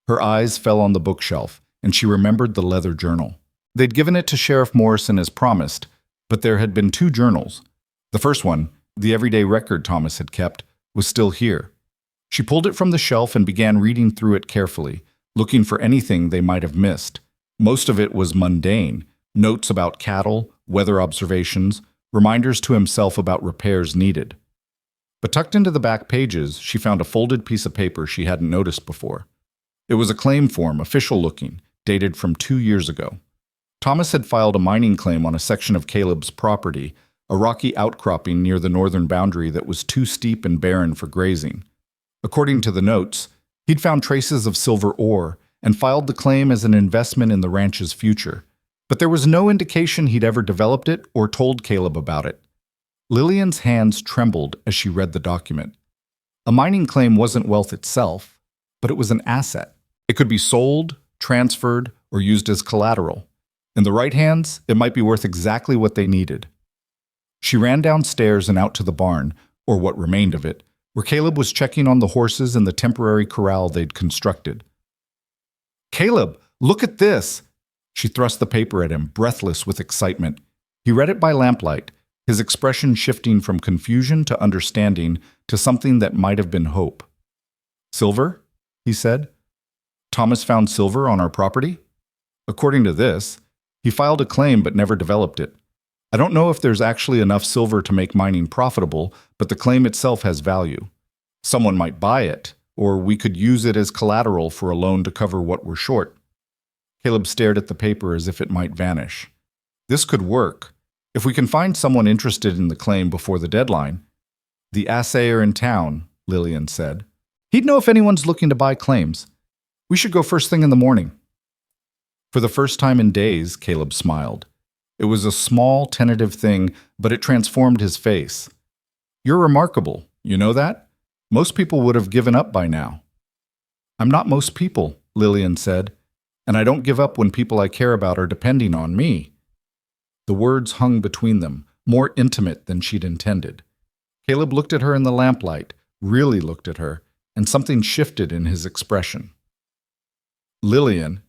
Her eyes fell on the bookshelf, and she remembered the leather journal. They'd given it to Sheriff Morrison as promised, but there had been 2 journals. The first one, the everyday record Thomas had kept, was still here. She pulled it from the shelf and began reading through it carefully, looking for anything they might have missed. Most of it was mundane, notes about cattle, weather observations, reminders to himself about repairs needed. But tucked into the back pages, she found a folded piece of paper she hadn't noticed before. It was a claim form, official-looking, dated from 2 years ago. Thomas had filed a mining claim on a section of Caleb's property, a rocky outcropping near the northern boundary that was too steep and barren for grazing. According to the notes, he'd found traces of silver ore and filed the claim as an investment in the ranch's future. But there was no indication he'd ever developed it or told Caleb about it. Lillian's hands trembled as she read the document. A mining claim wasn't wealth itself, but it was an asset. It could be sold, transferred, or used as collateral. In the right hands, it might be worth exactly what they needed. She ran downstairs and out to the barn, or what remained of it, where Caleb was checking on the horses in the temporary corral they'd constructed. Caleb, look at this! She thrust the paper at him, breathless with excitement. He read it by lamplight, his expression shifting from confusion to understanding to something that might have been hope. Silver? He said. Thomas found silver on our property? According to this, he filed a claim but never developed it. I don't know if there's actually enough silver to make mining profitable, but the claim itself has value. Someone might buy it, or we could use it as collateral for a loan to cover what we're short. Caleb stared at the paper as if it might vanish. This could work. If we can find someone interested in the claim before the deadline. The assayer in town, Lillian said. He'd know if anyone's looking to buy claims. We should go first thing in the morning. For the first time in days, Caleb smiled. It was a small, tentative thing, but it transformed his face. You're remarkable, you know that? Most people would have given up by now. I'm not most people, Lillian said, and I don't give up when people I care about are depending on me. The words hung between them, more intimate than she'd intended. Caleb looked at her in the lamplight, really looked at her, and something shifted in his expression. Lillian,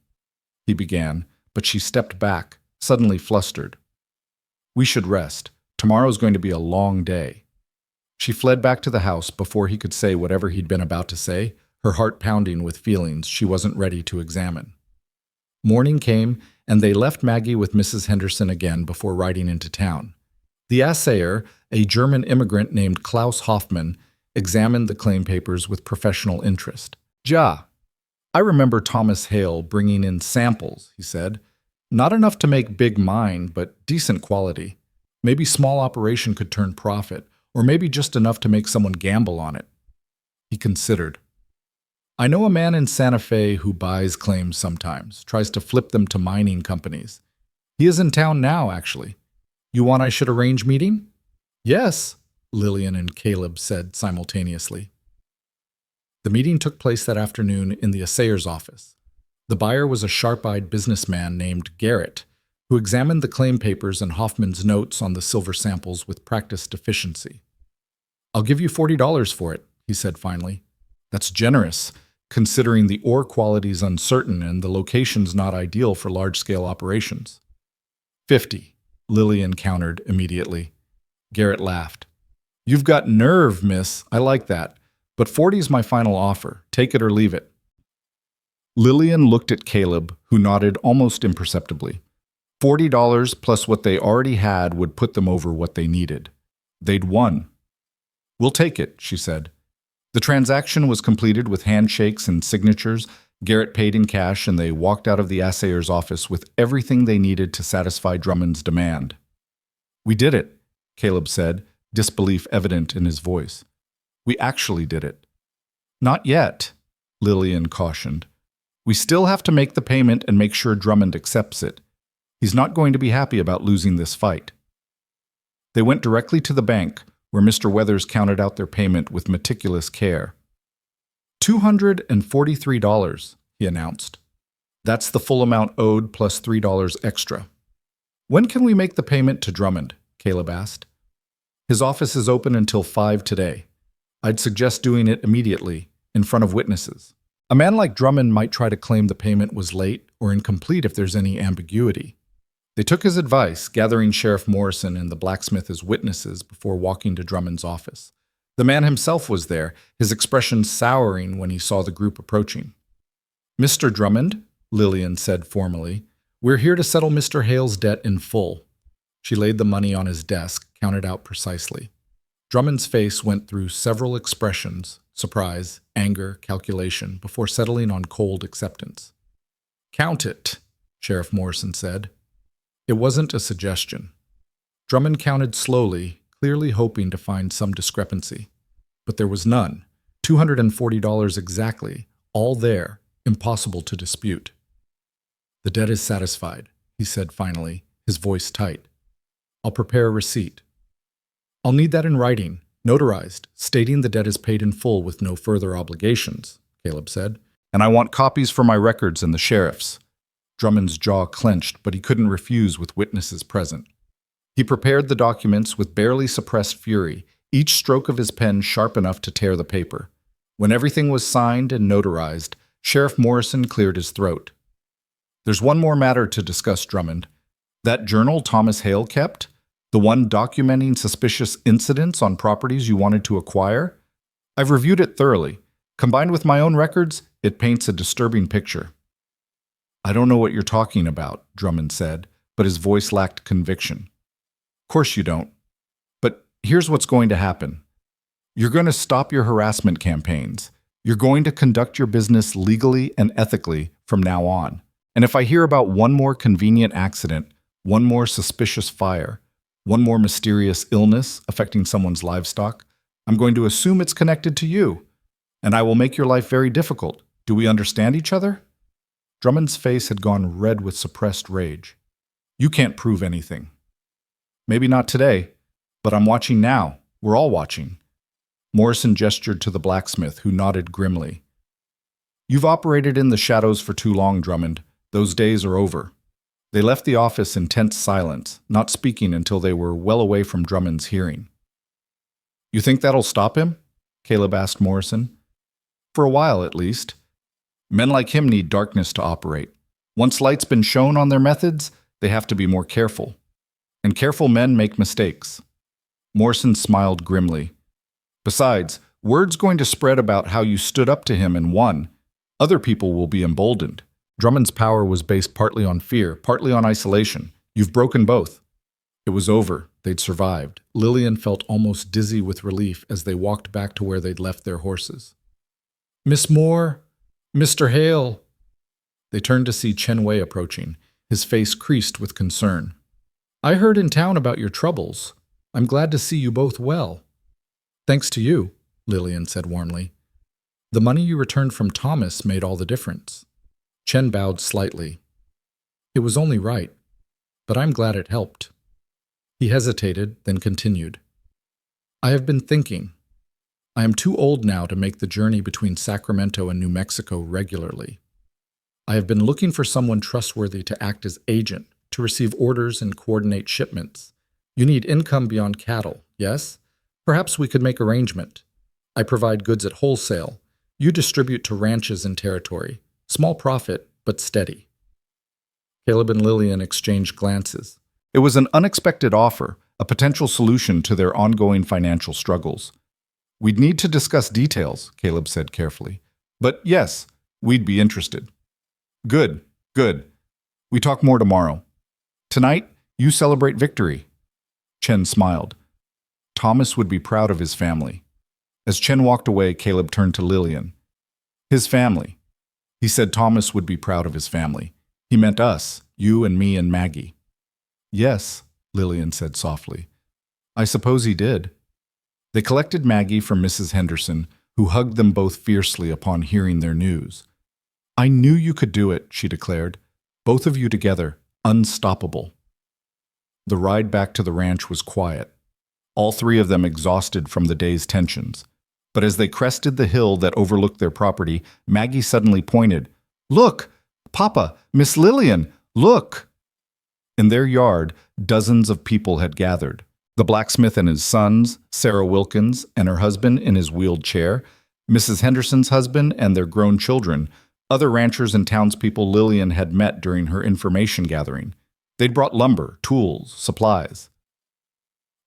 he began, but she stepped back, suddenly flustered. We should rest. Tomorrow's going to be a long day. She fled back to the house before he could say whatever he'd been about to say, her heart pounding with feelings she wasn't ready to examine. Morning came, and they left Maggie with Mrs. Henderson again before riding into town. The assayer, a German immigrant named Klaus Hoffmann, examined the claim papers with professional interest. I remember Thomas Hale bringing in samples, he said. Not enough to make big mine, but decent quality. Maybe small operation could turn profit, or maybe just enough to make someone gamble on it. He considered. I know a man in Santa Fe who buys claims sometimes, tries to flip them to mining companies. He is in town now, actually. You want I should arrange meeting? Yes, Lillian and Caleb said simultaneously. The meeting took place that afternoon in the assayer's office. The buyer was a sharp-eyed businessman named Garrett, who examined the claim papers and Hoffman's notes on the silver samples with practiced efficiency. I'll give you $40 for it, he said finally. That's generous, considering the ore quality's uncertain and the location's not ideal for large-scale operations. 50, Lillian countered immediately. Garrett laughed. You've got nerve, miss. I like that. But 40's my final offer. Take it or leave it. Lillian looked at Caleb, who nodded almost imperceptibly. $40 plus what they already had would put them over what they needed. They'd won. We'll take it, she said. The transaction was completed with handshakes and signatures. Garrett paid in cash, and they walked out of the assayer's office with everything they needed to satisfy Drummond's demand. We did it, Caleb said, disbelief evident in his voice. We actually did it. Not yet, Lillian cautioned. We still have to make the payment and make sure Drummond accepts it. He's not going to be happy about losing this fight. They went directly to the bank, where Mr. Weathers counted out their payment with meticulous care. $243, he announced. That's the full amount owed plus $3 extra. When can we make the payment to Drummond? Caleb asked. His office is open until 5 today. I'd suggest doing it immediately, in front of witnesses. A man like Drummond might try to claim the payment was late or incomplete if there's any ambiguity. They took his advice, gathering Sheriff Morrison and the blacksmith as witnesses before walking to Drummond's office. The man himself was there, his expression souring when he saw the group approaching. Mr. Drummond, Lillian said formally, we're here to settle Mr. Hale's debt in full. She laid the money on his desk, counted out precisely. Drummond's face went through several expressions, surprise, anger, calculation, before settling on cold acceptance. Count it, Sheriff Morrison said. It wasn't a suggestion. Drummond counted slowly, clearly hoping to find some discrepancy. But there was none. $240 exactly, all there, impossible to dispute. The debt is satisfied, he said finally, his voice tight. I'll prepare a receipt. I'll need that in writing, notarized, stating the debt is paid in full with no further obligations, Caleb said. And I want copies for my records and the sheriff's. Drummond's jaw clenched, but he couldn't refuse with witnesses present. He prepared the documents with barely suppressed fury, each stroke of his pen sharp enough to tear the paper. When everything was signed and notarized, Sheriff Morrison cleared his throat. There's one more matter to discuss, Drummond. That journal Thomas Hale kept? The one documenting suspicious incidents on properties you wanted to acquire? I've reviewed it thoroughly. Combined with my own records, it paints a disturbing picture. I don't know what you're talking about, Drummond said, but his voice lacked conviction. Of course you don't. But here's what's going to happen. You're going to stop your harassment campaigns. You're going to conduct your business legally and ethically from now on. And if I hear about one more convenient accident, One more suspicious fire. One more mysterious illness affecting someone's livestock. I'm going to assume it's connected to you, and I will make your life very difficult. Do we understand each other?" Drummond's face had gone red with suppressed rage. "You can't prove anything." "Maybe not today, but I'm watching now. We're all watching." Morrison gestured to the blacksmith, who nodded grimly. "You've operated in the shadows for too long, Drummond. Those days are over." They left the office in tense silence, not speaking until they were well away from Drummond's hearing. "You think that'll stop him?" Caleb asked Morrison. "For a while, at least. Men like him need darkness to operate. Once light's been shown on their methods, they have to be more careful. And careful men make mistakes." Morrison smiled grimly. "Besides, word's going to spread about how you stood up to him and won. Other people will be emboldened. Drummond's power was based partly on fear, partly on isolation. You've broken both." It was over. They'd survived. Lillian felt almost dizzy with relief as they walked back to where they'd left their horses. "Miss Moore, Mr. Hale." They turned to see Chen Wei approaching, his face creased with concern. "I heard in town about your troubles. I'm glad to see you both well." "Thanks to you," Lillian said warmly. "The money you returned from Thomas made all the difference." Chen bowed slightly. "It was only right, but I'm glad it helped." He hesitated, then continued. "I have been thinking. I am too old now to make the journey between Sacramento and New Mexico regularly. I have been looking for someone trustworthy to act as agent, to receive orders and coordinate shipments. You need income beyond cattle, yes? Perhaps we could make arrangement. I provide goods at wholesale. You distribute to ranches and territory. Small profit, but steady." Caleb and Lillian exchanged glances. It was an unexpected offer, a potential solution to their ongoing financial struggles. "We'd need to discuss details," Caleb said carefully. "But yes, we'd be interested." "Good, good. We talk more tomorrow. Tonight, you celebrate victory." Chen smiled. Thomas would be proud of his family. As Chen walked away, Caleb turned to Lillian. "His family." He said Thomas would be proud of his family. He meant us, you and me and Maggie. "Yes," Lillian said softly. "I suppose he did." They collected Maggie from Mrs. Henderson, who hugged them both fiercely upon hearing their news. "I knew you could do it," she declared. "Both of you together, unstoppable." The ride back to the ranch was quiet. All three of them exhausted from the day's tensions. But as they crested the hill that overlooked their property, Maggie suddenly pointed. "Look! Papa! Miss Lillian! Look!" In their yard, dozens of people had gathered. The blacksmith and his sons, Sarah Wilkins and her husband in his wheeled chair, Mrs. Henderson's husband and their grown children, other ranchers and townspeople Lillian had met during her information gathering. They'd brought lumber, tools, supplies.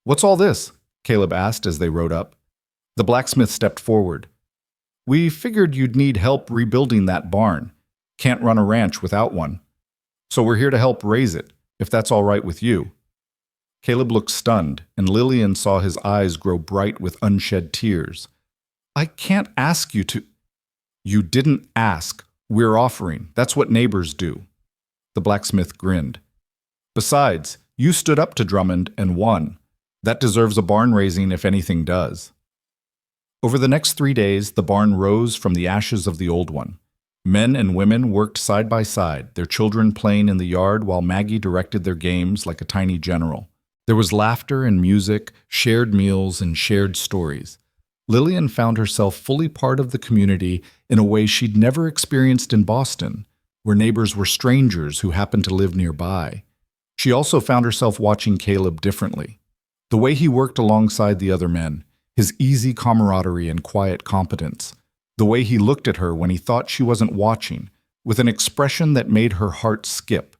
"What's all this?" Caleb asked as they rode up. The blacksmith stepped forward. "We figured you'd need help rebuilding that barn. Can't run a ranch without one. So we're here to help raise it, if that's all right with you." Caleb looked stunned, and Lillian saw his eyes grow bright with unshed tears. "I can't ask you to—" "You didn't ask. We're offering. That's what neighbors do." The blacksmith grinned. "Besides, you stood up to Drummond and won. That deserves a barn raising if anything does." Over the next 3 days, the barn rose from the ashes of the old one. Men and women worked side by side, their children playing in the yard while Maggie directed their games like a tiny general. There was laughter and music, shared meals, and shared stories. Lillian found herself fully part of the community in a way she'd never experienced in Boston, where neighbors were strangers who happened to live nearby. She also found herself watching Caleb differently. The way he worked alongside the other men, his easy camaraderie and quiet competence, the way he looked at her when he thought she wasn't watching, with an expression that made her heart skip,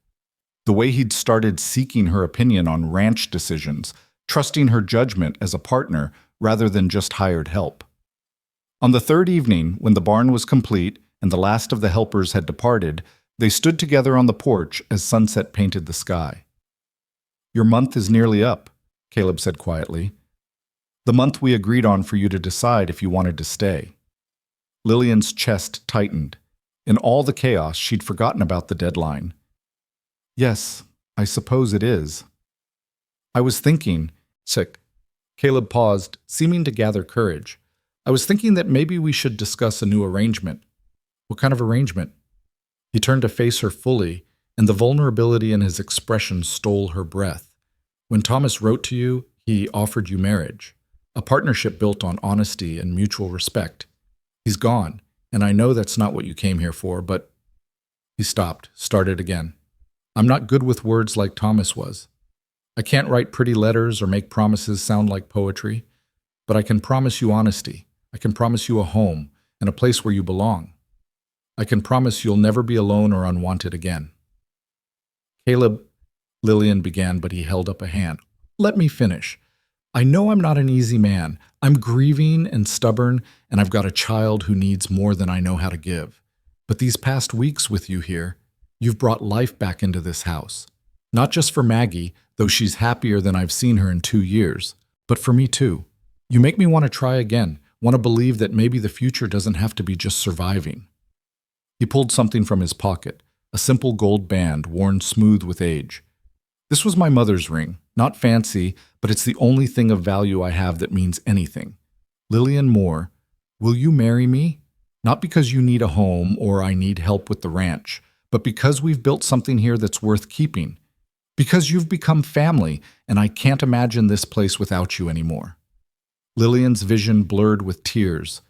the way he'd started seeking her opinion on ranch decisions, trusting her judgment as a partner rather than just hired help. On the third evening, when the barn was complete and the last of the helpers had departed, they stood together on the porch as sunset painted the sky. "Your month is nearly up," Caleb said quietly. "The month we agreed on for you to decide if you wanted to stay." Lillian's chest tightened. In all the chaos, she'd forgotten about the deadline. "Yes, I suppose it is. I was thinking, sick. Caleb paused, seeming to gather courage. I was thinking that maybe we should discuss a new arrangement. What kind of arrangement? He turned to face her fully, and the vulnerability in his expression stole her breath. When Thomas wrote to you, he offered you marriage, a partnership built on honesty and mutual respect. He's gone, and I know that's not what you came here for, but... He stopped, started again. I'm not good with words like Thomas was. I can't write pretty letters or make promises sound like poetry, but I can promise you honesty. I can promise you a home and a place where you belong. I can promise you'll never be alone or unwanted again. Caleb, Lillian began, but he held up a hand. Let me finish. I know I'm not an easy man. I'm grieving and stubborn, and I've got a child who needs more than I know how to give. But these past weeks with you here, you've brought life back into this house. Not just for Maggie, though she's happier than I've seen her in 2 years, but for me too. You make me want to try again, want to believe that maybe the future doesn't have to be just surviving. He pulled something from his pocket, a simple gold band worn smooth with age. This was my mother's ring, not fancy, but it's the only thing of value I have that means anything. Lillian Moore, will you marry me? Not because you need a home or I need help with the ranch, but because we've built something here that's worth keeping. Because you've become family, and I can't imagine this place without you anymore. Lillian's vision blurred with tears.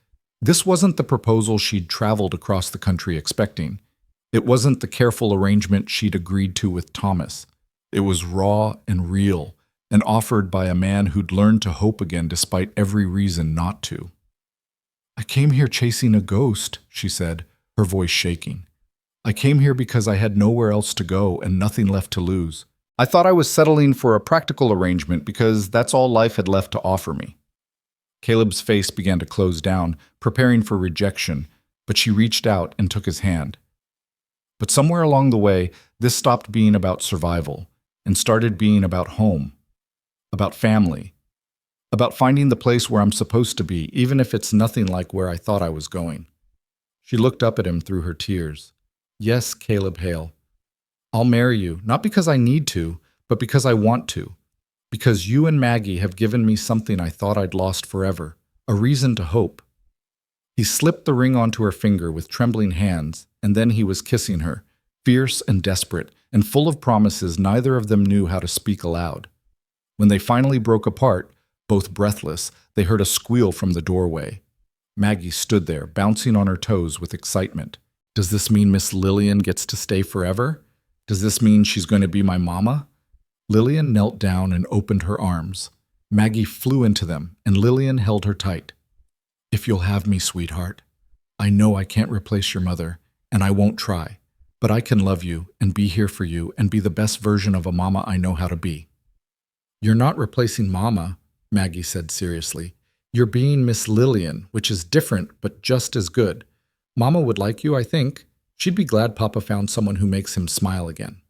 This wasn't the proposal she'd traveled across the country expecting. It wasn't the careful arrangement she'd agreed to with Thomas. It was raw and real, and offered by a man who'd learned to hope again despite every reason not to. I came here chasing a ghost, she said, her voice shaking. I came here because I had nowhere else to go and nothing left to lose. I thought I was settling for a practical arrangement because that's all life had left to offer me. Caleb's face began to close down, preparing for rejection, but she reached out and took his hand. But somewhere along the way, this stopped being about survival and started being about home, about family, about finding the place where I'm supposed to be, even if it's nothing like where I thought I was going. She looked up at him through her tears. Yes, Caleb Hale. I'll marry you, not because I need to, but because I want to. Because you and Maggie have given me something I thought I'd lost forever, a reason to hope. He slipped the ring onto her finger with trembling hands, and then he was kissing her, fierce and desperate, and full of promises neither of them knew how to speak aloud. When they finally broke apart, both breathless, they heard a squeal from the doorway. Maggie stood there, bouncing on her toes with excitement. Does this mean Miss Lillian gets to stay forever? Does this mean she's going to be my mama? Lillian knelt down and opened her arms. Maggie flew into them, and Lillian held her tight. If you'll have me, sweetheart. I know I can't replace your mother, and I won't try, but I can love you and be here for you and be the best version of a mama I know how to be. You're not replacing Mama, Maggie said seriously. You're being Miss Lillian, which is different but just as good. Mama would like you, I think. She'd be glad Papa found someone who makes him smile again.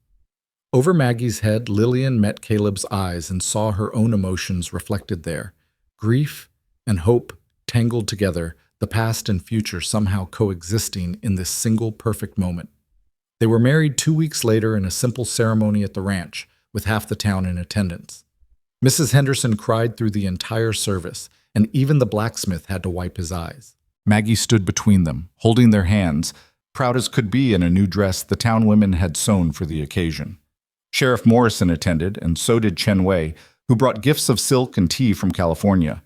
Over Maggie's head, Lillian met Caleb's eyes and saw her own emotions reflected there. Grief and hope tangled together, the past and future somehow coexisting in this single perfect moment. They were married 2 weeks later in a simple ceremony at the ranch, with half the town in attendance. Mrs. Henderson cried through the entire service, and even the blacksmith had to wipe his eyes. Maggie stood between them, holding their hands, proud as could be in a new dress the town women had sewn for the occasion. Sheriff Morrison attended, and so did Chen Wei, who brought gifts of silk and tea from California.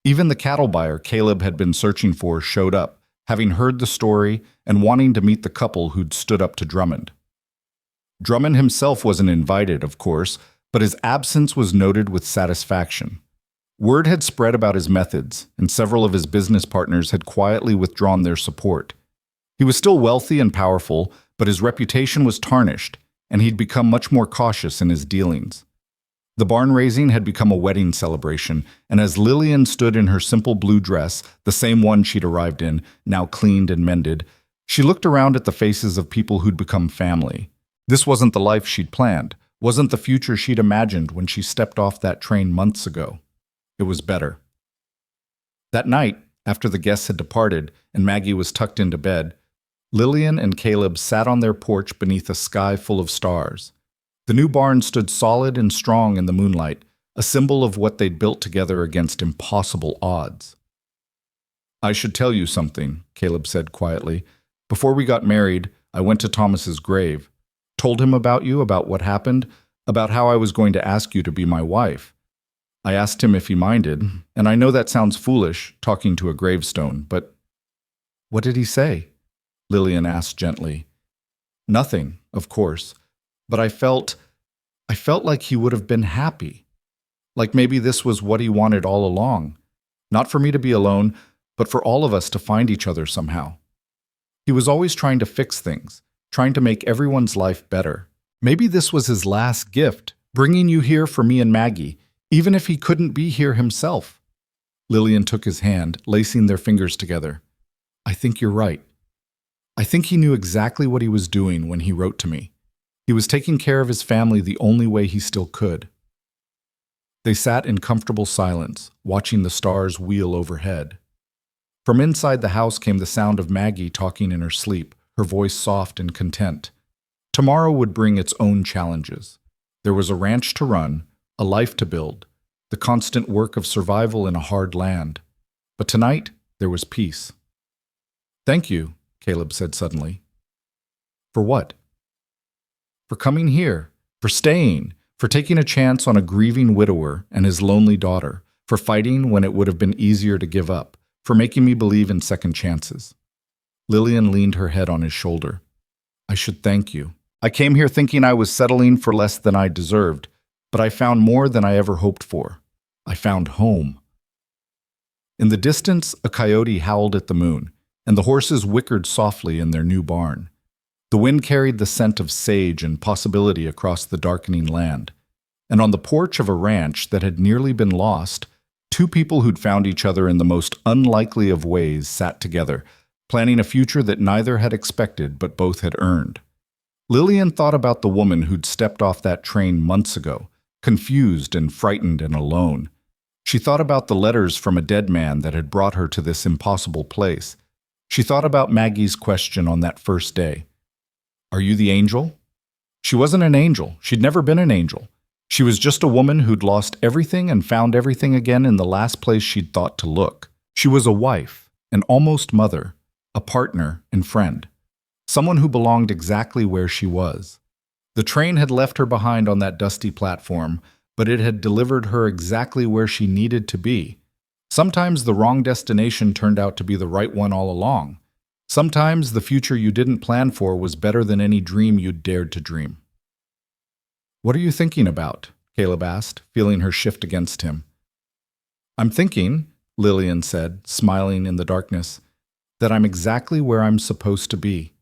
Even the cattle buyer Caleb had been searching for showed up, having heard the story and wanting to meet the couple who'd stood up to Drummond. Drummond himself wasn't invited, of course, but his absence was noted with satisfaction. Word had spread about his methods, and several of his business partners had quietly withdrawn their support. He was still wealthy and powerful, but his reputation was tarnished, and he'd become much more cautious in his dealings. The barn raising had become a wedding celebration, and as Lillian stood in her simple blue dress, the same one she'd arrived in, now cleaned and mended, she looked around at the faces of people who'd become family. This wasn't the life she'd planned, wasn't the future she'd imagined when she stepped off that train months ago. It was better. That night, after the guests had departed and Maggie was tucked into bed, Lillian and Caleb sat on their porch beneath a sky full of stars. The new barn stood solid and strong in the moonlight, a symbol of what they'd built together against impossible odds. "I should tell you something," Caleb said quietly. "Before we got married, I went to Thomas's grave, told him about you, about what happened, about how I was going to ask you to be my wife. I asked him if he minded, and I know that sounds foolish, talking to a gravestone, but—" "What did he say?" Lillian asked gently. "Nothing, of course, but I felt like he would have been happy. Like maybe this was what he wanted all along. Not for me to be alone, but for all of us to find each other somehow. He was always trying to fix things, trying to make everyone's life better. Maybe this was his last gift, bringing you here for me and Maggie, even if he couldn't be here himself." Lillian took his hand, lacing their fingers together. "I think you're right. I think he knew exactly what he was doing when he wrote to me. He was taking care of his family the only way he still could." They sat in comfortable silence, watching the stars wheel overhead. From inside the house came the sound of Maggie talking in her sleep, her voice soft and content. Tomorrow would bring its own challenges. There was a ranch to run, a life to build, the constant work of survival in a hard land. But tonight, there was peace. "Thank you," Caleb said suddenly. "For what?" "For coming here, for staying, for taking a chance on a grieving widower and his lonely daughter, for fighting when it would have been easier to give up, for making me believe in second chances." Lillian leaned her head on his shoulder. "I should thank you. I came here thinking I was settling for less than I deserved, but I found more than I ever hoped for. I found home." In the distance, a coyote howled at the moon, and the horses whickered softly in their new barn. The wind carried the scent of sage and possibility across the darkening land. And on the porch of a ranch that had nearly been lost, two people who'd found each other in the most unlikely of ways sat together, planning a future that neither had expected but both had earned. Lillian thought about the woman who'd stepped off that train months ago, confused and frightened and alone. She thought about the letters from a dead man that had brought her to this impossible place. She thought about Maggie's question on that first day. "Are you the angel?" She wasn't an angel. She'd never been an angel. She was just a woman who'd lost everything and found everything again in the last place she'd thought to look. She was a wife, an almost mother, a partner and friend. Someone who belonged exactly where she was. The train had left her behind on that dusty platform, but it had delivered her exactly where she needed to be. Sometimes the wrong destination turned out to be the right one all along. Sometimes the future you didn't plan for was better than any dream you'd dared to dream. "What are you thinking about?" Caleb asked, feeling her shift against him. "I'm thinking," Lillian said, smiling in the darkness, "that I'm exactly where I'm supposed to be.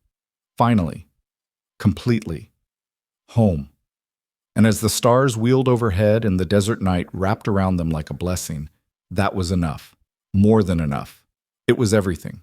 Finally. Completely. Home." And as the stars wheeled overhead and the desert night wrapped around them like a blessing, that was enough. More than enough. It was everything.